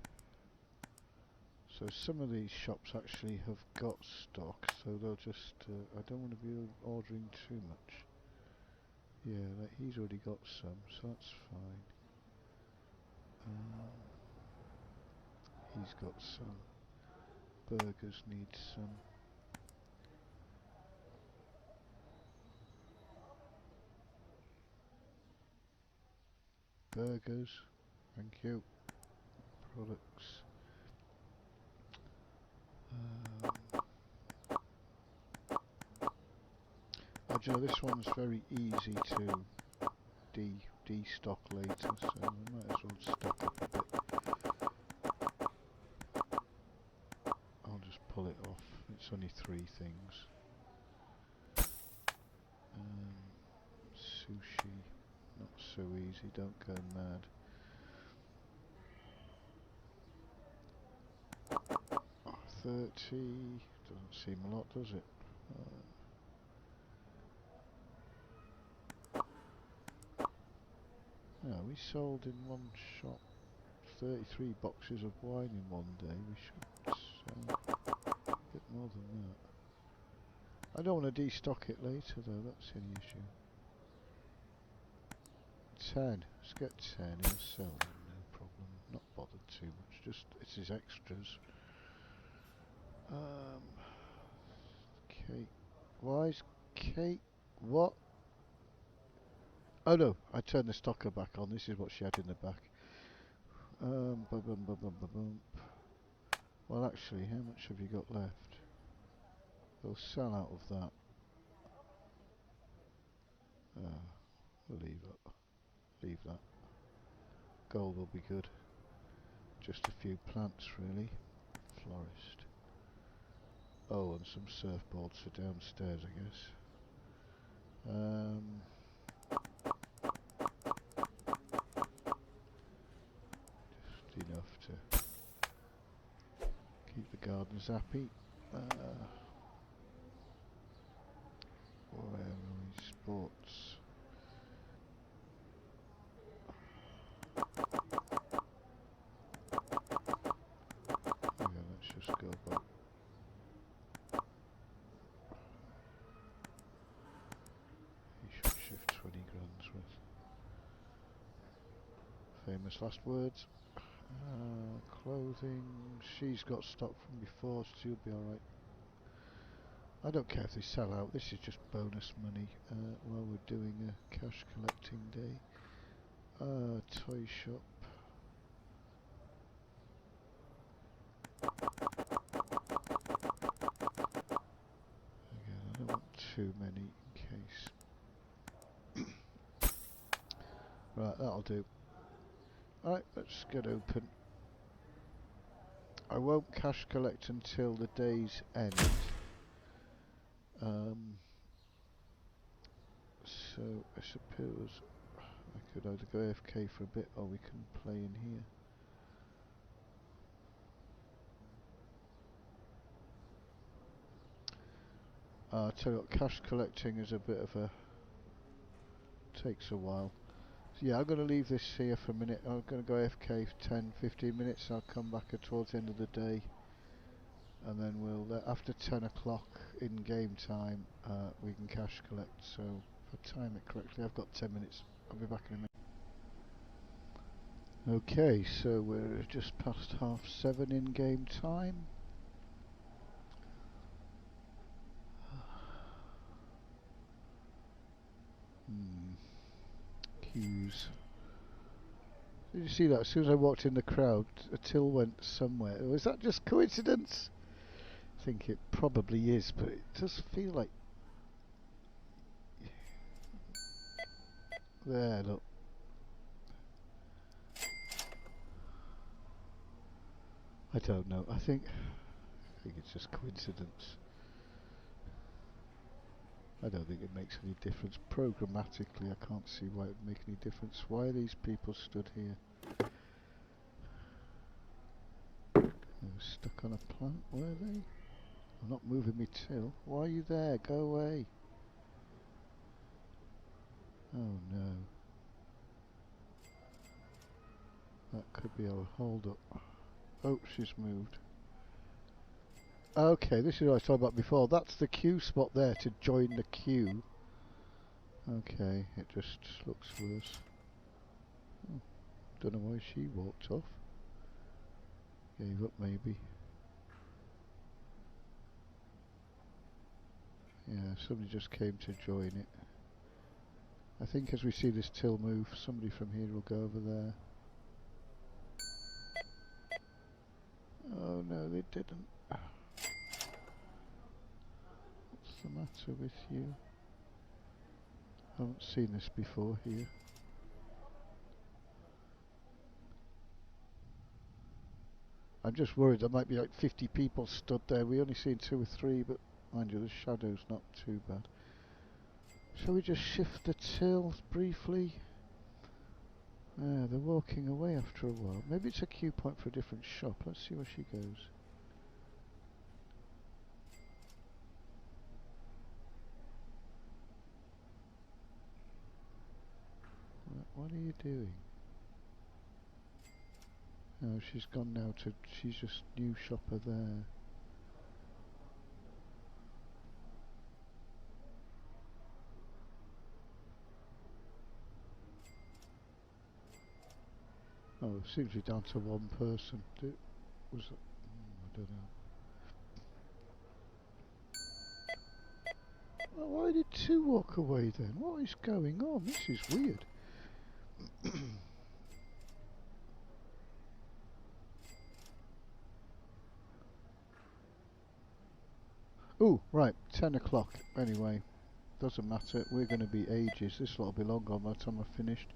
So some of these shops actually have got stock, so they'll just. I don't want to be ordering too much. Yeah, like he's already got some, so that's fine. He's got some. Burgers need some. Burgers, thank you. Products. This one's very easy to de-stock later, so we might as well stock up a bit. I'll just pull it off. It's only 3 things. sushi. Not so easy, don't go mad. Oh, 30 doesn't seem a lot, does it? No, we sold in one shot 33 boxes of wine in one day. We should sell a bit more than that. I don't want to destock it later though, that's the issue. 10. Let's get 10. He'll sell them, no problem. Not bothered too much. Just it's his extras. Kate. Why is Kate? What? Oh no! I turned the stocker back on. This is what she had in the back. Bum, bum, bum, bum, bum, bum. Well, actually, how much have you got left? They'll sell out of that. We'll leave it. Leave that. Gold will be good. Just a few plants, really. Florist. Oh, and some surfboards for downstairs, I guess. Just enough to keep the gardens happy. Where are we? Sports. Okay, let's just go back. He should shift 20 grand's worth. Famous last words. Clothing. She's got stock from before, so she'll be alright. I don't care if they sell out, this is just bonus money while we're doing a cash collecting day. Toy shop. Again, I don't want too many in case. Right, that'll do. Alright, let's get open. I won't cash collect until the day's end. So I suppose I could either go AFK for a bit or we can play in here. I'll tell you what, cash collecting is a bit of a... takes a while. So yeah, I'm going to leave this here for a minute. I'm going to go AFK for 10-15 minutes. I'll come back towards the end of the day. And then we'll, after 10 o'clock in game time, we can cash collect. So if I time it correctly, I've got 10 minutes. I'll be back in a minute. Okay, so we're just past 7:30 in game time. Queues. Did you see that? As soon as I walked in the crowd, a till went somewhere. Was that just coincidence? I think it probably is, but it does feel like... There, look. I don't know. I think it's just coincidence. I don't think it makes any difference. Programmatically, I can't see why it would make any difference. Why are these people stood here? They were stuck on a plant, were they? I'm not moving me till. Why are you there? Go away. Oh no. That could be our hold up. Oh, she's moved. Okay, this is what I was talking about before. That's the queue spot there to join the queue. Okay, it just looks worse. Oh, don't know why she walked off. Gave up maybe. Yeah, somebody just came to join it. I think as we see this till move, somebody from here will go over there. Oh no, they didn't. What's the matter with you? I haven't seen this before here. I'm just worried there might be like 50 people stood there. We only seen 2 or 3, but mind you, the shadow's not too bad. Shall we just shift the till briefly? They're walking away after a while. Maybe it's a queue point for a different shop. Let's see where she goes. What are you doing? Oh, she's gone now to... She's just new shopper there. Oh, it seems to be down to one person. Was it? I don't know. Oh, why did two walk away then? What is going on? This is weird. Oh, right, 10 o'clock. Anyway, doesn't matter. We're going to be ages. This lot will be long gone by the time I've finished.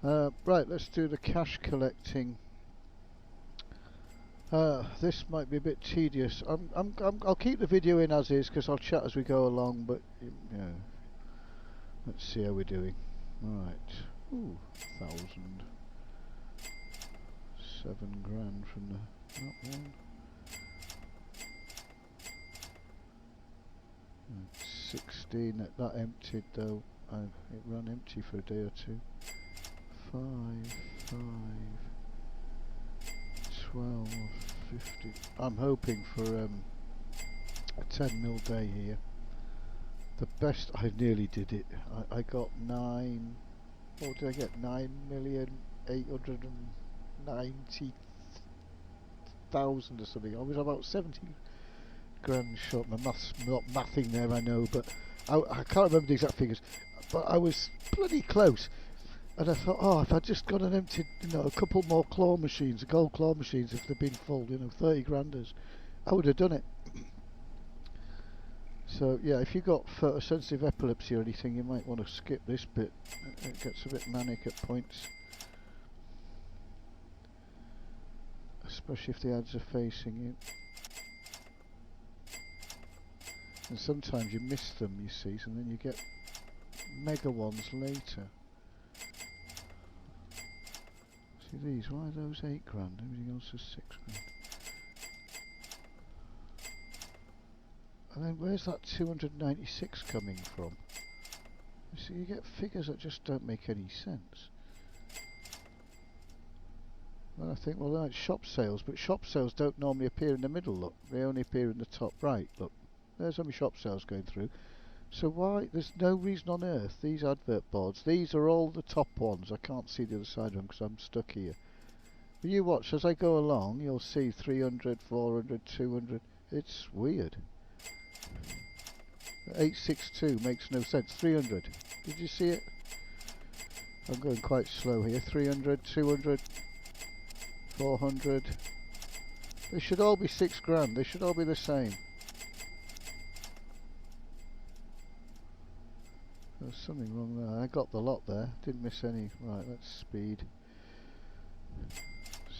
Right, let's do the cash collecting. This might be a bit tedious. I'll keep the video in as is because I'll chat as we go along. But you know, let's see how we're doing. Right. Ooh, 1,000. 7 grand from that one. 16. That emptied though. It ran empty for a day or two. 5, 12, 50. I'm hoping for a 10 mil day here. The best, I nearly did it. I got 9. What did I get? 9,890,000 or something. I was about 70 grand short. My maths not mathing there, I know, but I can't remember the exact figures. But I was bloody close. And I thought, oh, if I'd just got an empty, a couple more claw machines, gold claw machines, if they'd been full, 30 granders, I would have done it. So, yeah, if you've got photosensitive epilepsy or anything, you might want to skip this bit. It gets a bit manic at points. Especially if the ads are facing you. And sometimes you miss them, you see, and then you get mega ones later. See these, why are those 8 grand? Everything else is 6 grand. And then where's that 296 coming from? You see, you get figures that just don't make any sense. And I think, well, that's shop sales, but shop sales don't normally appear in the middle, look. They only appear in the top right, look. There's only shop sales going through. So why, there's no reason on earth, these advert boards, these are all the top ones. I can't see the other side of them because I'm stuck here. But you watch, as I go along, you'll see 300, 400, 200. It's weird. 862 makes no sense. 300. Did you see it? I'm going quite slow here. 300, 200, 400. They should all be 6 grand. They should all be the same. There's something wrong there. I got the lot there. Didn't miss any. Right, let's speed.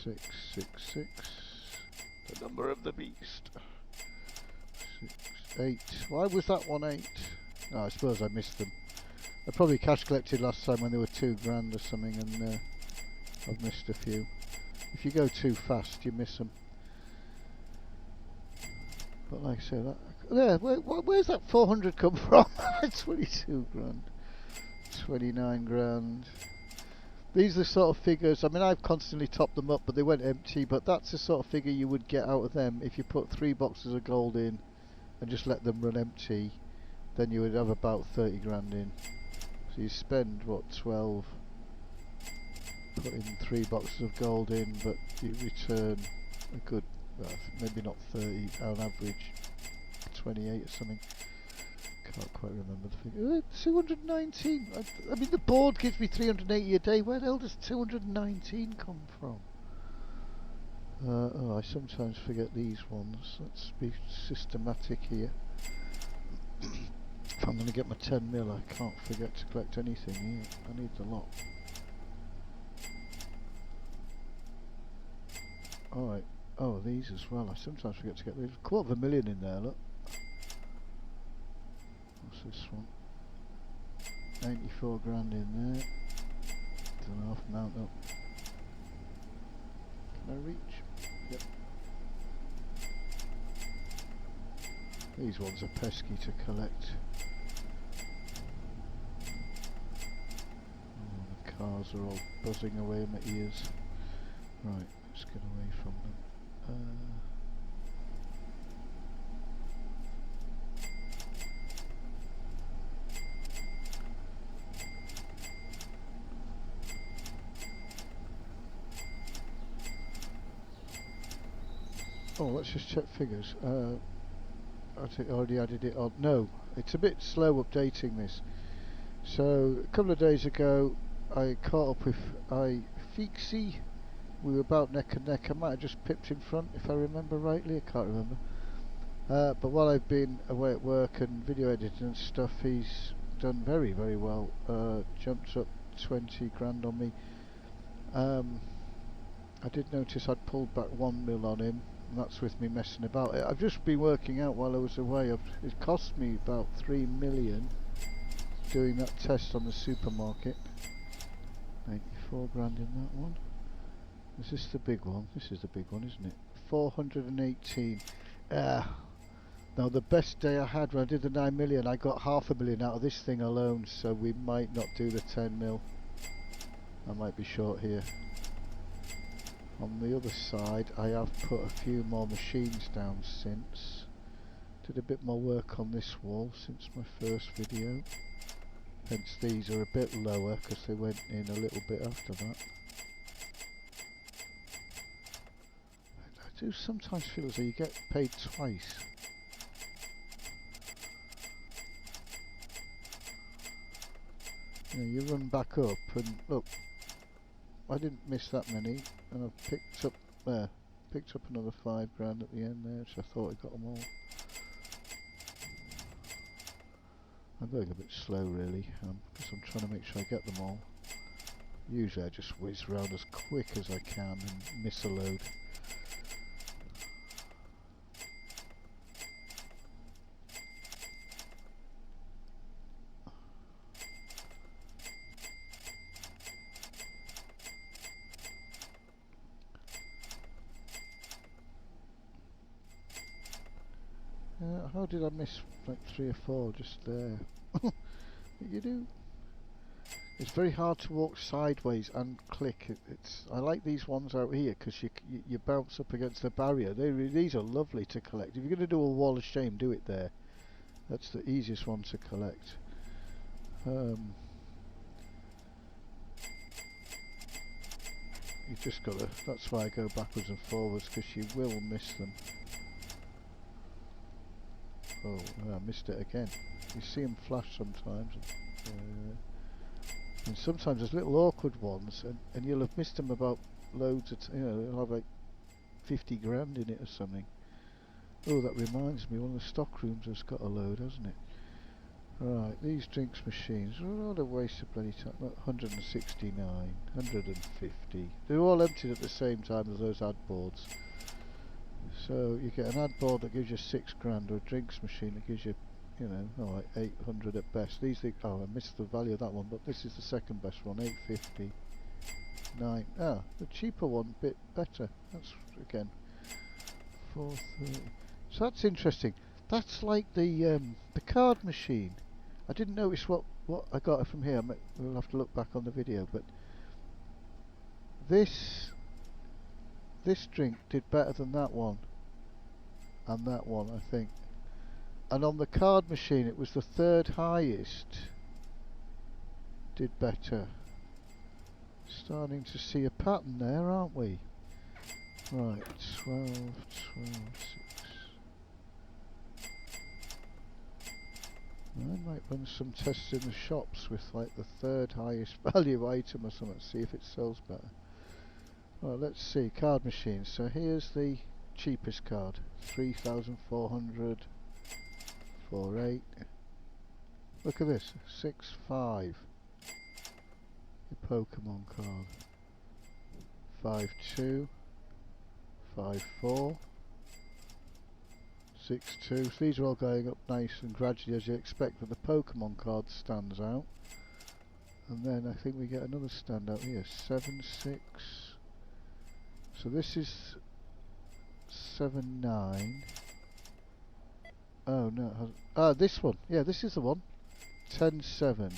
666. The number of the beast. 6, 8. Why was that one 8? Oh, I suppose I missed them. I probably cash collected last time when they were 2 grand or something, and I've missed a few. If you go too fast, you miss them. But like I said, there, where's that 400 come from? 22 grand, 29 grand. These are the sort of figures, I mean, I've constantly topped them up, but they went empty. But that's the sort of figure you would get out of them if you put 3 boxes of gold in and just let them run empty. Then you would have about 30 grand in. So you spend, what, 12, putting 3 boxes of gold in, but you return a good, well, maybe not 30, on average 28 or something. Can't quite remember the figure. 219. I mean, the board gives me 380 a day. Where the hell does 219 come from? Oh, I sometimes forget these ones. Let's be systematic here. If I'm going to get my 10 mil, I can't forget to collect anything here. I need the lot. Alright. Oh, these as well. I sometimes forget to get these. $250,000 in there, look. What's this one? 94 grand in there. Don't know if mount up. Can I reach? Yep. These ones are pesky to collect. Oh, the cars are all buzzing away in my ears. Right, let's get away from them. Oh, let's just check figures. I think I already added it on. No, it's a bit slow updating this. So a couple of days ago I caught up with iFixie. We were about neck and neck. I might have just pipped in front if I remember rightly, I can't remember. But while I've been away at work and video editing and stuff, he's done very, very well. Jumped up 20 grand on me. I did notice I'd pulled back 1 mil on him, and that's with me messing about. I've just been working out while I was away. It cost me about 3 million doing that test on the supermarket. 94 grand in that one. Is this the big one? This is the big one, isn't it? 418. Now the best day I had when I did the 9 million, I got $500,000 out of this thing alone, so we might not do the 10 mil. I might be short here. On the other side, I have put a few more machines down since. Did a bit more work on this wall since my first video. Hence these are a bit lower because they went in a little bit after that. I do sometimes feel as though you get paid twice. You know, you run back up and look, I didn't miss that many, and I picked up another 5 grand at the end there, which I thought I got them all. I'm going a bit slow really, because I'm trying to make sure I get them all. Usually I just whiz around as quick as I can and miss a load. How did I miss like 3 or 4 just there? You do. It's very hard to walk sideways and click. I like these ones out here because you bounce up against the barrier. These are lovely to collect. If you're going to do a wall of shame, do it there. That's the easiest one to collect. You just got to. That's why I go backwards and forwards, because you will miss them. Oh, I missed it again. You see them flash sometimes. And sometimes there's little awkward ones, and you'll have missed them about loads of they'll have like 50 grand in it or something. Oh, that reminds me, one of the stock rooms has got a load, hasn't it? Right, these drinks machines, what a waste of bloody time. 169, 150. They're all emptied at the same time as those ad boards. So you get an ad board that gives you 6 grand, or a drinks machine that gives you, like 800 at best. I missed the value of that one, but this is the second best one, 850. 9. The cheaper one, bit better. That's again 430. So that's interesting. That's like the card machine. I didn't notice what I got it from here. We'll have to look back on the video, but this drink did better than that one. And that one, I think. And on the card machine, it was the 3rd highest. Did better. Starting to see a pattern there, aren't we? Right, 12, 12, 6. I might run some tests in the shops with like the 3rd highest value item or something, see if it sells better. Well, let's see, card machines. So here's the cheapest card, 3,400, 48. Look at this, 6.5. The Pokemon card. 5.2, 5.4, 6.2. So these are all going up nice and gradually as you expect, but the Pokemon card stands out. And then I think we get another standout here, 7, 6. So this is 7, 9. Oh no, it hasn't. Ah, this one. Yeah, this is the one. 10, 7.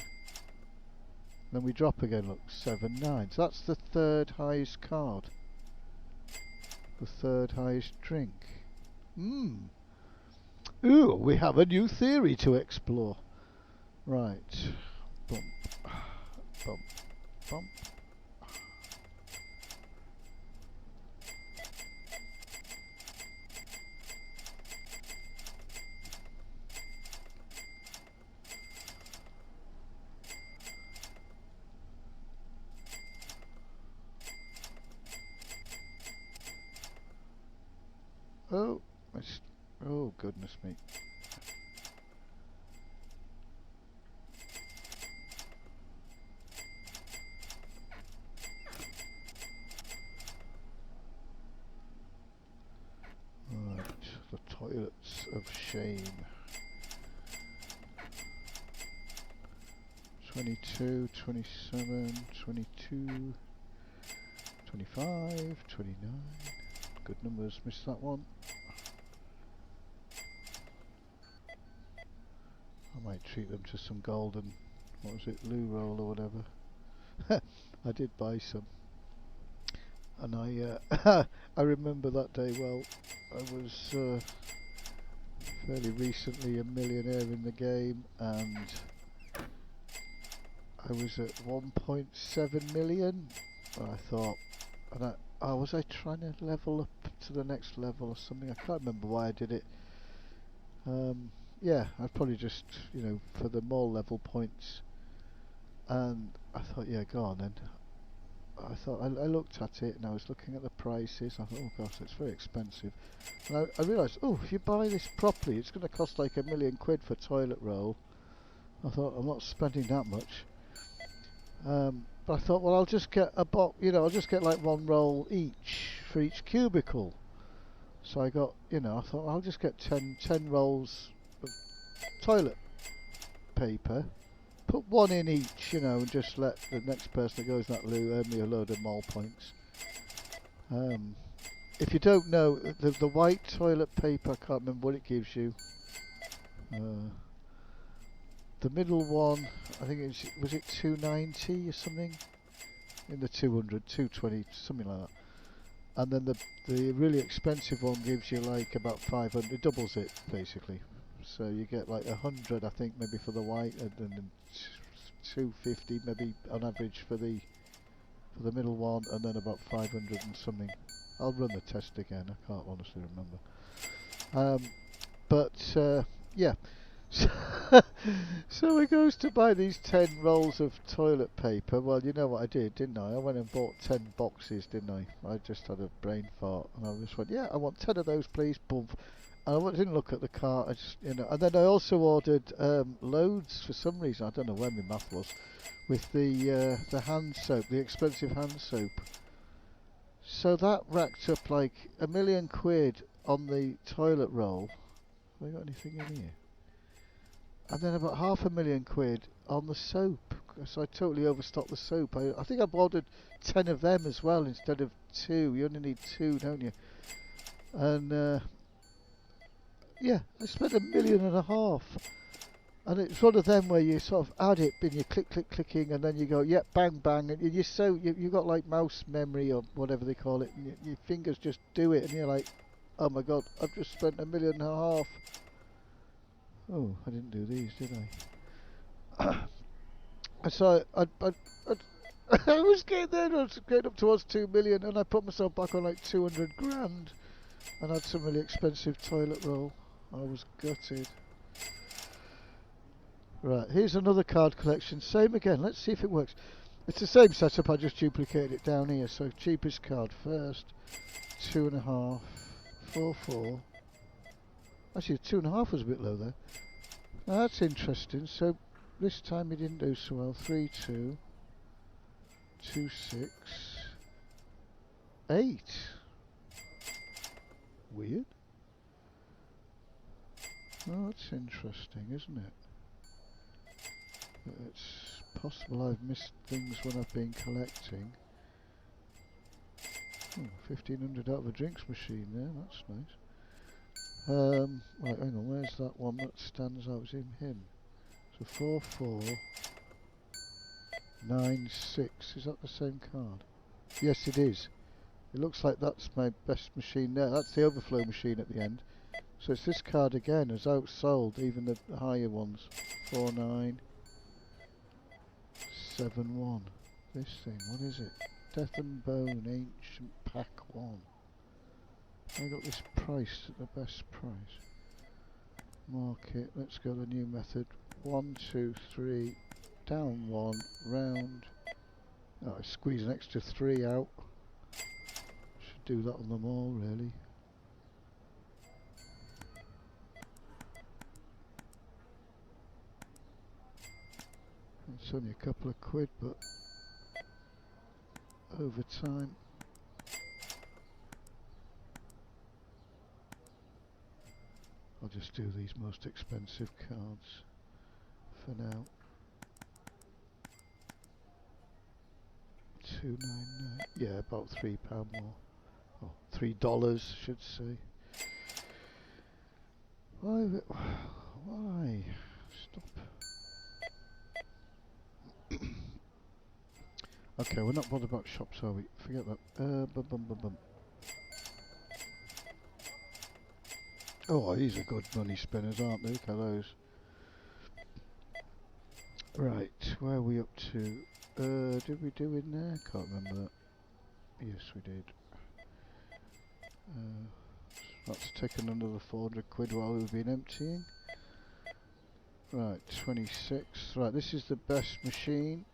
Then we drop again, look, 7, 9. So that's the third highest card. The third highest drink. Ooh, we have a new theory to explore. Right. Bump. Bump. Bump. Oh, oh goodness me. Right, the toilets of shame. 22, 27, 22, 25, 29. Good numbers, missed that one. I might treat them to some golden, what was it, loo roll or whatever. I did buy some. And I remember that day well. I was fairly recently a millionaire in the game, and I was at 1.7 million. And I thought, and was I trying to level up to the next level or something? I can't remember why I did it. Yeah, I probably just, you know, for the more level points. And I thought, yeah, go on then. I thought I looked at it and I was looking at the prices. I thought, oh gosh, it's very expensive. And I realised, oh, if you buy this properly, it's going to cost like £1 million for toilet roll. I thought, I'm not spending that much. But I thought, well, I'll just get a box. You know, I'll just get like one roll each for each cubicle. So I got, you know, I thought I'll just get 10 rolls of toilet paper. Put one in each, you know, and just let the next person that goes in that loo earn me a load of mole points. If you don't know, the white toilet paper, I can't remember what it gives you. The middle one, I think was it 290 or something? In the 200, 220, something like that. And then the really expensive one gives you like about 500, it doubles it basically. So you get like 100, I think, maybe for the white, and then 250 maybe on average for the middle one, and then about 500 and something. I'll run the test again, I can't honestly remember. Yeah. So he goes to buy these 10 rolls of toilet paper. Well, you know what I did, didn't I? I went and bought 10 boxes, didn't I? I just had a brain fart, and I just went, yeah, I want 10 of those, please. Boom. And I didn't look at the cart. I just, you know. And then I also ordered loads for some reason. I don't know where my math was, with the hand soap, the expensive hand soap. So that racked up like £1 million on the toilet roll. Have I got anything in here? And then about £500,000 on the soap. So I totally overstocked the soap. I think I ordered 10 of them as well instead of 2. You only need 2, don't you? And yeah, I spent £1.5 million. And it's one of them where you sort of add it and you clicking, and then you go, yep, bang, bang, and you've got like mouse memory or whatever they call it, and your fingers just do it, and you're like, oh my god, I've just spent £1.5 million. Oh, I didn't do these, did I? So I was getting there, I was getting up towards 2 million, and I put myself back on like 200 grand, and had some really expensive toilet roll. I was gutted. Right, here's another card collection, same again, let's see if it works. It's the same setup, I just duplicated it down here. So cheapest card first, 2.5, 4. Actually 2.5 was a bit low there. Now that's interesting, so this time he didn't do so well. 3, 2, 2, 6, 8. Weird. Oh, that's interesting, isn't it? Let's possible I've missed things when I've been collecting. Oh, 1500 out of a drinks machine there, that's nice. Right, hang on, where's that one that stands out? It's in him. So 4496, is that the same card? Yes, it is. It looks like that's my best machine there. That's the overflow machine at the end. So it's this card again, has outsold even the higher ones. 4971. This thing, what is it? Death and Bone Ancient Pack 1. I got this priced at the best price. Market, let's go the new method. 1, 2, 3, down 1, round. Oh, I squeeze an extra 3 out. Should do that on them all, really. It's only a couple of quid, but over time. I'll just do these most expensive cards for now. 299. Yeah, about £3 more. Oh, $3 should say. Why? Why? Stop. Okay, we're not bothered about shops, are we? Forget that. Oh, these are good money spinners, aren't they? Look at those. Right, where are we up to? Did we do in there? Can't remember that. Yes, we did. That's taken another 400 quid while we've been emptying. Right, 26. Right, this is the best machine.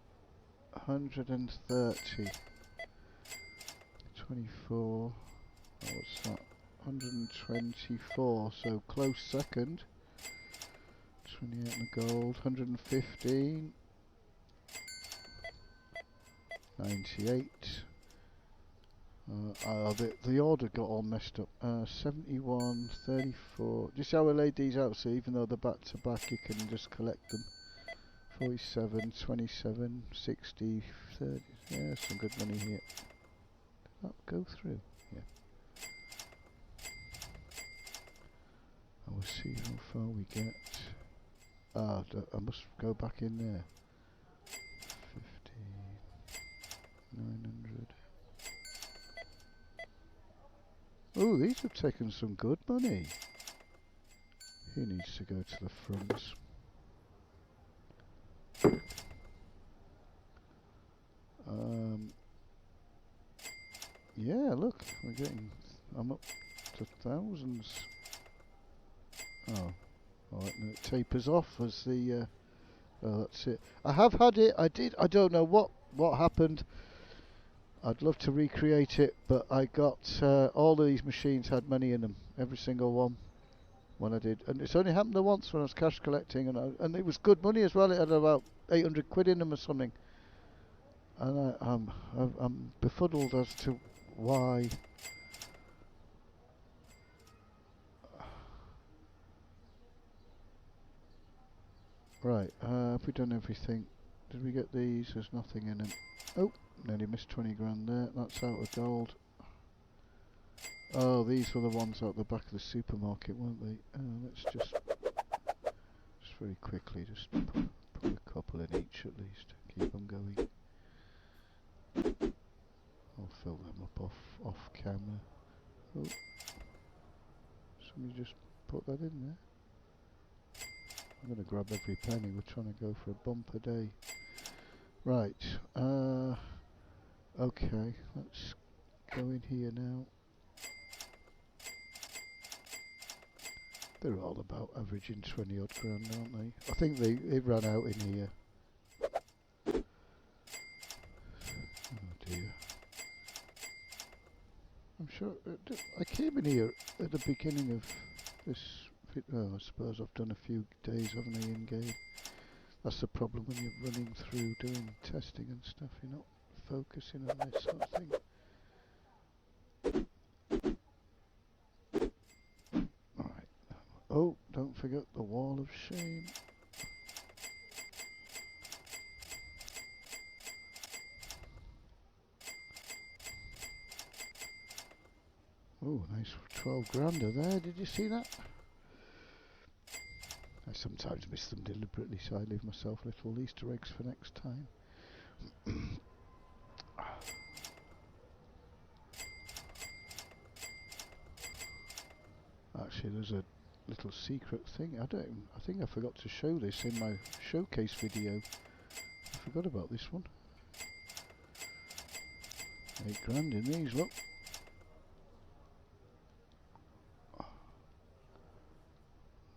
130. 24. Oh, what's that? 124. So close second. 28 in the gold. 115. 98. The order got all messed up. 71, 34. Do you see how I laid these out? So even though they're back to back, you can just collect them. 47, 27, 60, 30. Yeah, some good money here. Did that go through? Yeah. And we'll see how far we get. Ah, I must go back in there. 900. Oh, these have taken some good money. He needs to go to the front. Yeah, look, I'm up to thousands. Oh, alright, and it tapers off as the, oh, that's it. I have had it, I don't know what happened. I'd love to recreate it, but I got, all of these machines had money in them, every single one, when I did. And it's only happened once when I was cash collecting, and it was good money as well. It had about 800 quid in them or something. And I'm befuddled as to why. Right, have we done everything? Did we get these? There's nothing in them. Oh, nearly missed 20 grand there. That's out of gold. Oh, these were the ones out the back of the supermarket, weren't they? Let's just very quickly, just put a couple in each at least. Keep them going. I'll fill them up off camera. Oh, somebody just put that in there. I'm going to grab every penny. We're trying to go for a bumper day. Right. Okay. Let's go in here now. They're all about averaging 20 odd grand, aren't they? I think they ran out in here. Oh dear. I'm sure I came in here at the beginning of this. Oh, I suppose I've done a few days, haven't I, in game? That's the problem when you're running through doing testing and stuff. You're not focusing on this sort of thing. Alright. Oh, don't forget the wall of shame. Oh, nice 12 grander there. Did you see that? I sometimes miss them deliberately, so I leave myself little Easter eggs for next time. Actually, there's a little secret thing. I think I forgot to show this in my showcase video. I forgot about this one. 8 grand in these, look.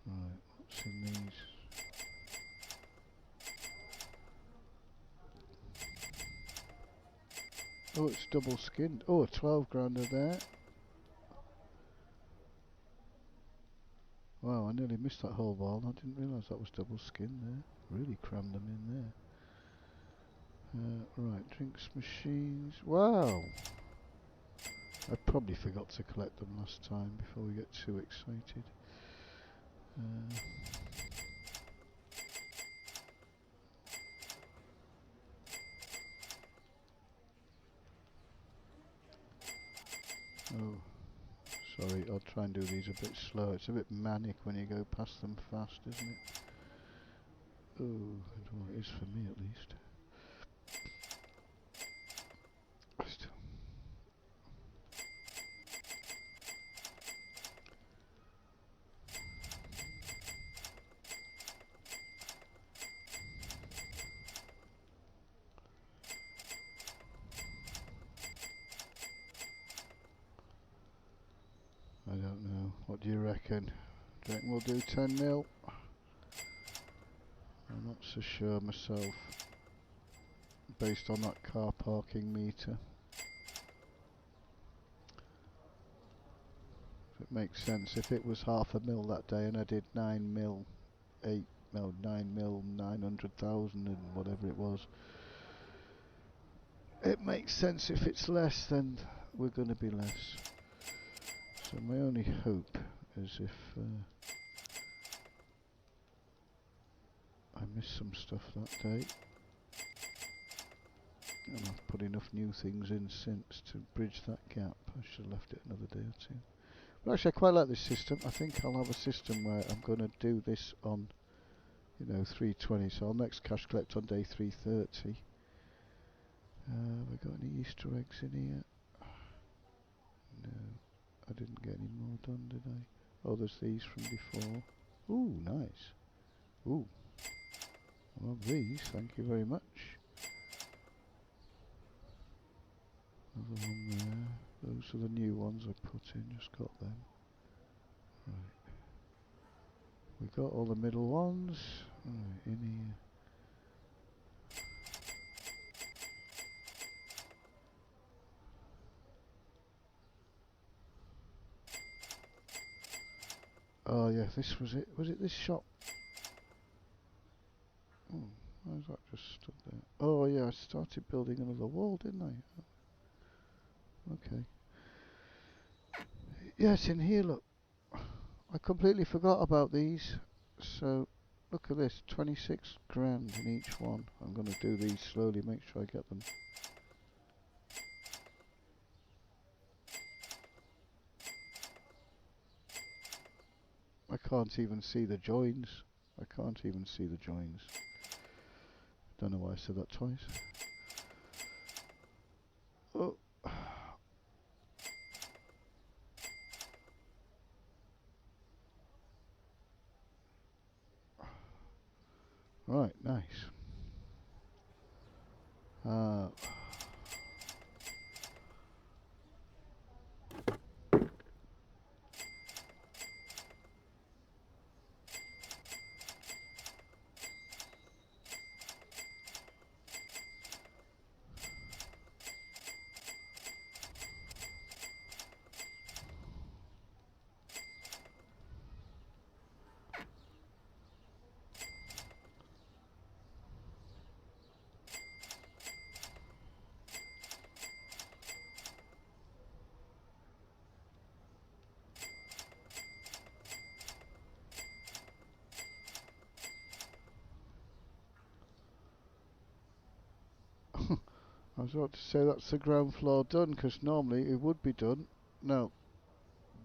Right, what's in these? Oh, it's double skinned. Oh, a 12 grander there. Wow, I nearly missed that whole ball. I didn't realise that was double skinned there. Really crammed them in there. Right, drinks machines. Wow! I probably forgot to collect them last time before we get too excited. Oh, sorry, I'll try and do these a bit slow. It's a bit manic when you go past them fast, isn't it? Oh, well, it is for me at least. I don't know. What do you reckon? Do you reckon we'll do 10 mil? I'm not so sure myself, based on that car parking meter. If it makes sense, if it was half a mil that day and I did 9 mil, 9 mil, 900,000 and whatever it was, it makes sense. If it's less, then we're going to be less. So my only hope is if I miss some stuff that day, and I've put enough new things in since to bridge that gap. I should have left it another day or two. But actually, I quite like this system. I think I'll have a system where I'm going to do this on, 320. So I'll next cash collect on day 330. Have I got any Easter eggs in here? No, I didn't get any more done, did I? Oh, there's these from before. Ooh, nice. Ooh, I love these. Thank you very much. Another one there. Those are the new ones I put in. Just got them. Right. We got all the middle ones. Right, in here. Oh yeah, this was it. Was it this shop? Oh, why's that just stood there? Oh yeah, I started building another wall, didn't I? Okay. Yes, in here, look. I completely forgot about these. So, look at this. 26 grand in each one. I'm going to do these slowly, make sure I get them. I can't even see the joins. I can't even see the joins. Don't know why I said that twice. Oh. Right, nice. I was about to say that's the ground floor done, because normally it would be done. No,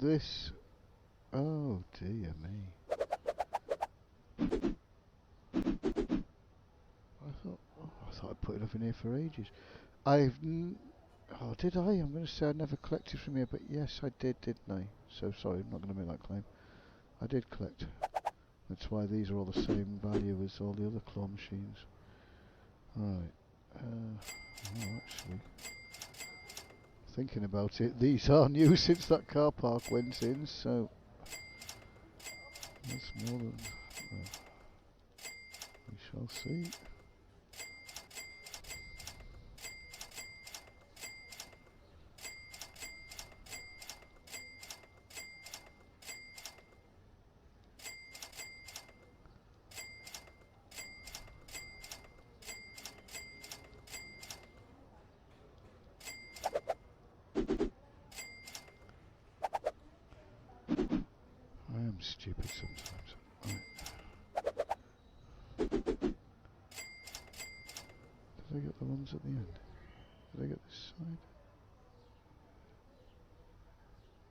this... Oh dear me. I thought I'd put it up in here for ages. Oh, did I? I'm going to say I never collected from here, but yes, I did, didn't I? So sorry, I'm not going to make that claim. I did collect. That's why these are all the same value as all the other claw machines. Right. Oh, actually, thinking about it, these are new since that car park went in, so that's more than... we shall see. I am stupid sometimes. Right. Did I get the ones at the end? Did I get this side?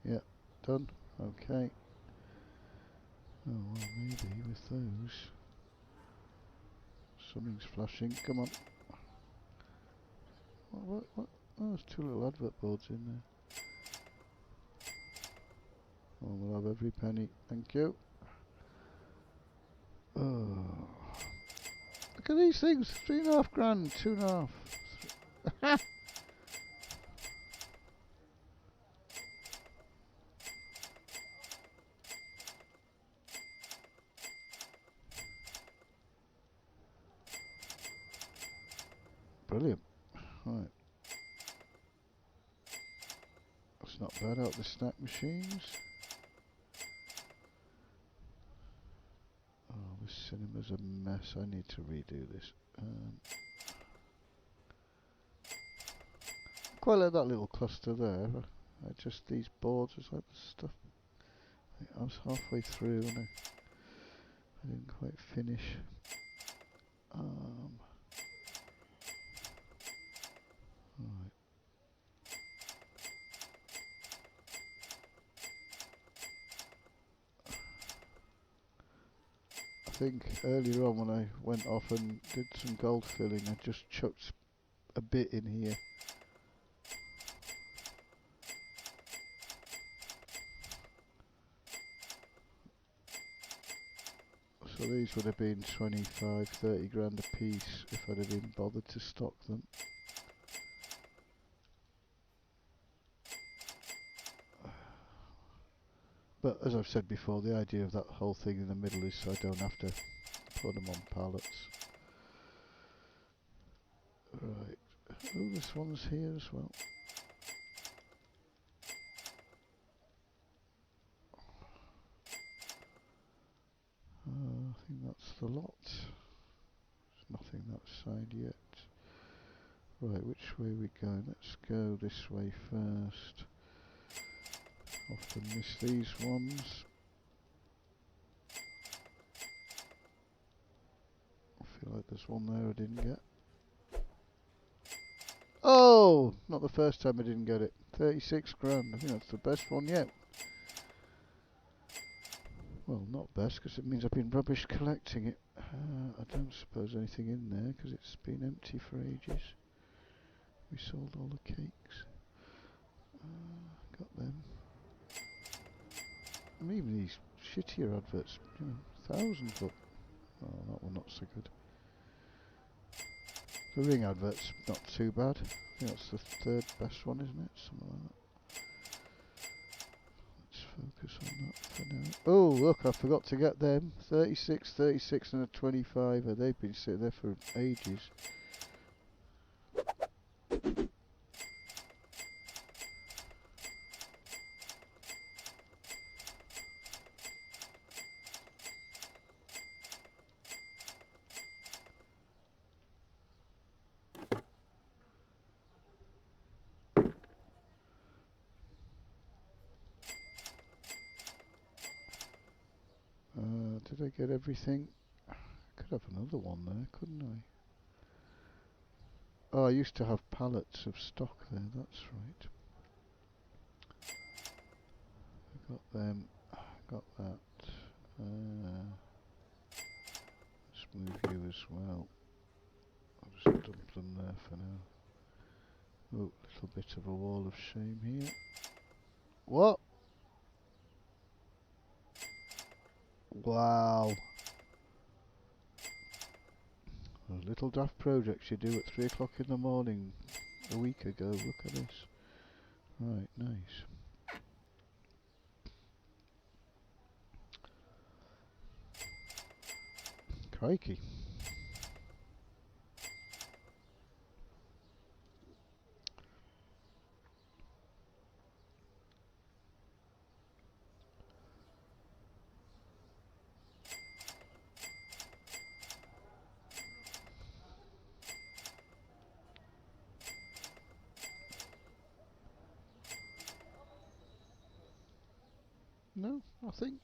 Yeah, done. Okay. Oh, well, maybe with those. Something's flashing. Come on. What? Oh, there's two little advert boards in there. Oh, we'll have every penny. Thank you. Oh. Look at these things. 3.5 grand. 2.5. Brilliant. Right. That's not bad out the snack machines. Oh, this cinema's a mess. I need to redo this. Quite like that little cluster there. Just these boards, was like the stuff. I was halfway through and I didn't quite finish. Right. I think earlier on when I went off and did some gold filling, I just chucked a bit in here. So these would have been 25, 30 grand a piece if I'd have been bothered to stock them. But as I've said before, the idea of that whole thing in the middle is so I don't have to put them on pallets. Right. Oh, this one's here as well. I think that's the lot. There's nothing that side yet. Right, which way are we going? Let's go this way first. Often miss these ones. I feel like there's one there I didn't get. Oh! Not the first time I didn't get it. 36 grand. I think that's the best one yet. Well, not best, because it means I've been rubbish collecting it. I don't suppose anything in there, because it's been empty for ages. We sold all the cakes. Got them. And even these shittier adverts, you know, thousands, but oh, that one not so good. The ring advert's not too bad. I think that's the third best one, isn't it? Something like that. Let's focus on that for now. Oh, look, I forgot to get them. 36, 36 and a 25. They've been sitting there for ages. Did I get everything? I could have another one there, couldn't I? Oh, I used to have pallets of stock there, that's right. I Got them. Got that. Let's move you as well. I'll just dump them there for now. Oh, little bit of a wall of shame here. What? Wow. Those little daft projects you do at 3 o'clock in the morning a week ago. Look at this. Right, nice. Crikey. No, nothing.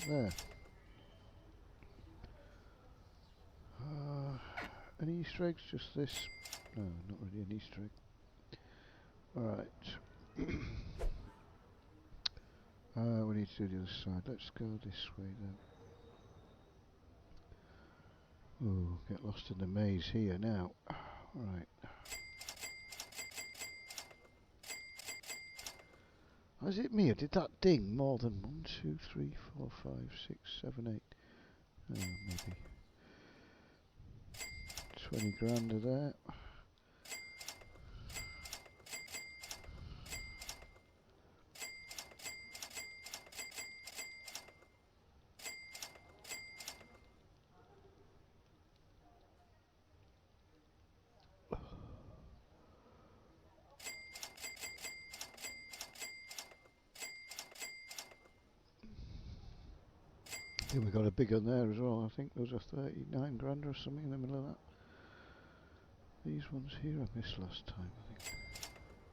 There. Any Easter eggs? Just this? No, not really an Easter egg. Alright. We need to do the other side. Let's go this way then. Ooh, get lost in the maze here now. Right. Is it me or did that ding more than 1, 2, 3, 4, 5, 6, 7, 8? Oh, maybe 20 grand of that. Yeah, we got a big one there as well. I think those are 39 grand or something in the middle of that. These ones here I missed last time,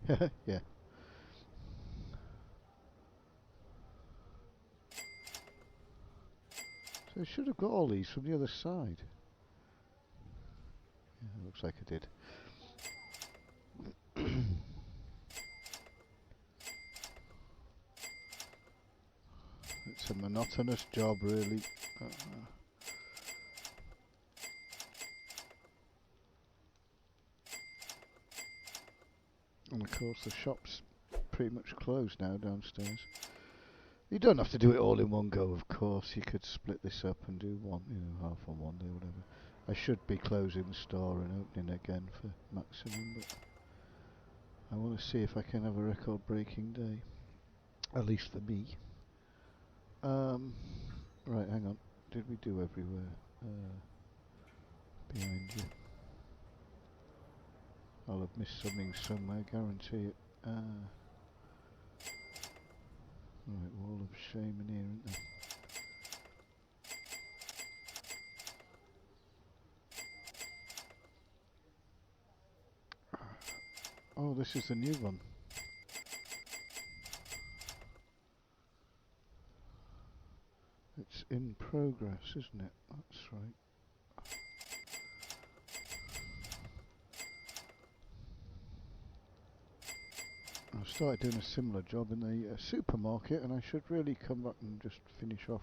I think. Yeah. So I should have got all these from the other side. Yeah, looks like I did. It's a monotonous job, really. And of course the shop's pretty much closed now downstairs. You don't have to do it all in one go, of course. You could split this up and do one, half on one day, whatever. I should be closing the store and opening again for maximum, but I want to see if I can have a record-breaking day. At least for me. Right, hang on. Did we do everywhere? Behind you. I'll have missed something somewhere, guarantee it. Right, wall of shame in here, isn't there? Oh, this is the new one. It's in progress, isn't it? That's right. I started doing a similar job in the supermarket, and I should really come back and just finish off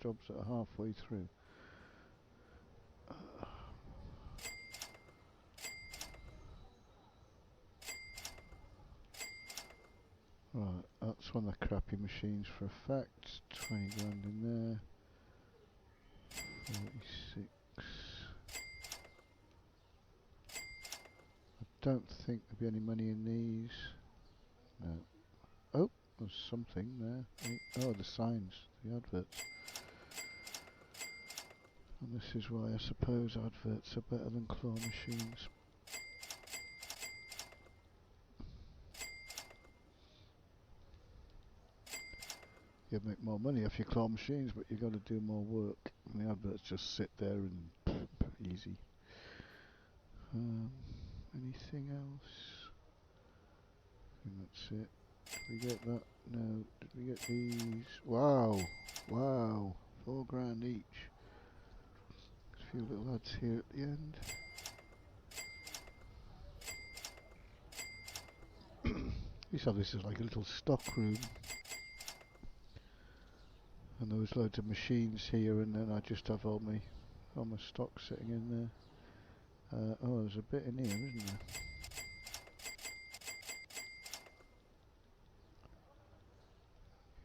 jobs that are halfway through. Right, that's one of the crappy machines for effect. 20 grand in there. 46. I don't think there'll be any money in these. No. Oh, there's something there. Oh, the signs, the adverts. And this is why I suppose adverts are better than claw machines. You make more money off your claw machines, but you've got to do more work. And the adverts just sit there and easy. Anything else? I think that's it. Did we get that? No. Did we get these? Wow. Wow. £4 each. A few little ads here at the end. You saw this is like a little stock room. And there was loads of machines here, and then I just have all my stock sitting in there. Oh, there's a bit in here, isn't there?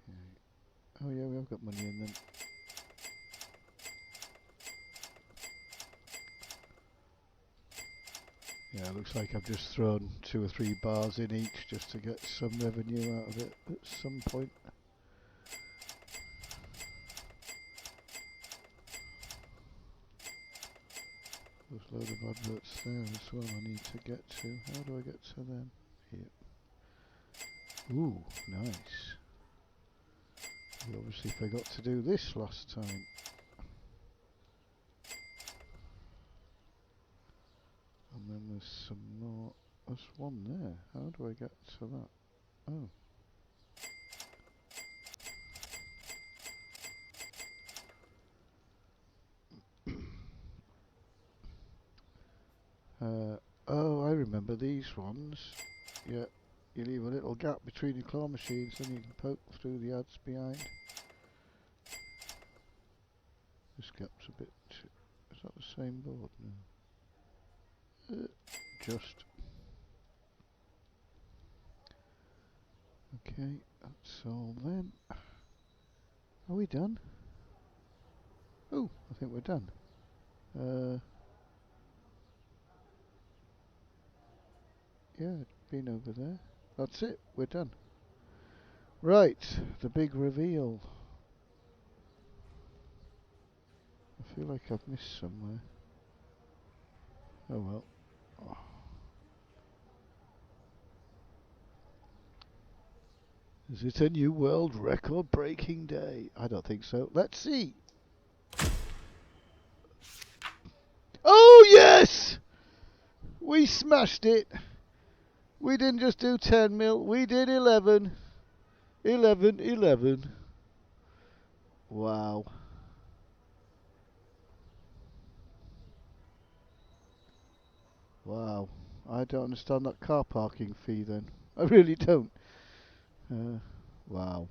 Okay. Oh yeah, we have got money in them. Yeah, it looks like I've just thrown 2 or 3 bars in each just to get some revenue out of it at some point. There's a load of adverts there as well I need to get to. How do I get to them? Here. Ooh, nice. We obviously forgot to do this last time. And then there's some more. There's one there. How do I get to that? Oh. Oh, I remember these ones. Yeah, you leave a little gap between your claw machines, then you can poke through the ads behind. This gap's a bit. Is that the same board? No. Just. Okay, that's all then. Are we done? Oh, I think we're done. Yeah, it's been over there. That's it, we're done. Right, the big reveal. I feel like I've missed somewhere. Oh well. Oh. Is it a new world record breaking day? I don't think so. Let's see. Oh yes! We smashed it. We didn't just do 10 mil, we did 11. 11, 11. Wow. Wow. I don't understand that car parking fee then. I really don't. Wow.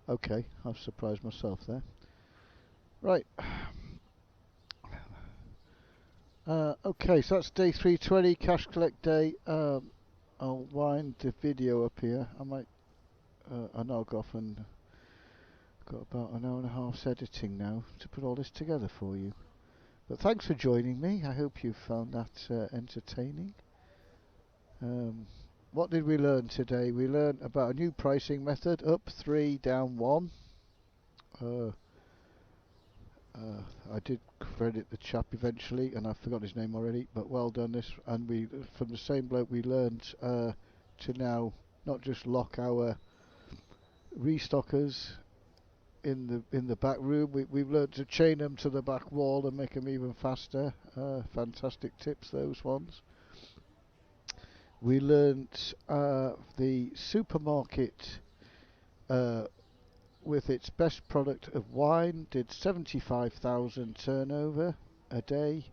Okay, I've surprised myself there. Right. Okay, so that's day 320, cash collect day. I'll wind the video up here. I might, I know I'll go off and got about an hour and a half's editing now to put all this together for you. But thanks for joining me. I hope you found that entertaining. What did we learn today? We learned about a new pricing method, up 3, down 1. I did credit the chap eventually, and I've forgotten his name already, but well done this. And we, from the same bloke, we learned to now not just lock our restockers in the back room. We've learned to chain them to the back wall and make them even faster. Fantastic tips, those ones. We learnt the supermarket with its best product of wine did 75,000 turnover a day,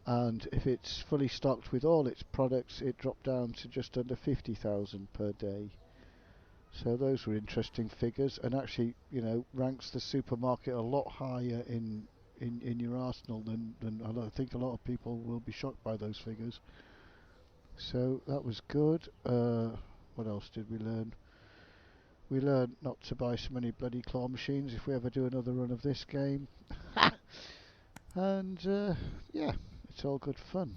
and if it's fully stocked with all its products it dropped down to just under 50,000 per day. So those were interesting figures, and actually, you know, ranks the supermarket a lot higher in your arsenal than I think a lot of people will be shocked by those figures. So that was good. What else did we learn? We learned not to buy so many bloody claw machines if we ever do another run of this game. And yeah, it's all good fun.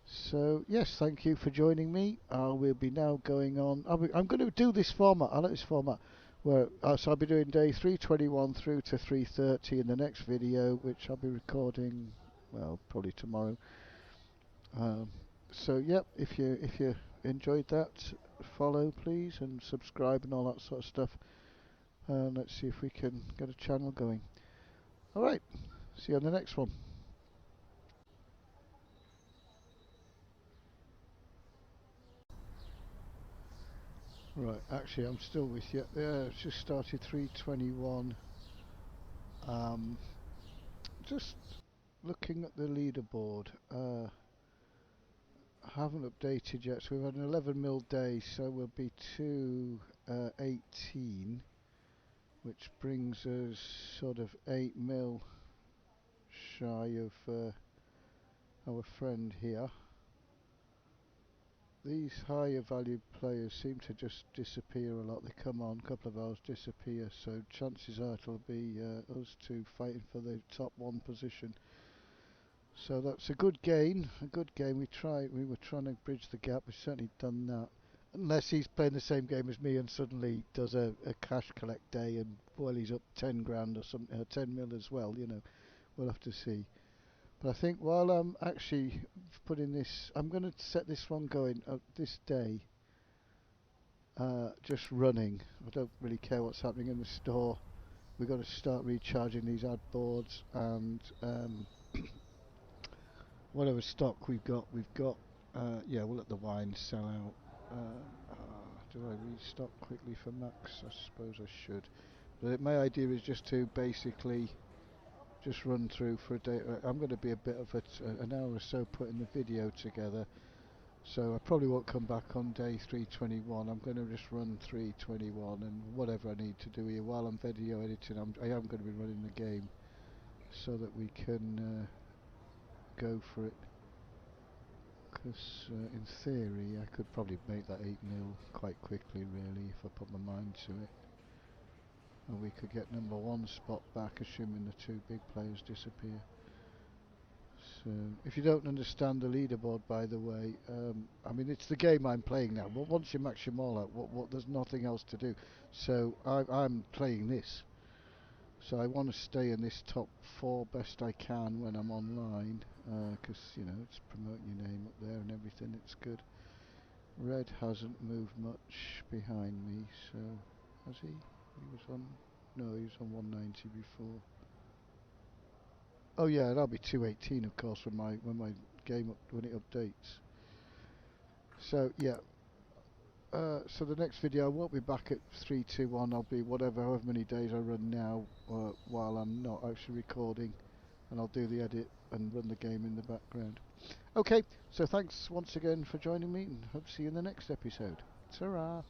So yes, thank you for joining me. We'll be now going on. I'm going to do this format. I like this format where so I'll be doing day 321 through to 330 in the next video, which I'll be recording, well, probably tomorrow. So yep, if you enjoyed that, follow please and subscribe and all that sort of stuff. and let's see if we can get a channel going. Alright, see you on the next one. Right, actually I'm still with you. Yeah, it's just started 3:21. Just looking at the leaderboard. I haven't updated yet, so we've had an 11 mil day, so we'll be 218, which brings us sort of 8 mil shy of our friend here. These higher valued players seem to just disappear a lot. They come on, a couple of hours, disappear, so chances are it'll be us two fighting for the top 1 position. So that's a good gain, we were trying to bridge the gap, we've certainly done that. Unless he's playing the same game as me and suddenly does a cash collect day and well he's up 10 grand or something, 10 mil as well, you know, we'll have to see. But I think while I'm actually putting this, I'm going to set this one going this day, just running. I don't really care what's happening in the store. We've got to start recharging these ad boards and whatever stock we've got, yeah, we'll let the wine sell out. Do I restock quickly for Max? I suppose I should. But my idea is just to basically just run through for a day. I'm going to be a bit of an hour or so putting the video together, so I probably won't come back on day 321. I'm going to just run 321 and whatever I need to do here while I'm video editing. I am going to be running the game so that we can go for it. Because in theory I could probably make that 8 mil quite quickly really if I put my mind to it. And we could get number 1 spot back assuming the 2 big players disappear. So, if you don't understand the leaderboard, by the way, I mean it's the game I'm playing now. But once you max them all out, there's nothing else to do. So I'm playing this. So I want to stay in this top 4 best I can when I'm online, because you know it's promoting your name up there and everything. It's good. Red hasn't moved much behind me, so has he? He was on. No, he was on 190 before. Oh yeah, that'll be 218 of course when my game when it updates. So yeah, so the next video I won't be back at 321. I'll be however many days I run now while I'm not actually recording, and I'll do the edit and run the game in the background. Okay, so thanks once again for joining me, and hope to see you in the next episode. Ta-ra!